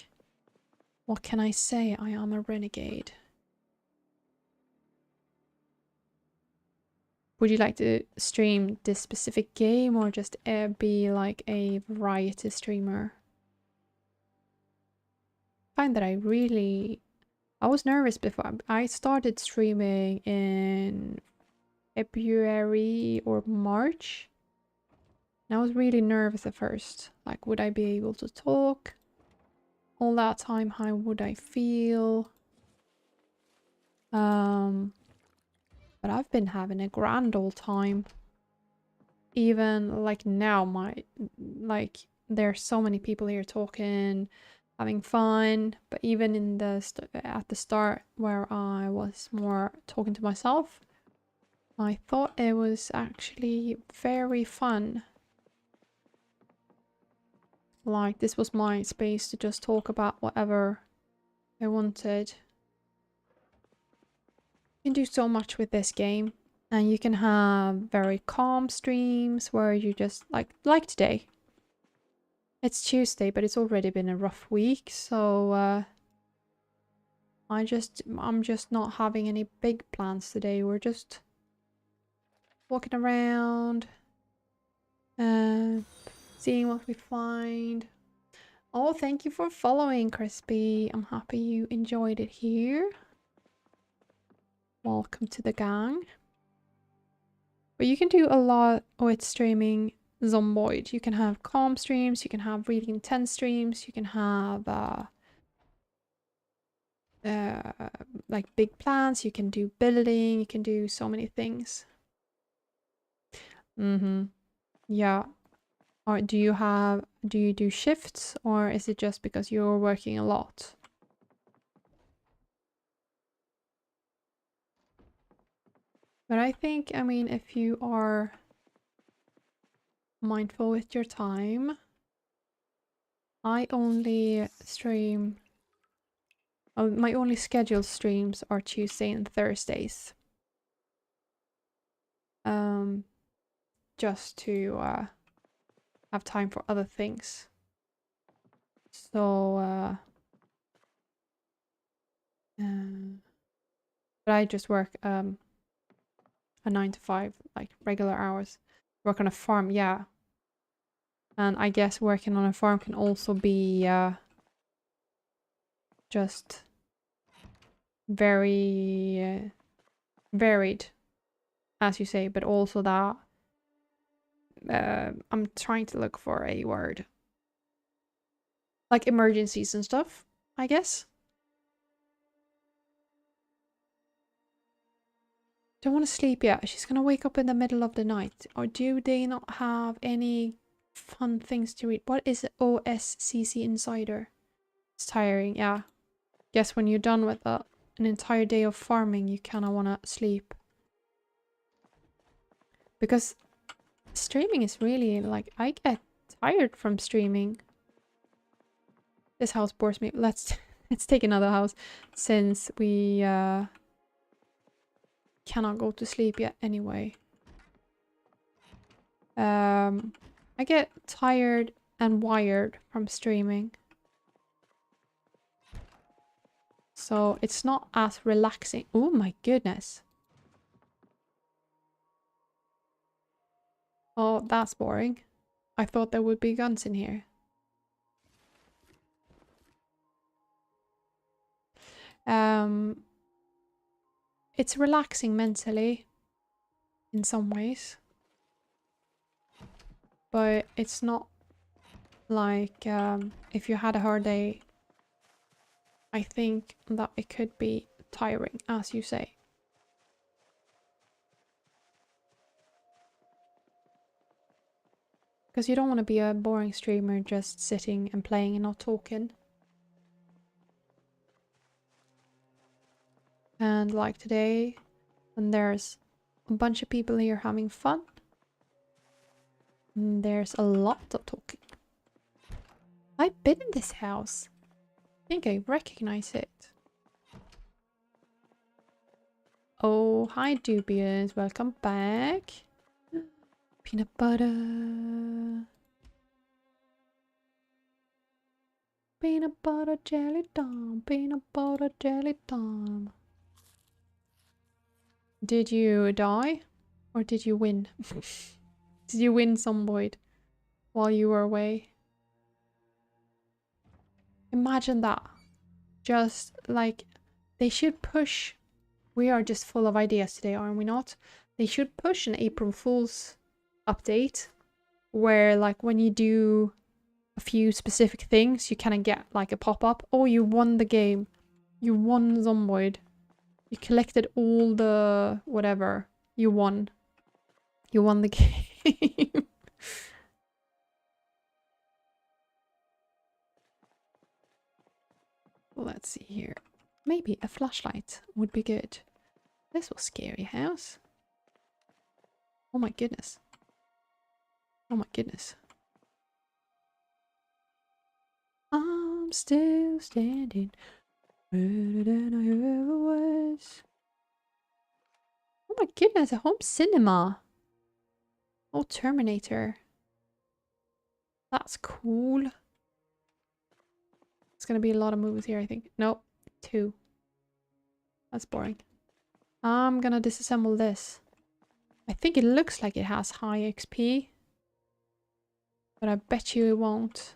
What can I say? I am a renegade. Would you like to stream this specific game or just be like a variety streamer? I find that I was nervous before. I started streaming in February or March. And I was really nervous at first. Like, would I be able to talk? All that time, how would I feel? But I've been having a grand old time. Even like now, like there's so many people here talking, having fun. But even in at the start, where I was more talking to myself, I thought it was actually very fun. Like, this was my space to just talk about whatever I wanted. You can do so much with this game. And you can have very calm streams where you just, like today. It's Tuesday, but it's already been a rough week, so I'm just not having any big plans today. We're just walking around and seeing what we find. Oh, thank you for following, Crispy. I'm happy you enjoyed it here. Welcome to the gang. But you can do a lot with streaming Zomboid. You can have calm streams, you can have really intense streams, you can have like big plans, you can do building, you can do so many things. Yeah. Or do you do shifts, or is it just because you're working a lot? But I think, I mean, if you are mindful with your time, I only stream... my only scheduled streams are Tuesday and Thursdays. Just to have time for other things. So, but I just work a 9 to 5, like regular hours. Work on a farm, yeah. And I guess working on a farm can also be just very varied, as you say, but also that I'm trying to look for a word. Like emergencies and stuff, I guess. Don't want to sleep yet. She's gonna wake up in the middle of the night. Or do they not have any fun things to read? What is OSCC Insider? It's tiring, yeah. Guess when you're done with an entire day of farming, you kind of want to sleep. Because streaming is really, like, I get tired from streaming. This house bores me. Let's Let's take another house since we cannot go to sleep yet anyway. I get tired and wired from streaming. So it's not as relaxing. Oh my goodness. Oh, that's boring. I thought there would be guns in here. It's relaxing mentally in some ways. But it's not like if you had a hard day, I think that it could be tiring, as you say. Because you don't want to be a boring streamer just sitting and playing and not talking. And like today, when there's a bunch of people here having fun, and there's a lot of talking. I've been in this house. I think I recognize it. Oh, hi Dubious. Welcome back. Peanut butter. Peanut butter jelly time. Peanut butter jelly time. Did you die? Or did you win? Did you win some void while you were away? Imagine that. Just like they should push. We are just full of ideas today, aren't we not? They should push an April Fool's update where like when you do a few specific things, you kind of get like a pop-up. Oh, you won the game. You won Zomboid. You collected all the whatever. You won. You won the game. Let's see here. Maybe a flashlight would be good. This was scary house. Oh my goodness. Oh my goodness. I'm still standing better than I ever was. Oh my goodness, a home cinema. Oh, Terminator. That's cool. It's gonna be a lot of movies here, I think. Nope, 2. That's boring. I'm gonna disassemble this. I think it looks like it has high XP. But I bet you it won't.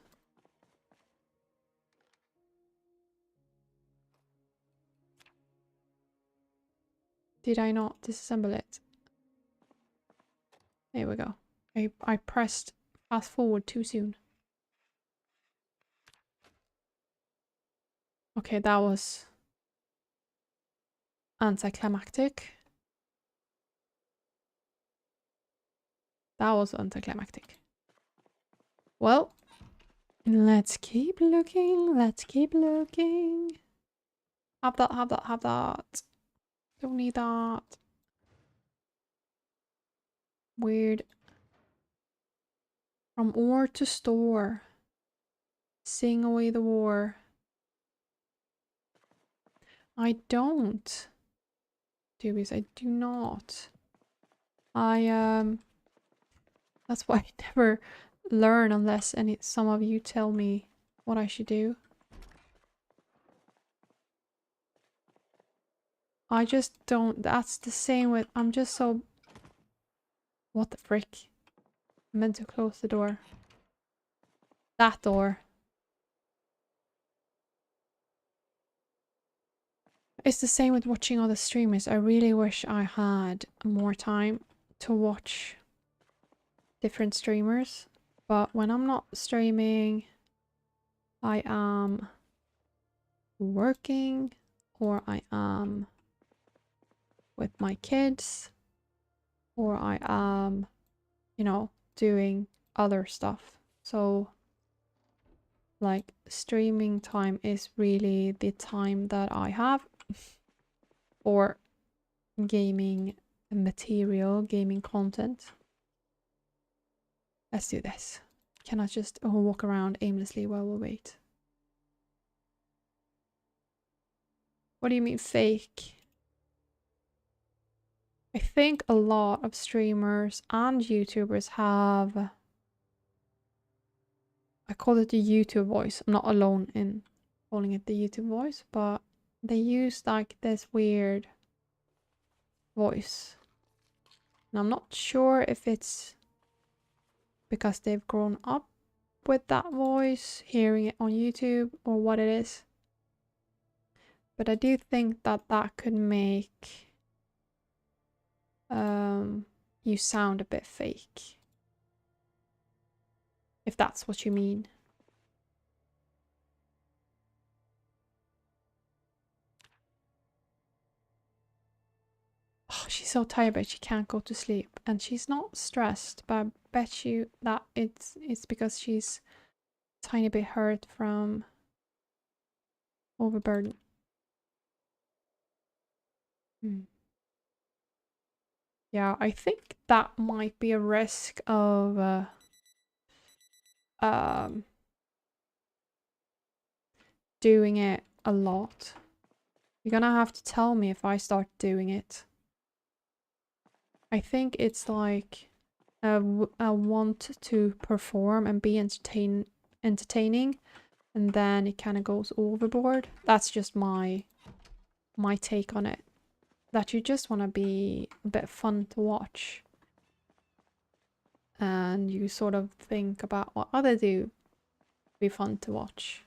Did I not disassemble it? There we go. I pressed fast forward too soon. Okay, that was anticlimactic. That was anticlimactic. Well, let's keep looking. Let's keep looking. Have that, have that, have that. Don't need that. Weird. From ore to store. Sing away the war. I don't. Dubious, I do not. That's why I never learn unless some of you tell me what I should do. I just don't. That's the same with. I'm just so. What the frick? I meant to close the door. That door. It's the same with watching other streamers. I really wish I had more time to watch different streamers. But when I'm not streaming, I am working or I am with my kids or I am, you know, doing other stuff. So like streaming time is really the time that I have for gaming material, gaming content. Let's do this. Cannot just walk around aimlessly while we wait. What do you mean fake? I think a lot of streamers and YouTubers have... I call it the YouTube voice. I'm not alone in calling it the YouTube voice, but they use like this weird voice. And I'm not sure if it's because they've grown up with that voice, hearing it on YouTube, or what it is. But I do think that that could make you sound a bit fake. If that's what you mean. Oh, she's so tired but she can't go to sleep. And she's not stressed, but I bet you that it's because she's a tiny bit hurt from overburden. Yeah, I think that might be a risk of doing it a lot. You're gonna have to tell me if I start doing it. I think it's like a want to perform and be entertaining, and then it kind of goes overboard. That's just my take on it. That you just want to be a bit fun to watch. And you sort of think about what others do to be fun to watch.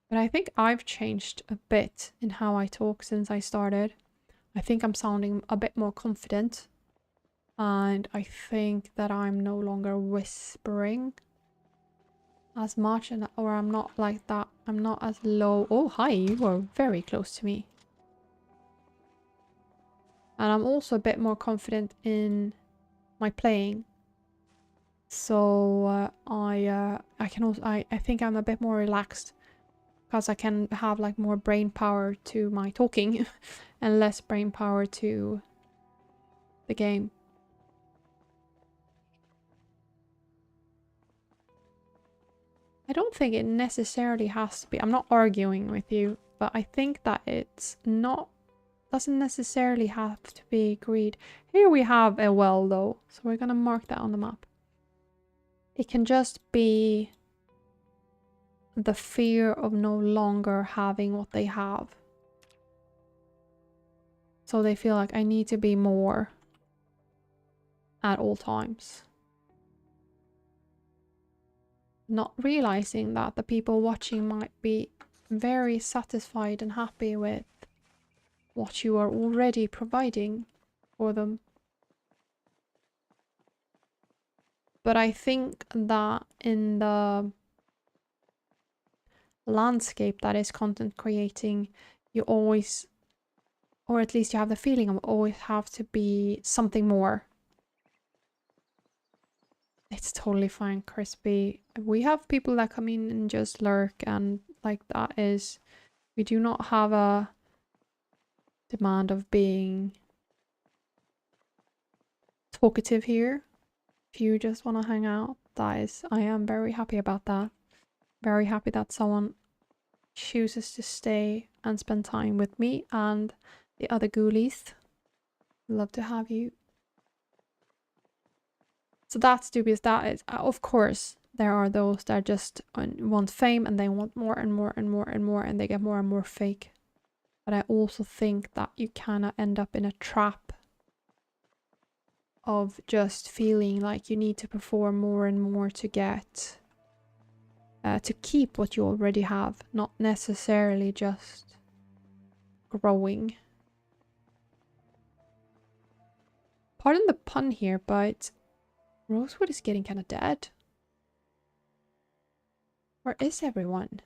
But I think I've changed a bit in how I talk since I started. I think I'm sounding a bit more confident. And I think that I'm no longer whispering as much, or I'm not like that. I'm not as low. Oh, hi, you were very close to me. And I'm also a bit more confident in my playing. So I can also, I think I'm a bit more relaxed because I can have like more brain power to my talking and less brain power to the game. I don't think it necessarily has to be. I'm not arguing with you, but I think that it's not, doesn't necessarily have to be greed. Here we have a well though, so we're gonna mark that on the map. It can just be the fear of no longer having what they have. So they feel like I need to be more at all times. Not realizing that the people watching might be very satisfied and happy with what you are already providing for them. But I think that in the landscape that is content creating, you always, or at least you have the feeling of always have to be something more. It's totally fine, Crispy. We have people that come in and just lurk, and like that is, we do not have a demand of being talkative here. If you just want to hang out, that is, I am very happy about that. Very happy that someone chooses to stay and spend time with me and the other ghoulies. Love to have you. So that's dubious. That is, of course, there are those that just want fame and they want more and more and more and more, and they get more and more fake. But I also think that you kind of end up in a trap of just feeling like you need to perform more and more to get, to keep what you already have, not necessarily just growing. Pardon the pun here, but Rosewood is getting kind of dead. Where is everyone?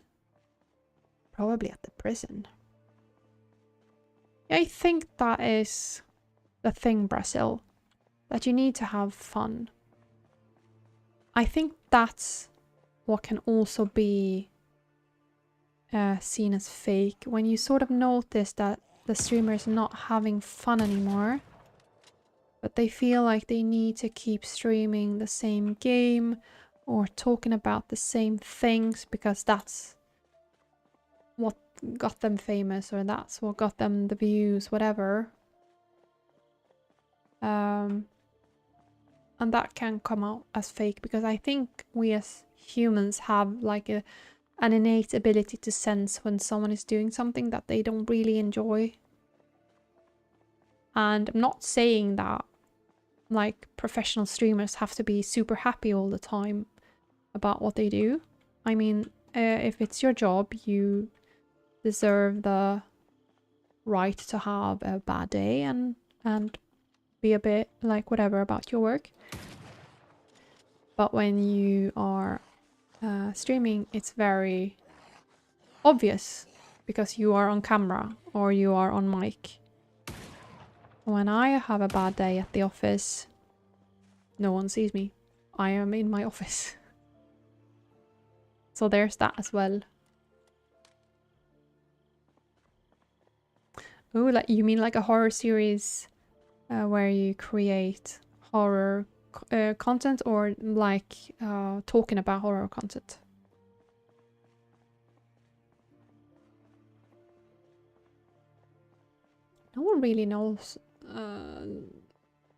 Probably at the prison. I think that is the thing, Brazil. That you need to have fun. I think that's what can also be seen as fake. When you sort of notice that the streamer is not having fun anymore, but they feel like they need to keep streaming the same game or talking about the same things because that's what got them famous or that's what got them the views, whatever. And that can come out as fake because I think we as humans have like an innate ability to sense when someone is doing something that they don't really enjoy. And I'm not saying that like professional streamers have to be super happy all the time about what they do. I mean, if it's your job, you deserve the right to have a bad day and be a bit like whatever about your work. But when you are streaming, it's very obvious because you are on camera or you are on mic. When I have a bad day at the office, no one sees me. I am in my office. So there's that as well. Oh, like you mean like a horror series where you create horror content or like talking about horror content? No one really knows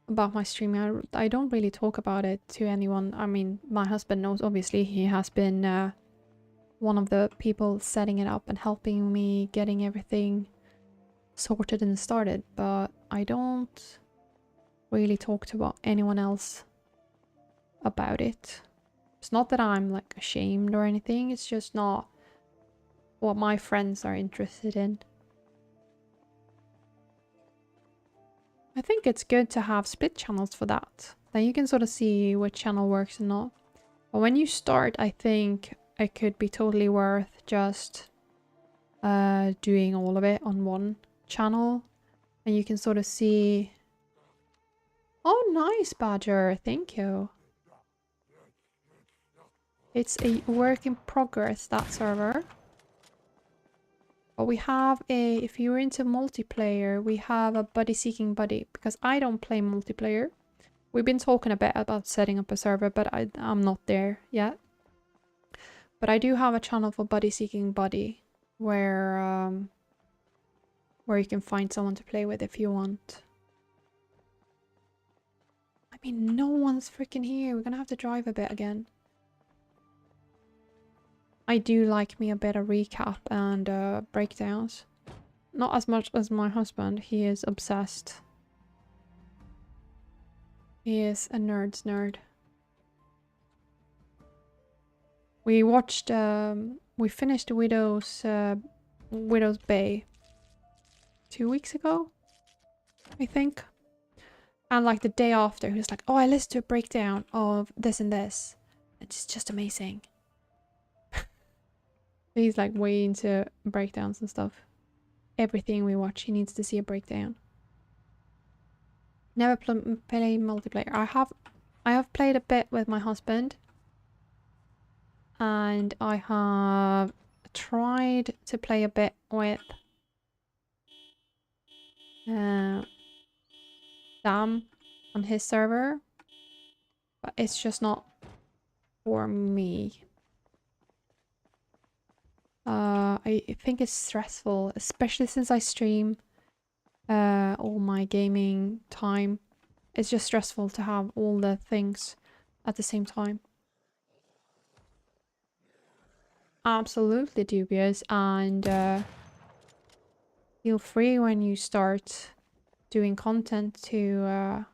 about my streaming. I don't really talk about it to anyone. I mean, my husband knows, obviously. He has been one of the people setting it up and helping me getting everything sorted and started, but I don't really talk to anyone else about it. It's not that I'm like ashamed or anything, it's just not what my friends are interested in. I think it's good to have split channels for that. Then you can sort of see which channel works and not. But when you start, I think it could be totally worth just doing all of it on one channel. And you can sort of see... Oh, nice, Badger. Thank you. It's a work in progress, that server. But we have a... If you're into multiplayer, we have a buddy seeking buddy. Because I don't play multiplayer. We've been talking a bit about setting up a server, but I'm not there yet. But I do have a channel for buddy seeking buddy. Where you can find someone to play with if you want. I mean, no one's freaking here. We're gonna have to drive a bit again. I do like me a bit of recap and breakdowns. Not as much as my husband. He is obsessed. He is a nerd's nerd. We watched... we finished Widow's Bay 2 weeks ago, I think. And like the day after, he was like, oh, I listened to a breakdown of this and this. It's just amazing. He's like way into breakdowns and stuff. Everything we watch, he needs to see a breakdown. Never play multiplayer. I have played a bit with my husband. And I have tried to play a bit with Sam on his server. But it's just not for me. I think it's stressful, especially since I stream all my gaming time. It's just stressful to have all the things at the same time. Absolutely dubious, and feel free when you start doing content to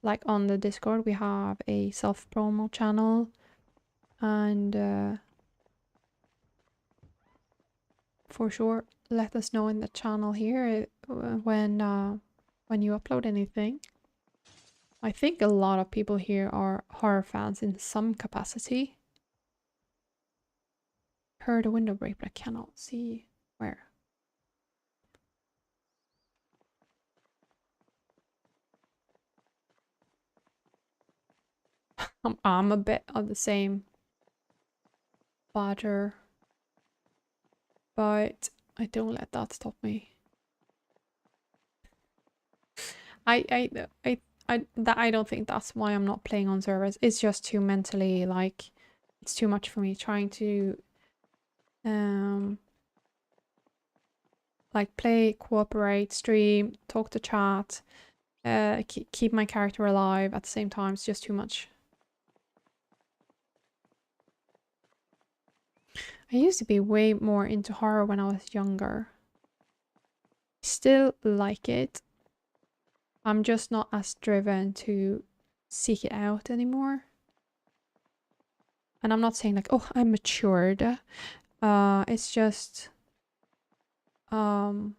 like on the Discord we have a self-promo channel, and for sure let us know in the channel here when you upload anything. I think a lot of people here are horror fans in some capacity. Heard a window break, but I cannot see where. I'm a bit of the same Badger, but I don't let that stop me. I don't think that's why I'm not playing on servers. It's just too mentally, like, it's too much for me trying to like play, cooperate, stream, talk to chat, keep my character alive at the same time. It's just too much. I used to be way more into horror when I was younger. Still like it. I'm just not as driven to seek it out anymore. And I'm not saying like, oh, I'm matured. It's just I'm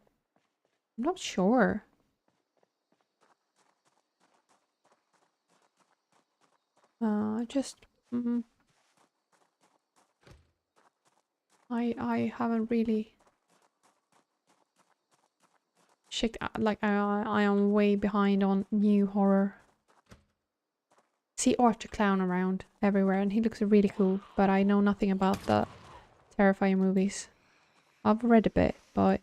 not sure. Just I haven't really checked out, like I am way behind on new horror. See Archer Clown around everywhere and he looks really cool, but I know nothing about the Terrifier movies. I've read a bit, but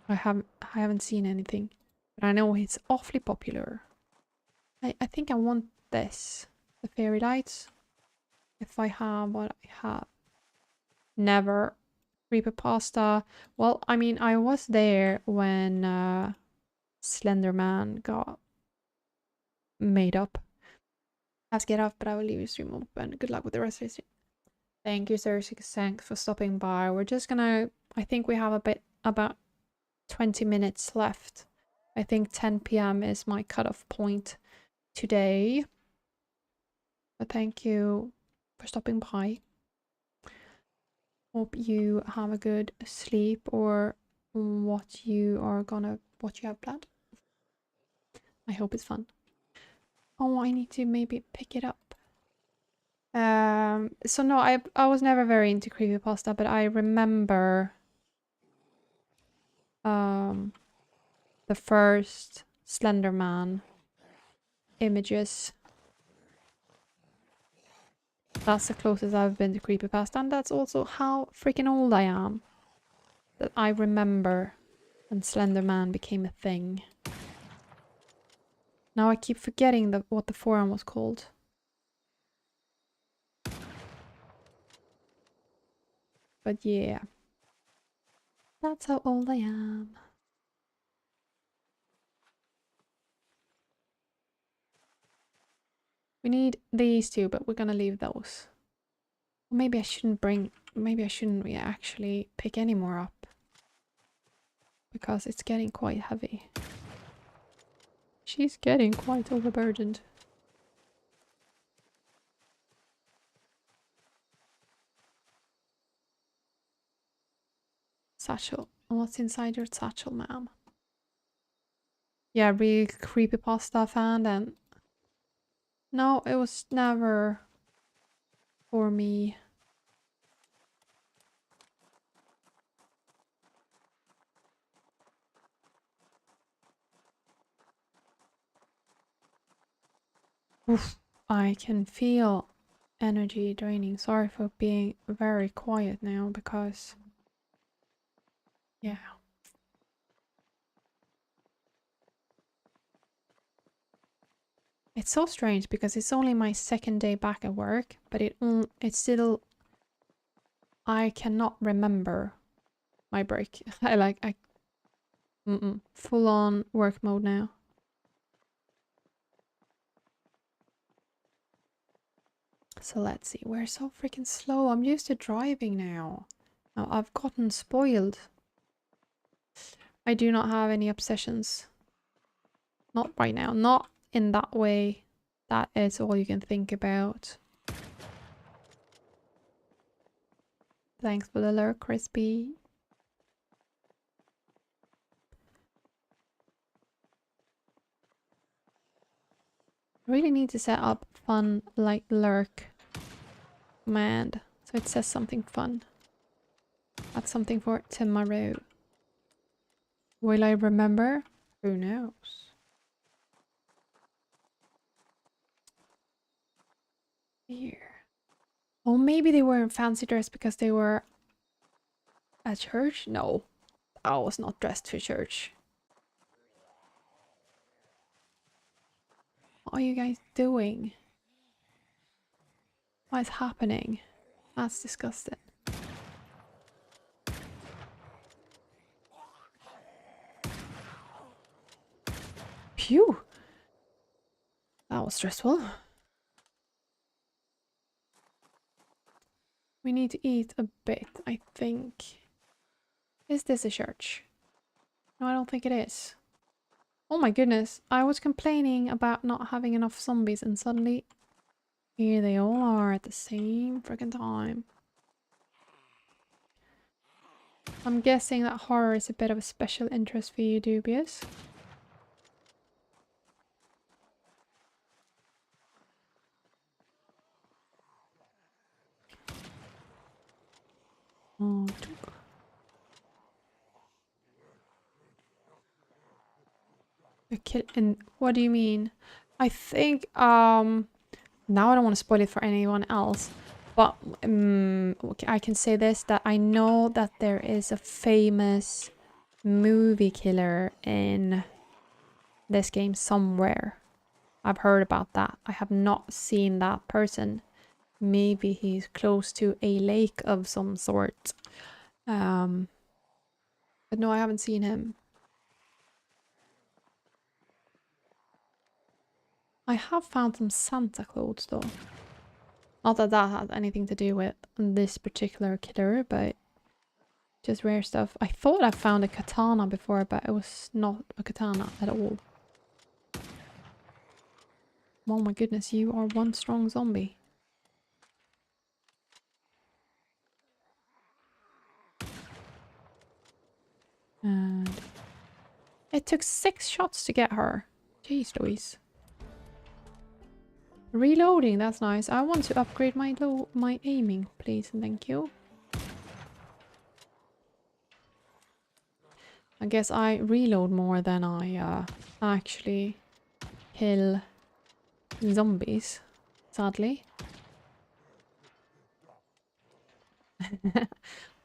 I haven't seen anything. But I know it's awfully popular. I think I want this. The fairy lights. If I have what I have. Never. Creepypasta. Well, I mean, I was there when Slender Man got made up. I have to get off, but I will leave your stream open. Good luck with the rest of the stream. Thank you, sir. Thanks for stopping by. We're just gonna... I think we have about 20 minutes left. I think 10 p.m. is my cutoff point today. But thank you for stopping by. Hope you have a good sleep or what you have planned. I hope it's fun. Oh, I need to maybe pick it up. So no, I was never very into creepypasta, but I remember the first Slender Man images. That's the closest I've been to creepypasta, and that's also how freaking old I am. That I remember when Slender Man became a thing. Now I keep forgetting what the forum was called. But yeah. That's how old I am. We need these two, but we're gonna leave those. Or maybe I shouldn't actually pick any more up. Because it's getting quite heavy. She's getting quite overburdened. Satchel. What's inside your satchel, ma'am? Yeah, real creepypasta fan then. No, it was never for me. Oof, I can feel energy draining. Sorry for being very quiet now because... yeah. It's so strange because it's only my second day back at work, but it's still... I cannot remember my break. I full on work mode now. So let's see, we're so freaking slow. I'm used to driving now. Now I've gotten spoiled. I do not have any obsessions. Not right now. Not in that way. That is all you can think about. Thanks for the lurk, Crispy. I really need to set up fun like lurk command so it says something fun. That's something for tomorrow. Will I remember? Who knows? Here. Oh, maybe they were in fancy dress because they were at church? No, I was not dressed for church. What are you guys doing? What is happening? That's disgusting. Phew! That was stressful. We need to eat a bit, I think. Is this a church? No, I don't think it is. Oh my goodness, I was complaining about not having enough zombies and suddenly here they all are at the same freaking time. I'm guessing that horror is a bit of a special interest for you, Dubious. Oh, and what do you mean? I think now I don't want to spoil it for anyone else, but okay, I can say this, that I know that there is a famous movie killer in this game somewhere. I've heard about that. I have not seen that person. Maybe he's close to a lake of some sort. But no, I haven't seen him. I have found some Santa clothes though. Not that that has anything to do with this particular killer, but just rare stuff. I thought I found a katana before, but it was not a katana at all. Oh my goodness, you are one strong zombie. And it took 6 shots to get her. Jeez Louise. Reloading, that's nice. I want to upgrade my aiming, please and thank you. I guess I reload more than I actually kill zombies, sadly.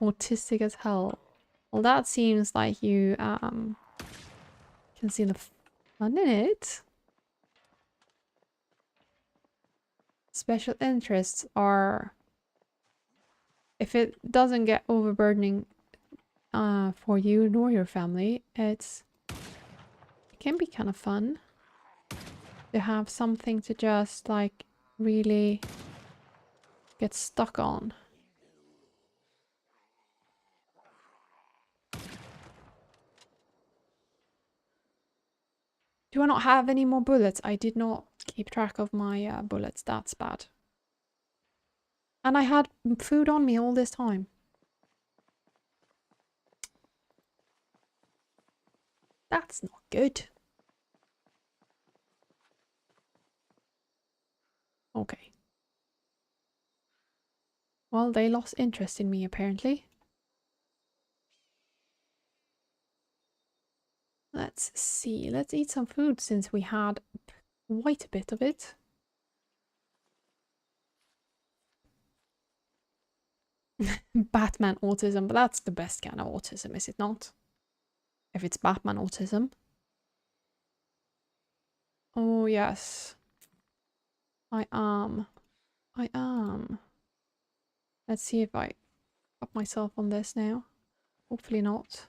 Autistic as hell. Well, that seems like you can see the fun in it. Special interests are, if it doesn't get overburdening for you nor your family, it can be kind of fun to have something to just like really get stuck on. Do I not have any more bullets? I did not keep track of my bullets. That's bad. And I had food on me all this time. That's not good. Okay. Well, they lost interest in me apparently. Let's see. Let's eat some food since we had quite a bit of it. Batman autism, but that's the best kind of autism, is it not? If it's Batman autism. Oh, yes. I am. I am. Let's see if I up myself on this now. Hopefully not.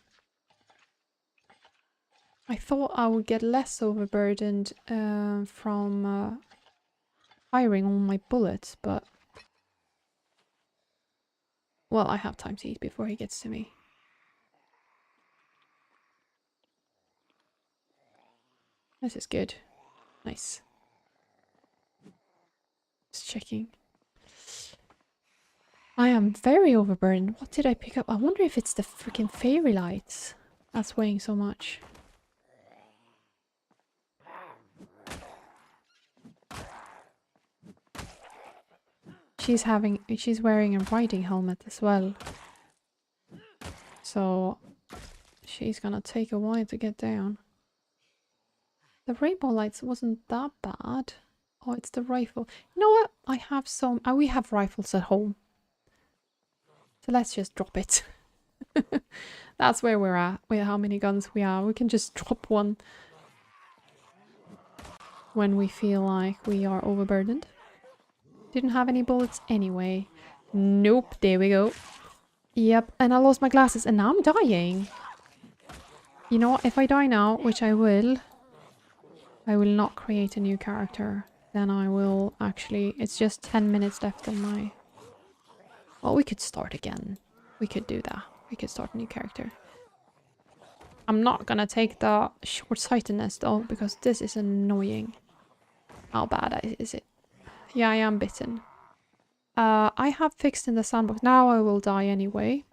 I thought I would get less overburdened from firing all my bullets, but... Well, I have time to eat before he gets to me. This is good. Nice. Just checking. I am very overburdened. What did I pick up? I wonder if it's the freaking fairy lights that's weighing so much. She's wearing a riding helmet as well. So she's gonna take a while to get down. The rainbow lights wasn't that bad. Oh, it's the rifle. You know what? I have some... we have rifles at home. So let's just drop it. That's where we're at with how many guns we are. We can just drop one. when we feel like we are overburdened. Didn't have any bullets anyway. Nope, there we go. Yep, and I lost my glasses and now I'm dying. You know what, if I die now, which I will not create a new character. Then I will actually... It's just 10 minutes left on my... Well, we could start again. We could do that. We could start a new character. I'm not gonna take the short-sightedness though, because this is annoying. How bad is it? Yeah, I am bitten. I have fixed in the sandbox. Now I will die anyway.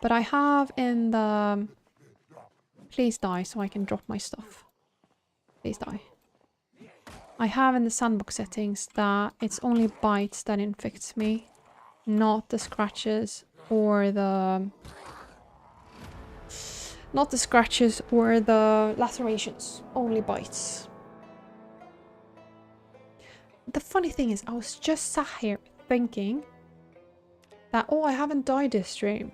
But I have in the... Please die so I can drop my stuff. Please die. I have in the sandbox settings that it's only bites that infects me. Not the scratches or the... Not the scratches or the lacerations. Only bites. The funny thing is, I was just sat here thinking that, oh, I haven't died this stream.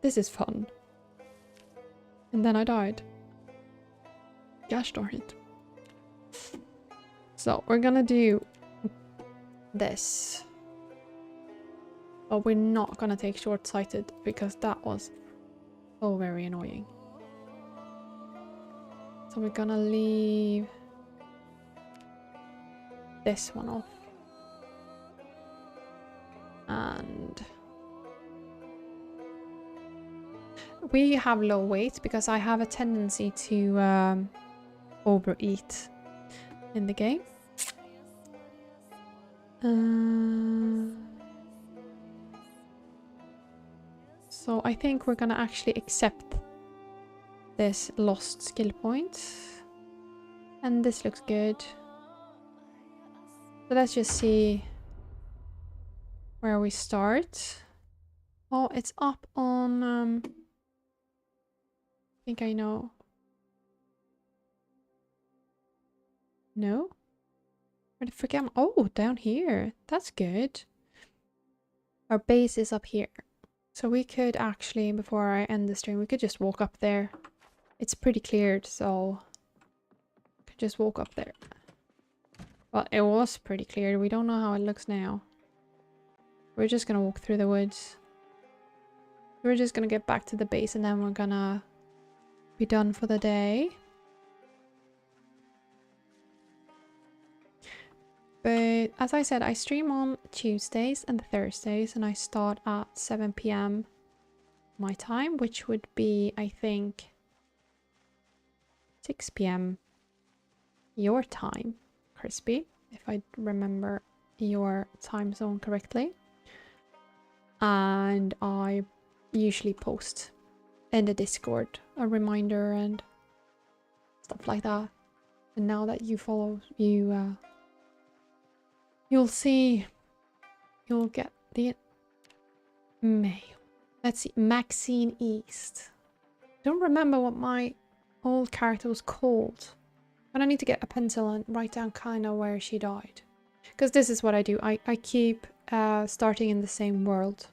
This is fun. And then I died. Gosh darn it. So, we're gonna do this. But we're not gonna take short-sighted because that was so very annoying. So we're gonna leave this one off. And we have low weight because I have a tendency to overeat in the game. So I think we're gonna actually accept this lost skill point. And this looks good. So let's just see where we start. Oh, it's up on... I think I know. No? Where the frick am I? Oh, down here. That's good. Our base is up here. So we could actually, before I end the stream, we could just walk up there. It's pretty cleared, so... Could just walk up there. Well, it was pretty cleared. We don't know how it looks now. We're just gonna walk through the woods. We're just gonna get back to the base and then we're gonna be done for the day. But as I said, I stream on Tuesdays and Thursdays and I start at 7 PM my time, which would be, I think, 6 PM your time, Crispy, if I remember your time zone correctly. And I usually post in the Discord a reminder and stuff like that. And now that you follow, you'll see, you'll get the mail. Let's see, Maxine East. Don't remember what my old character was called. But I need to get a pencil and write down kind of where she died. Because this is what I do. I keep starting in the same world.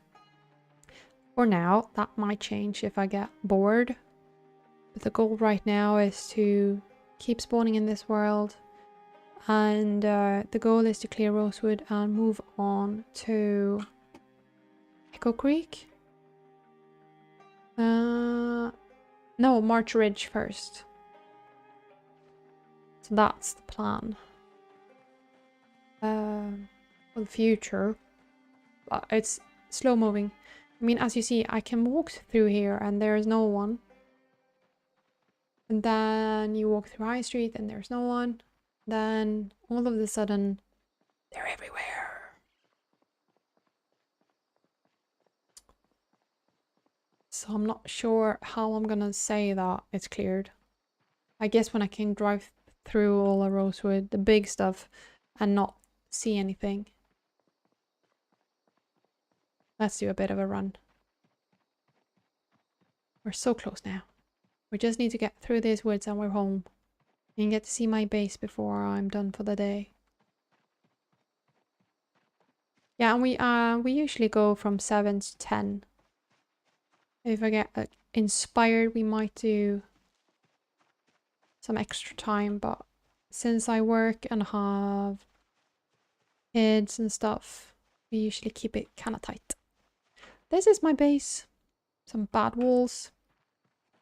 For now, that might change if I get bored. But the goal right now is to keep spawning in this world. And the goal is to clear Rosewood and move on to Echo Creek. No, March Ridge first. So that's the plan. For the future. But it's slow moving. I mean, as you see, I can walk through here and there is no one. And then you walk through High Street and there's no one. Then all of a sudden, they're everywhere. So I'm not sure how I'm gonna say that it's cleared. I guess when I can drive through all of Rosewood, the big stuff, and not see anything. Let's do a bit of a run. We're so close now. We just need to get through these woods and we're home. And get to see my base before I'm done for the day. Yeah, and we usually go from 7 to 10. If I get inspired, we might do some extra time, but since I work and have kids and stuff, we usually keep it kind of tight. This is my base. Some bad walls.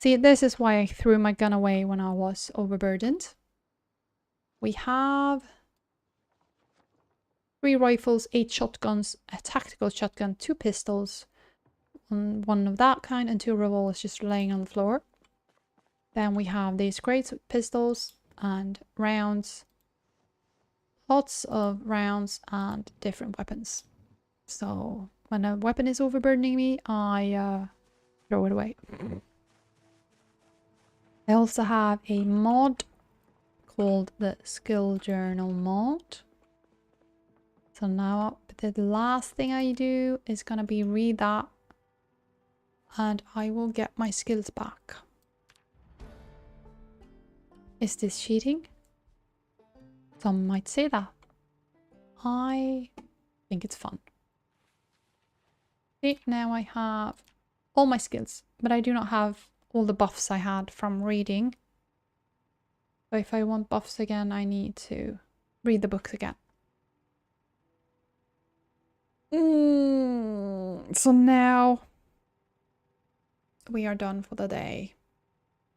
See, this is why I threw my gun away when I was overburdened. We have 3 rifles, 8 shotguns, a tactical shotgun, 2 pistols, one of that kind, and 2 revolvers just laying on the floor. Then we have these crates with pistols and rounds. Lots of rounds and different weapons. So when a weapon is overburdening me, I throw it away. I also have a mod called the Skill Journal mod. So now the last thing I do is gonna be read that, and I will get my skills back. Is this cheating? Some might say that. I think it's fun. See, now I have all my skills, but I do not have all the buffs I had from reading. So if I want buffs again, I need to read the books again. So now we are done for the day.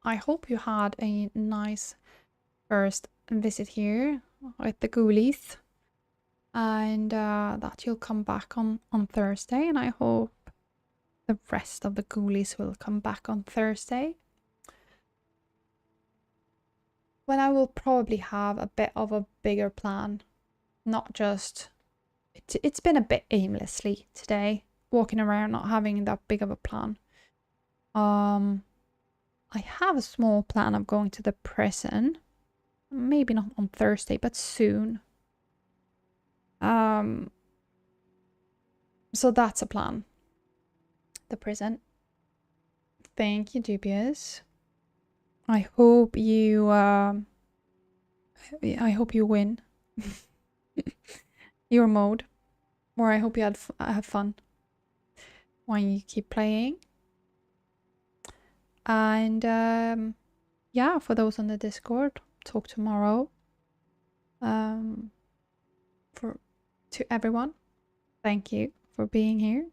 I hope you had a nice first visit here with the ghoulies, and that you'll come back on Thursday, and I hope the rest of the ghoulies will come back on Thursday, when I will probably have a bit of a bigger plan. Not just... It's been a bit aimlessly today, walking around not having that big of a plan. I have a small plan of going to the prison. Maybe not on Thursday, but soon. So that's a plan. The prison. Thank you, Dubious. I hope you win your mode, or I hope you have fun when you keep playing. And yeah, for those on the Discord, talk tomorrow. To everyone, thank you for being here,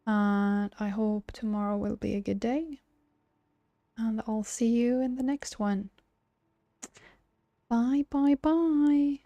and I hope tomorrow will be a good day, and I'll see you in the next one. Bye bye bye.